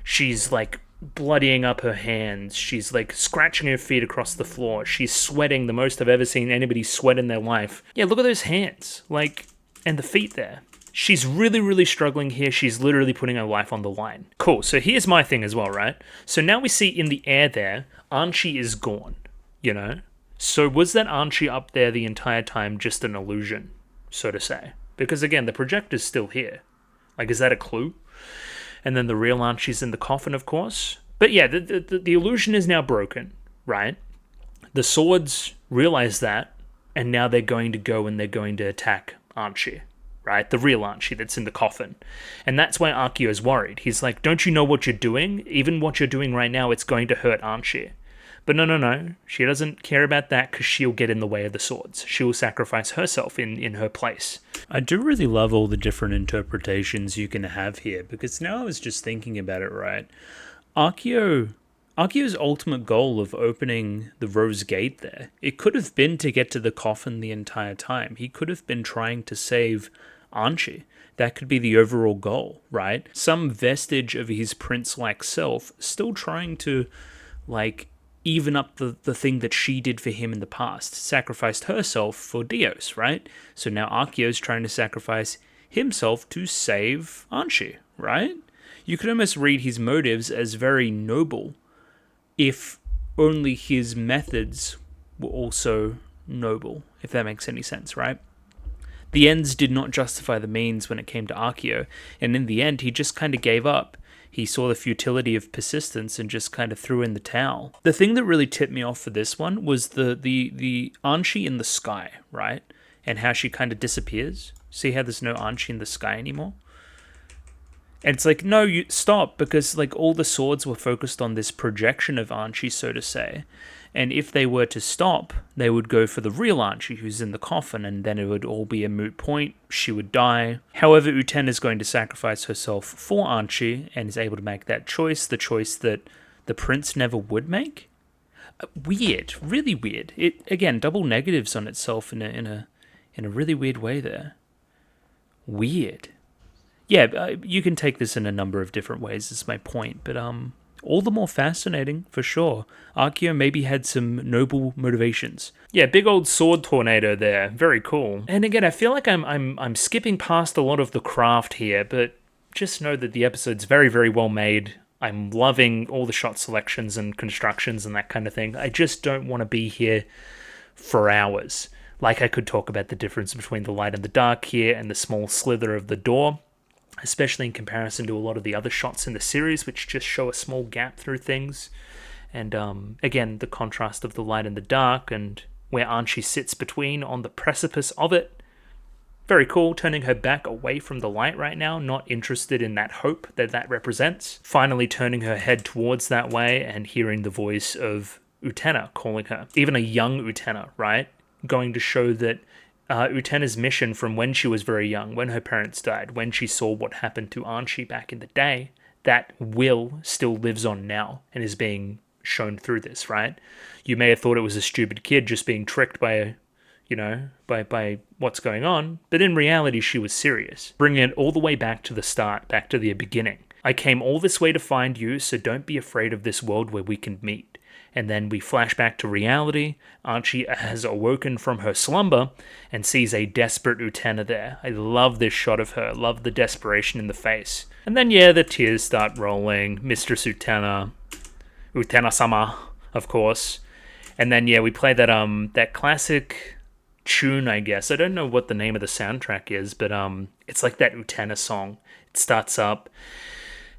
She's, like, bloodying up her hands. She's, like, scratching her feet across the floor. She's sweating the most I've ever seen anybody sweat in their life. Yeah, look at those hands. Like, and the feet there. She's really, really struggling here. She's literally putting her life on the line. Cool, so here's my thing as well, right? So now we see in the air there, Anshi is gone, So was that Anshi up there the entire time just an illusion, so to say? Because again, the projector's still here. Like, is that a clue? And then the real Anshi's in the coffin, of course. But yeah, the illusion is now broken, right? The swords realize that, and now they're going to go and they're going to attack Anshi. Right? The real Anshi that's in the coffin. And that's why Akio's worried. He's like, don't you know what you're doing? Even what you're doing right now, it's going to hurt Anshi. But no. She doesn't care about that because she'll get in the way of the swords. She'll sacrifice herself in her place. I do really love all the different interpretations you can have here, because now I was just thinking about it, right? Akio's ultimate goal of opening the Rose Gate there, it could have been to get to the coffin the entire time. He could have been trying to save Anshi. That could be the overall goal, right? Some vestige of his prince-like self still trying to, even up the thing that she did for him in the past. Sacrificed herself for Dios, right? So now Akio's trying to sacrifice himself to save Anshi, right? You could almost read his motives as very noble, if only his methods were also noble, if that makes any sense, right? The ends did not justify the means when it came to Akio, and in the end, he just kind of gave up. He saw the futility of persistence and just kind of threw in the towel. The thing that really tipped me off for this one was the Anshi in the sky, right? And how she kind of disappears. See how there's no Anshi in the sky anymore? And it's like, no, you stop, because like all the swords were focused on this projection of Anshi, so to say. And if they were to stop, they would go for the real Anshi who's in the coffin, and then it would all be a moot point. She would die. However, Utena is going to sacrifice herself for Anshi and is able to make that choice, the choice that the prince never would make. Weird, really weird. It again, double negatives on itself in a really weird way there. Weird. Yeah, you can take this in a number of different ways, is my point, but all the more fascinating, for sure. Akio maybe had some noble motivations. Yeah, big old sword tornado there. Very cool. And again, I feel like I'm skipping past a lot of the craft here, but just know that the episode's very, very well made. I'm loving all the shot selections and constructions and that kind of thing. I just don't want to be here for hours. Like, I could talk about the difference between the light and the dark here and the small slither of the door, especially in comparison to a lot of the other shots in the series, which just show a small gap through things. And again, the contrast of the light and the dark, and where Anshi sits between on the precipice of it. Very cool, turning her back away from the light right now, not interested in that hope that represents. Finally turning her head towards that way and hearing the voice of Utena calling her. Even a young Utena, right? Going to show that Utena's mission from when she was very young, when her parents died, when she saw what happened to Anshi back in the day, that will still lives on now and is being shown through this, right? You may have thought it was a stupid kid just being tricked by, by what's going on, but in reality she was serious. Bringing it all the way back to the start, back to the beginning. I came all this way to find you, so don't be afraid of this world where we can meet. And then we flash back to reality. Anshi has awoken from her slumber and sees a desperate Utena there. I love this shot of her. Love the desperation in the face. And then, yeah, the tears start rolling. Mistress Utena. Utena-sama, of course. And then, yeah, we play that classic tune, I guess. I don't know what the name of the soundtrack is, but it's like that Utena song. It starts up.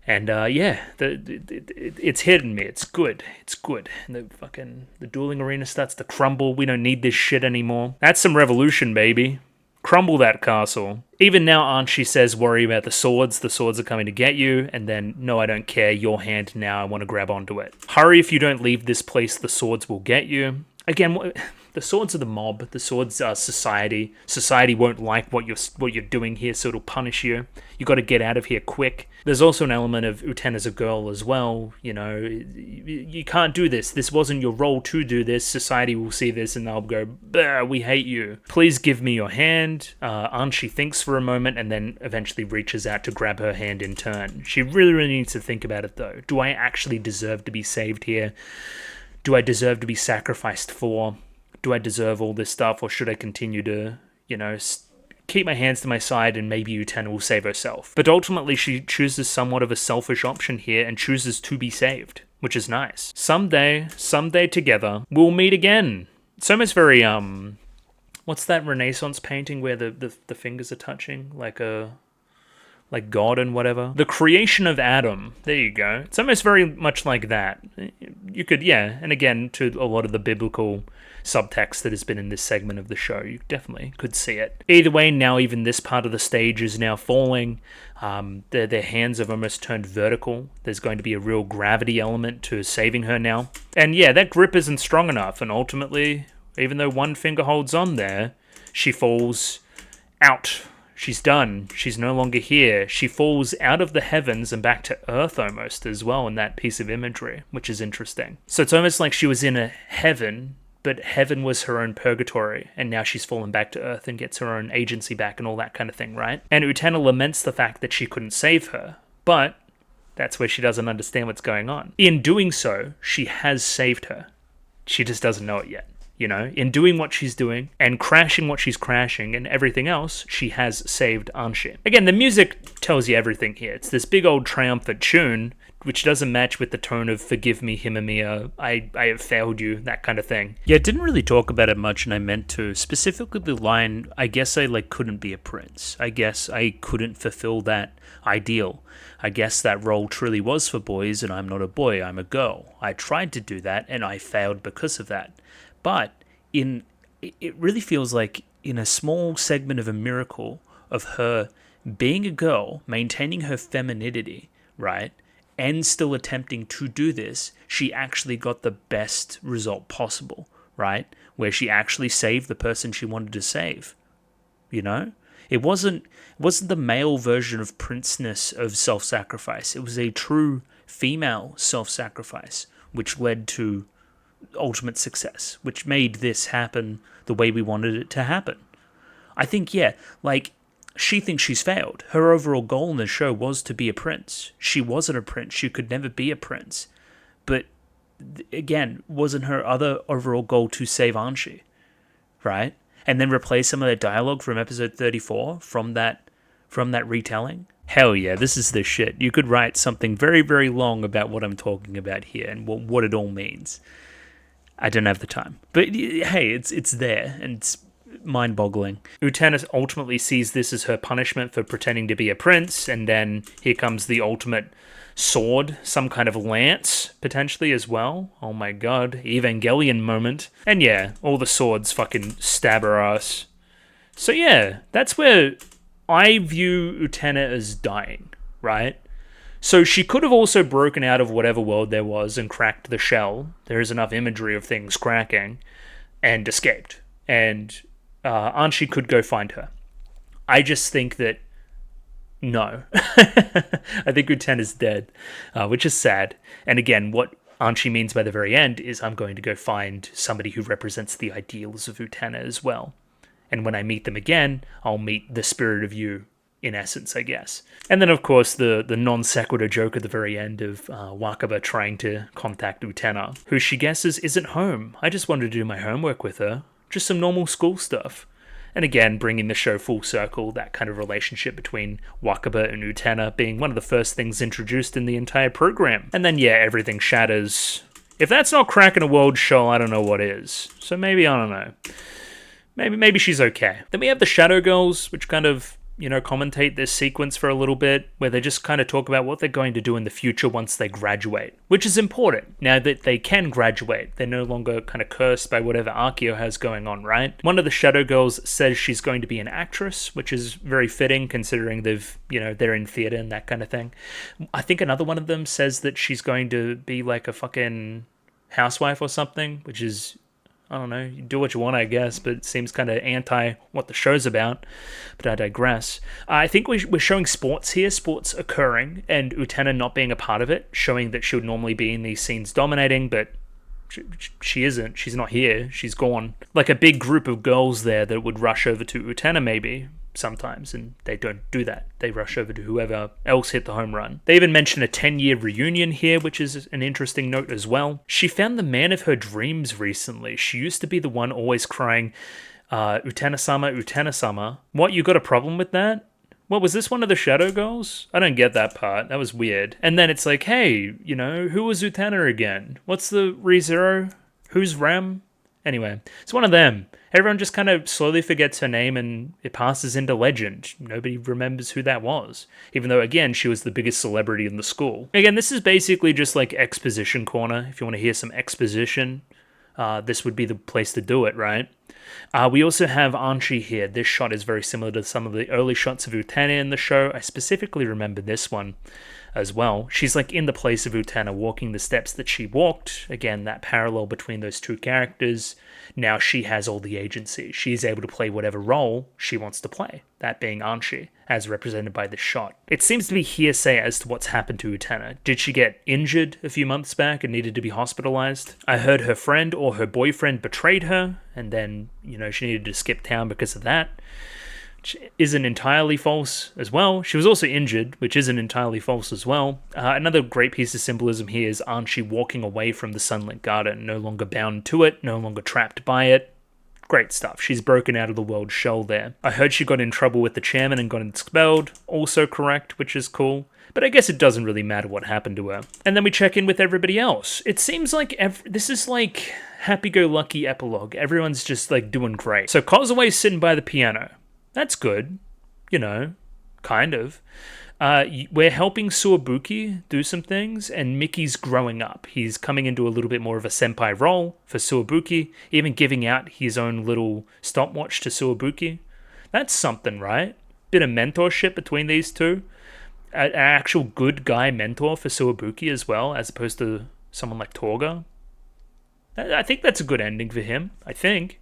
And yeah, it's hitting me. It's good. It's good. And the dueling arena starts to crumble. We don't need this shit anymore. That's some revolution, baby. Crumble that castle. Even now, Anshi says, worry about the swords. The swords are coming to get you. And then, no, I don't care. Your hand now. I want to grab onto it. Hurry, if you don't leave this place, the swords will get you. Again, the swords are the mob. The swords are society. Society won't like what you're doing here, so it'll punish you. You got to get out of here quick. There's also an element of Utena's a girl as well. You can't do this. This wasn't your role to do this. Society will see this and they'll go, bah, we hate you. Please give me your hand. Anshi thinks for a moment and then eventually reaches out to grab her hand in turn. She really, really needs to think about it though. Do I actually deserve to be saved here? Do I deserve to be sacrificed for? Do I deserve all this stuff, or should I continue to, keep my hands to my side and maybe Utena will save herself? But ultimately, she chooses somewhat of a selfish option here and chooses to be saved, which is nice. Someday together, we'll meet again. It's almost very, what's that Renaissance painting where the fingers are touching? Like God and whatever. The creation of Adam. There you go. It's almost very much like that. You could, yeah. And again, to a lot of the biblical subtext that has been in this segment of the show, you definitely could see it. Either way, now even this part of the stage is now falling. Their hands have almost turned vertical. There's going to be a real gravity element to saving her now. And yeah, that grip isn't strong enough. And ultimately, even though one finger holds on there, she falls out. She's done. She's no longer here. She falls out of the heavens and back to earth almost as well in that piece of imagery, which is interesting. So it's almost like she was in a heaven, but heaven was her own purgatory, and now she's fallen back to earth and gets her own agency back and all that kind of thing, right? And Utena laments the fact that she couldn't save her, but that's where she doesn't understand what's going on. In doing so, she has saved her. She just doesn't know it yet. In doing what she's doing and crashing what she's crashing and everything else, she has saved Anshi. Again, the music tells you everything here. It's this big old triumphant tune, which doesn't match with the tone of "forgive me, Himamiya, I have failed you," that kind of thing. Yeah, I didn't really talk about it much, and I meant to. Specifically the line, I guess I couldn't be a prince. I guess I couldn't fulfill that ideal. I guess that role truly was for boys, and I'm not a boy, I'm a girl. I tried to do that, and I failed because of that. But it really feels like in a small segment of a miracle of her being a girl, maintaining her femininity, right, and still attempting to do this, she actually got the best result possible, right, where she actually saved the person she wanted to save, you know? It wasn't the male version of princeness of self-sacrifice. It was a true female self-sacrifice, which led to ultimate success, which made this happen the way we wanted it to happen. I think, yeah, she thinks she's failed. Her overall goal in the show was to be a prince. She wasn't a prince. She could never be a prince. But, again, wasn't her other overall goal to save Anshi? Right? And then replace some of the dialogue from episode 34 from that retelling? Hell yeah, this is the shit. You could write something very, very long about what I'm talking about here and what it all means. I don't have the time. But, hey, it's there, and it's mind-boggling. Utena ultimately sees this as her punishment for pretending to be a prince, and then here comes the ultimate sword, some kind of lance, potentially, as well. Oh my god, Evangelion moment. And yeah, all the swords fucking stab her ass. So yeah, that's where I view Utena as dying, right? So she could have also broken out of whatever world there was and cracked the shell. There is enough imagery of things cracking, and escaped. And Anshi could go find her. I just think that no. I think Utena's dead, which is sad. And again, what Anshi means by the very end is I'm going to go find somebody who represents the ideals of Utena as well. And when I meet them again, I'll meet the spirit of you, in essence, I guess. And then, of course, the non sequitur joke at the very end of Wakaba trying to contact Utena, who she guesses isn't home. I just wanted to do my homework with her. Just some normal school stuff. And again, bringing the show full circle, that kind of relationship between Wakaba and Utena being one of the first things introduced in the entire program. And then, yeah, everything shatters. If that's not cracking a world show, I don't know what is. So maybe, I don't know. Maybe she's okay. Then we have the Shadow Girls, which kind of, commentate this sequence for a little bit, where they just kind of talk about what they're going to do in the future once they graduate, which is important. Now that they can graduate, they're no longer kind of cursed by whatever Akio has going on, right? One of the Shadow Girls says she's going to be an actress, which is very fitting considering they're in theater and that kind of thing. I think another one of them says that she's going to be like a fucking housewife or something, which is, I don't know, you do what you want, I guess, but it seems kind of anti what the show's about, but I digress. I think we're showing sports here, sports occurring, and Utena not being a part of it, showing that she would normally be in these scenes dominating, but she isn't. She's not here. She's gone. Like a big group of girls there that would rush over to Utena maybe, sometimes, and they don't do that. They rush over to whoever else hit the home run. They even mention a 10-year reunion here, which is an interesting note as well. She found the man of her dreams recently. She used to be the one always crying, Utena-sama, Utena-sama. What, you got a problem with that? What, was this one of the Shadow Girls? I don't get that part. That was weird. And then it's like, hey, who was Utena again? What's the ReZero? Who's Ram? Anyway, it's one of them. Everyone just kind of slowly forgets her name and it passes into legend. Nobody remembers who that was. Even though, again, she was the biggest celebrity in the school. Again, this is basically just like exposition corner. If you want to hear some exposition, this would be the place to do it, right? We also have Anshi here. This shot is very similar to some of the early shots of Utena in the show. I specifically remember this one as well. She's like in the place of Utena, walking the steps that she walked. Again, that parallel between those two characters. Now she has all the agency. She's able to play whatever role she wants to play, that being Anshi, as represented by this shot. It seems to be hearsay as to what's happened to Utena. Did she get injured a few months back and needed to be hospitalized? I heard her friend or her boyfriend betrayed her, and then, she needed to skip town because of that. Which isn't entirely false as well. She was also injured, which isn't entirely false as well. Another great piece of symbolism here is Anshi walking away from the Sunlit Garden, no longer bound to it, no longer trapped by it. Great stuff. She's broken out of the world shell there. I heard she got in trouble with the chairman and got expelled. Also correct, which is cool. But I guess it doesn't really matter what happened to her. And then we check in with everybody else. It seems like this is like happy-go-lucky epilogue. Everyone's just like doing great. So Kozaway's sitting by the piano. That's good. You know, kind of. We're helping Suwabuki do some things, and Mickey's growing up. He's coming into a little bit more of a senpai role for Suwabuki, even giving out his own little stopwatch to Suwabuki. That's something, right? Bit of mentorship between these two. An actual good guy mentor for Suwabuki as well, as opposed to someone like Torga. I think that's a good ending for him, I think.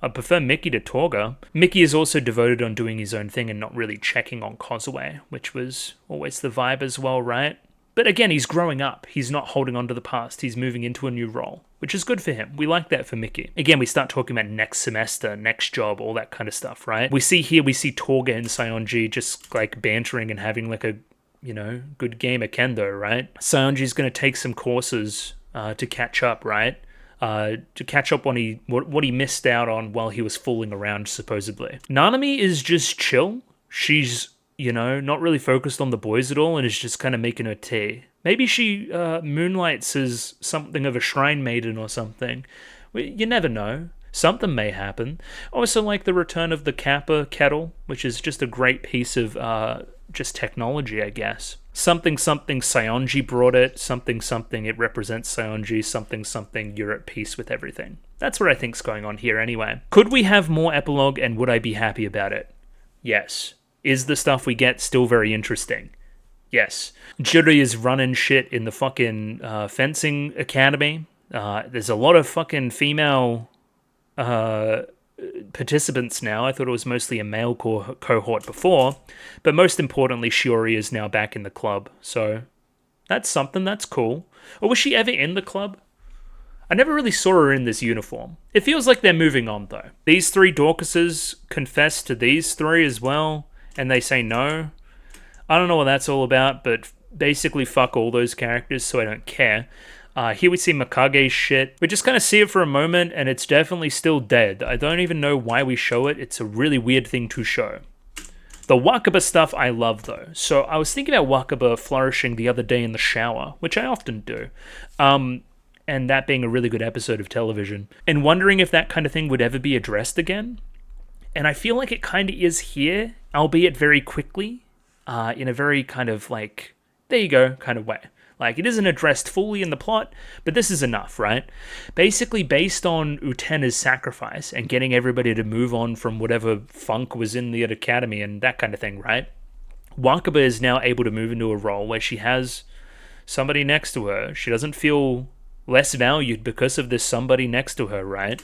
I prefer Mickey to Torga. Mickey is also devoted on doing his own thing and not really checking on Kozaway, which was always the vibe as well, right? But again, he's growing up. He's not holding on to the past. He's moving into a new role, which is good for him. We like that for Mickey. Again, we start talking about next semester, next job, all that kind of stuff, right? We see Torga and Saionji just like bantering and having like a, you know, good game of kendo, right? Saionji's going to take some courses to catch up, right? To catch up on what he missed out on while he was fooling around, supposedly. Nanami is just chill. She's, you know, not really focused on the boys at all and is just kind of making her tea. Maybe she moonlights as something of a shrine maiden or something. You never know. Something may happen. Also, like the return of the Kappa kettle, which is just a great piece of just technology, I guess. Something Saionji brought it, something it represents Saionji, something you're at peace with everything. That's what I think's going on here anyway. Could we have more epilogue and would I be happy about it? Yes. Is the stuff we get still very interesting? Yes. Juri is running shit in the fucking fencing academy. There's a lot of fucking female participants now. I thought it was mostly a male cohort before, but most importantly, Shiori is now back in the club, so that's something. That's cool. Or was she ever in the club? I never really saw her in this uniform. It feels like they're moving on, though. These three Dorcases confess to these three as well, and they say no. I don't know what that's all about, but basically fuck all those characters, so I don't care. Here we see Mikage's shit. We just kind of see it for a moment, and it's definitely still dead. I don't even know why we show it. It's a really weird thing to show. The Wakaba stuff I love, though. So I was thinking about Wakaba flourishing the other day in the shower, which I often do. And that being a really good episode of television. And wondering if that kind of thing would ever be addressed again. And I feel like it kind of is here, albeit very quickly, in a very kind of like, there you go, kind of way. Like, it isn't addressed fully in the plot, but this is enough, right? Basically, based on Utena's sacrifice and getting everybody to move on from whatever funk was in the academy and that kind of thing, right? Wakaba is now able to move into a role where she has somebody next to her. She doesn't feel less valued because of this somebody next to her, right?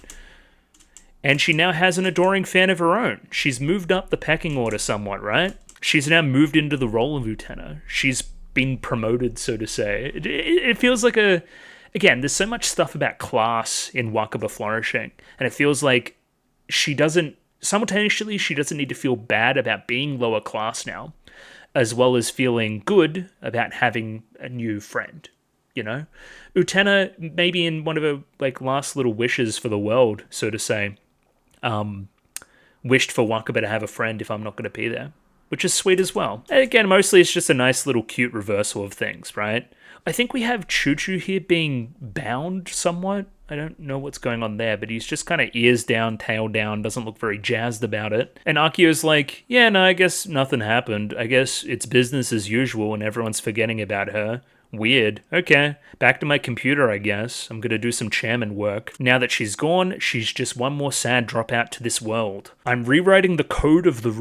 And she now has an adoring fan of her own. She's moved up the pecking order somewhat, right? She's now moved into the role of Utena. She's been promoted, so to say. It feels like again, there's so much stuff about class in Wakaba flourishing, and it feels like she doesn't need to feel bad about being lower class now, as well as feeling good about having a new friend, you know? Utena, maybe in one of her like last little wishes for the world, so to say, wished for Wakaba to have a friend if I'm not going to be there, which is sweet as well. And again, mostly it's just a nice little cute reversal of things, right? I think we have Choo-Choo here being bound somewhat. I don't know what's going on there, but he's just kind of ears down, tail down, doesn't look very jazzed about it. And Akio's like, yeah, no, I guess nothing happened. I guess it's business as usual and everyone's forgetting about her. Weird. Okay, back to my computer, I guess. I'm gonna do some chairman work. Now that she's gone, she's just one more sad dropout to this world. I'm rewriting the code of the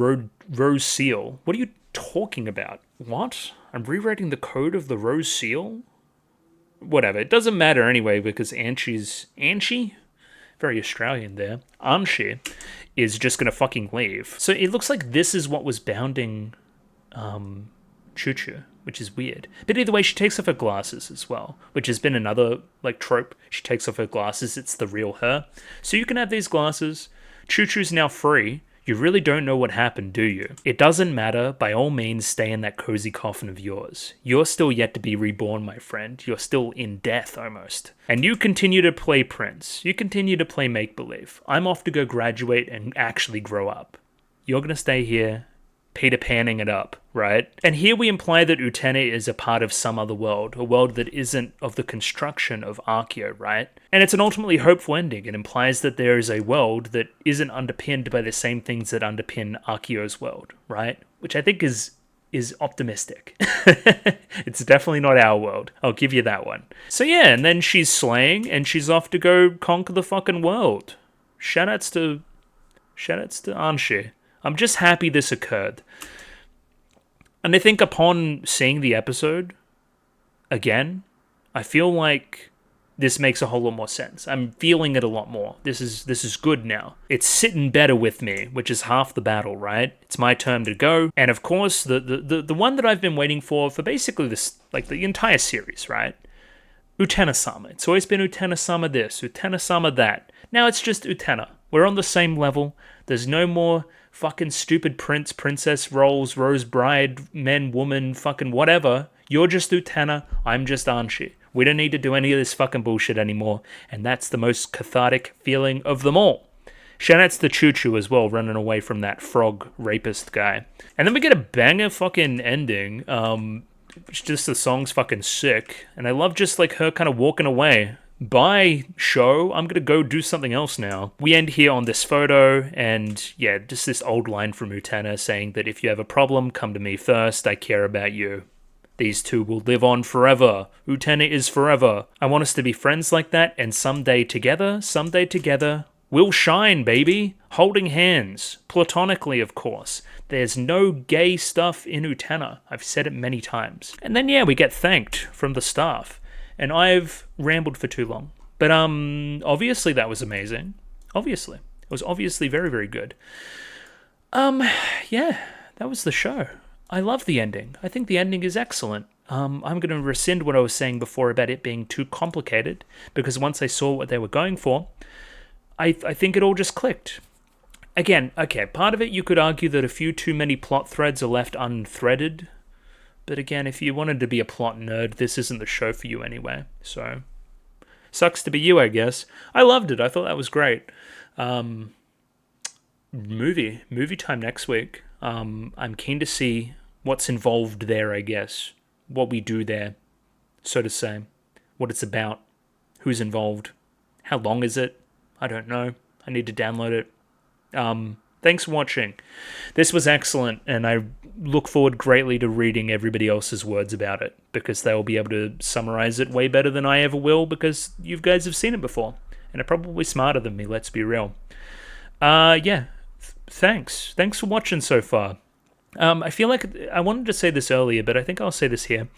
Rose Seal. What are you talking about? What? I'm rewriting the code of the Rose Seal? Whatever, it doesn't matter anyway, because Anshi? Very Australian there. Anshi is just gonna fucking leave. So it looks like this is what was bounding Choo-Choo, which is weird. But either way, she takes off her glasses as well, which has been another like trope. She takes off her glasses, it's the real her. So you can have these glasses. Choo-Choo's now free. You really don't know what happened, do you? It doesn't matter. By all means, stay in that cozy coffin of yours. You're still yet to be reborn, my friend. You're still in death, almost. And you continue to play Prince. You continue to play make-believe. I'm off to go graduate and actually grow up. You're gonna stay here Peter Panning it up, right? And here we imply that Utena is a part of some other world, a world that isn't of the construction of Archaeo, right? And it's an ultimately hopeful ending. It implies that there is a world that isn't underpinned by the same things that underpin Archaeo's world, right? Which I think is optimistic. It's definitely not our world. I'll give you that one. So yeah, and then she's slaying and she's off to go conquer the fucking world. Shoutouts to Anshi. I'm just happy this occurred. And I think upon seeing the episode again, I feel like this makes a whole lot more sense. I'm feeling it a lot more. This is good now. It's sitting better with me, which is half the battle, right? It's my turn to go. And of course, the one that I've been waiting for basically this, like the entire series, right? Utena-sama. It's always been Utena-sama this, Utena-sama that. Now it's just Utena. We're on the same level. There's no more fucking stupid prince, princess roles, rose bride, men, woman, fucking whatever. You're just Utena, I'm just Anshi. We don't need to do any of this fucking bullshit anymore, and that's the most cathartic feeling of them all. Shoutouts to Choo Choo as well, running away from that frog rapist guy. And then we get a banger fucking ending. Just the song's fucking sick, and I love just like her kind of walking away. Bye, show. I'm gonna go do something else now. We end here on this photo, and yeah, just this old line from Utena saying that if you have a problem, come to me first. I care about you. These two will live on forever. Utena is forever. I want us to be friends like that, and someday together, we'll shine, baby. Holding hands. Platonically, of course. There's no gay stuff in Utena. I've said it many times. And then, yeah, we get thanked from the staff. And I've rambled for too long. But obviously that was amazing. Obviously. It was obviously very, very good. Yeah, that was the show. I love the ending. I think the ending is excellent. I'm going to rescind what I was saying before about it being too complicated, because once I saw what they were going for, I think it all just clicked. Again, okay, part of it you could argue that a few too many plot threads are left unthreaded. But again, if you wanted to be a plot nerd, this isn't the show for you anyway. So, sucks to be you, I guess. I loved it. I thought that was great. Movie time next week. I'm keen to see what's involved there, I guess. What we do there, so to say. What it's about. Who's involved. How long is it? I don't know. I need to download it. Thanks for watching. This was excellent, and I look forward greatly to reading everybody else's words about it, because they'll be able to summarize it way better than I ever will, because you guys have seen it before, and are probably smarter than me, let's be real. Yeah, thanks. Thanks for watching so far. I feel like I wanted to say this earlier, but I think I'll say this here.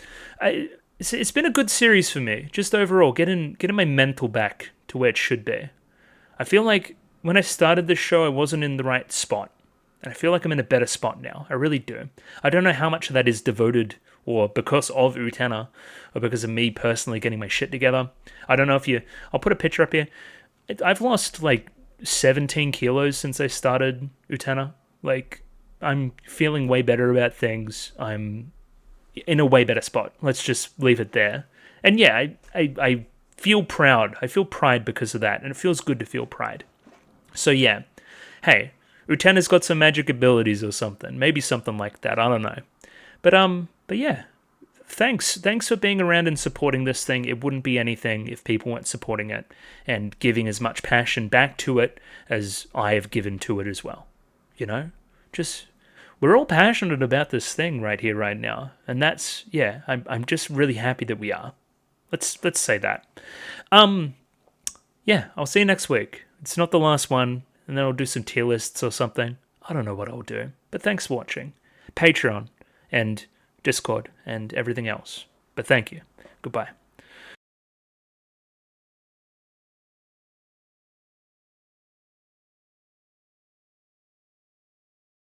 It's been a good series for me, just overall, getting my mental back to where it should be. I feel like when I started this show, I wasn't in the right spot. And I feel like I'm in a better spot now. I really do. I don't know how much of that is devoted or because of Utena or because of me personally getting my shit together. I don't know if you... I'll put a picture up here. I've lost like 17 kilos since I started Utena. Like, I'm feeling way better about things. I'm in a way better spot. Let's just leave it there. And yeah, I feel proud. I feel pride because of that. And it feels good to feel pride. So yeah, hey, Utena's got some magic abilities or something. Maybe something like that. I don't know. But yeah, thanks for being around and supporting this thing. It wouldn't be anything if people weren't supporting it and giving as much passion back to it as I have given to it as well. You know, just we're all passionate about this thing right here, right now, and that's yeah. I'm just really happy that we are. Let's say that. Yeah, I'll see you next week. It's not the last one, and then I'll do some tier lists or something. I don't know what I'll do. But thanks for watching. Patreon and Discord and everything else. But thank you. Goodbye.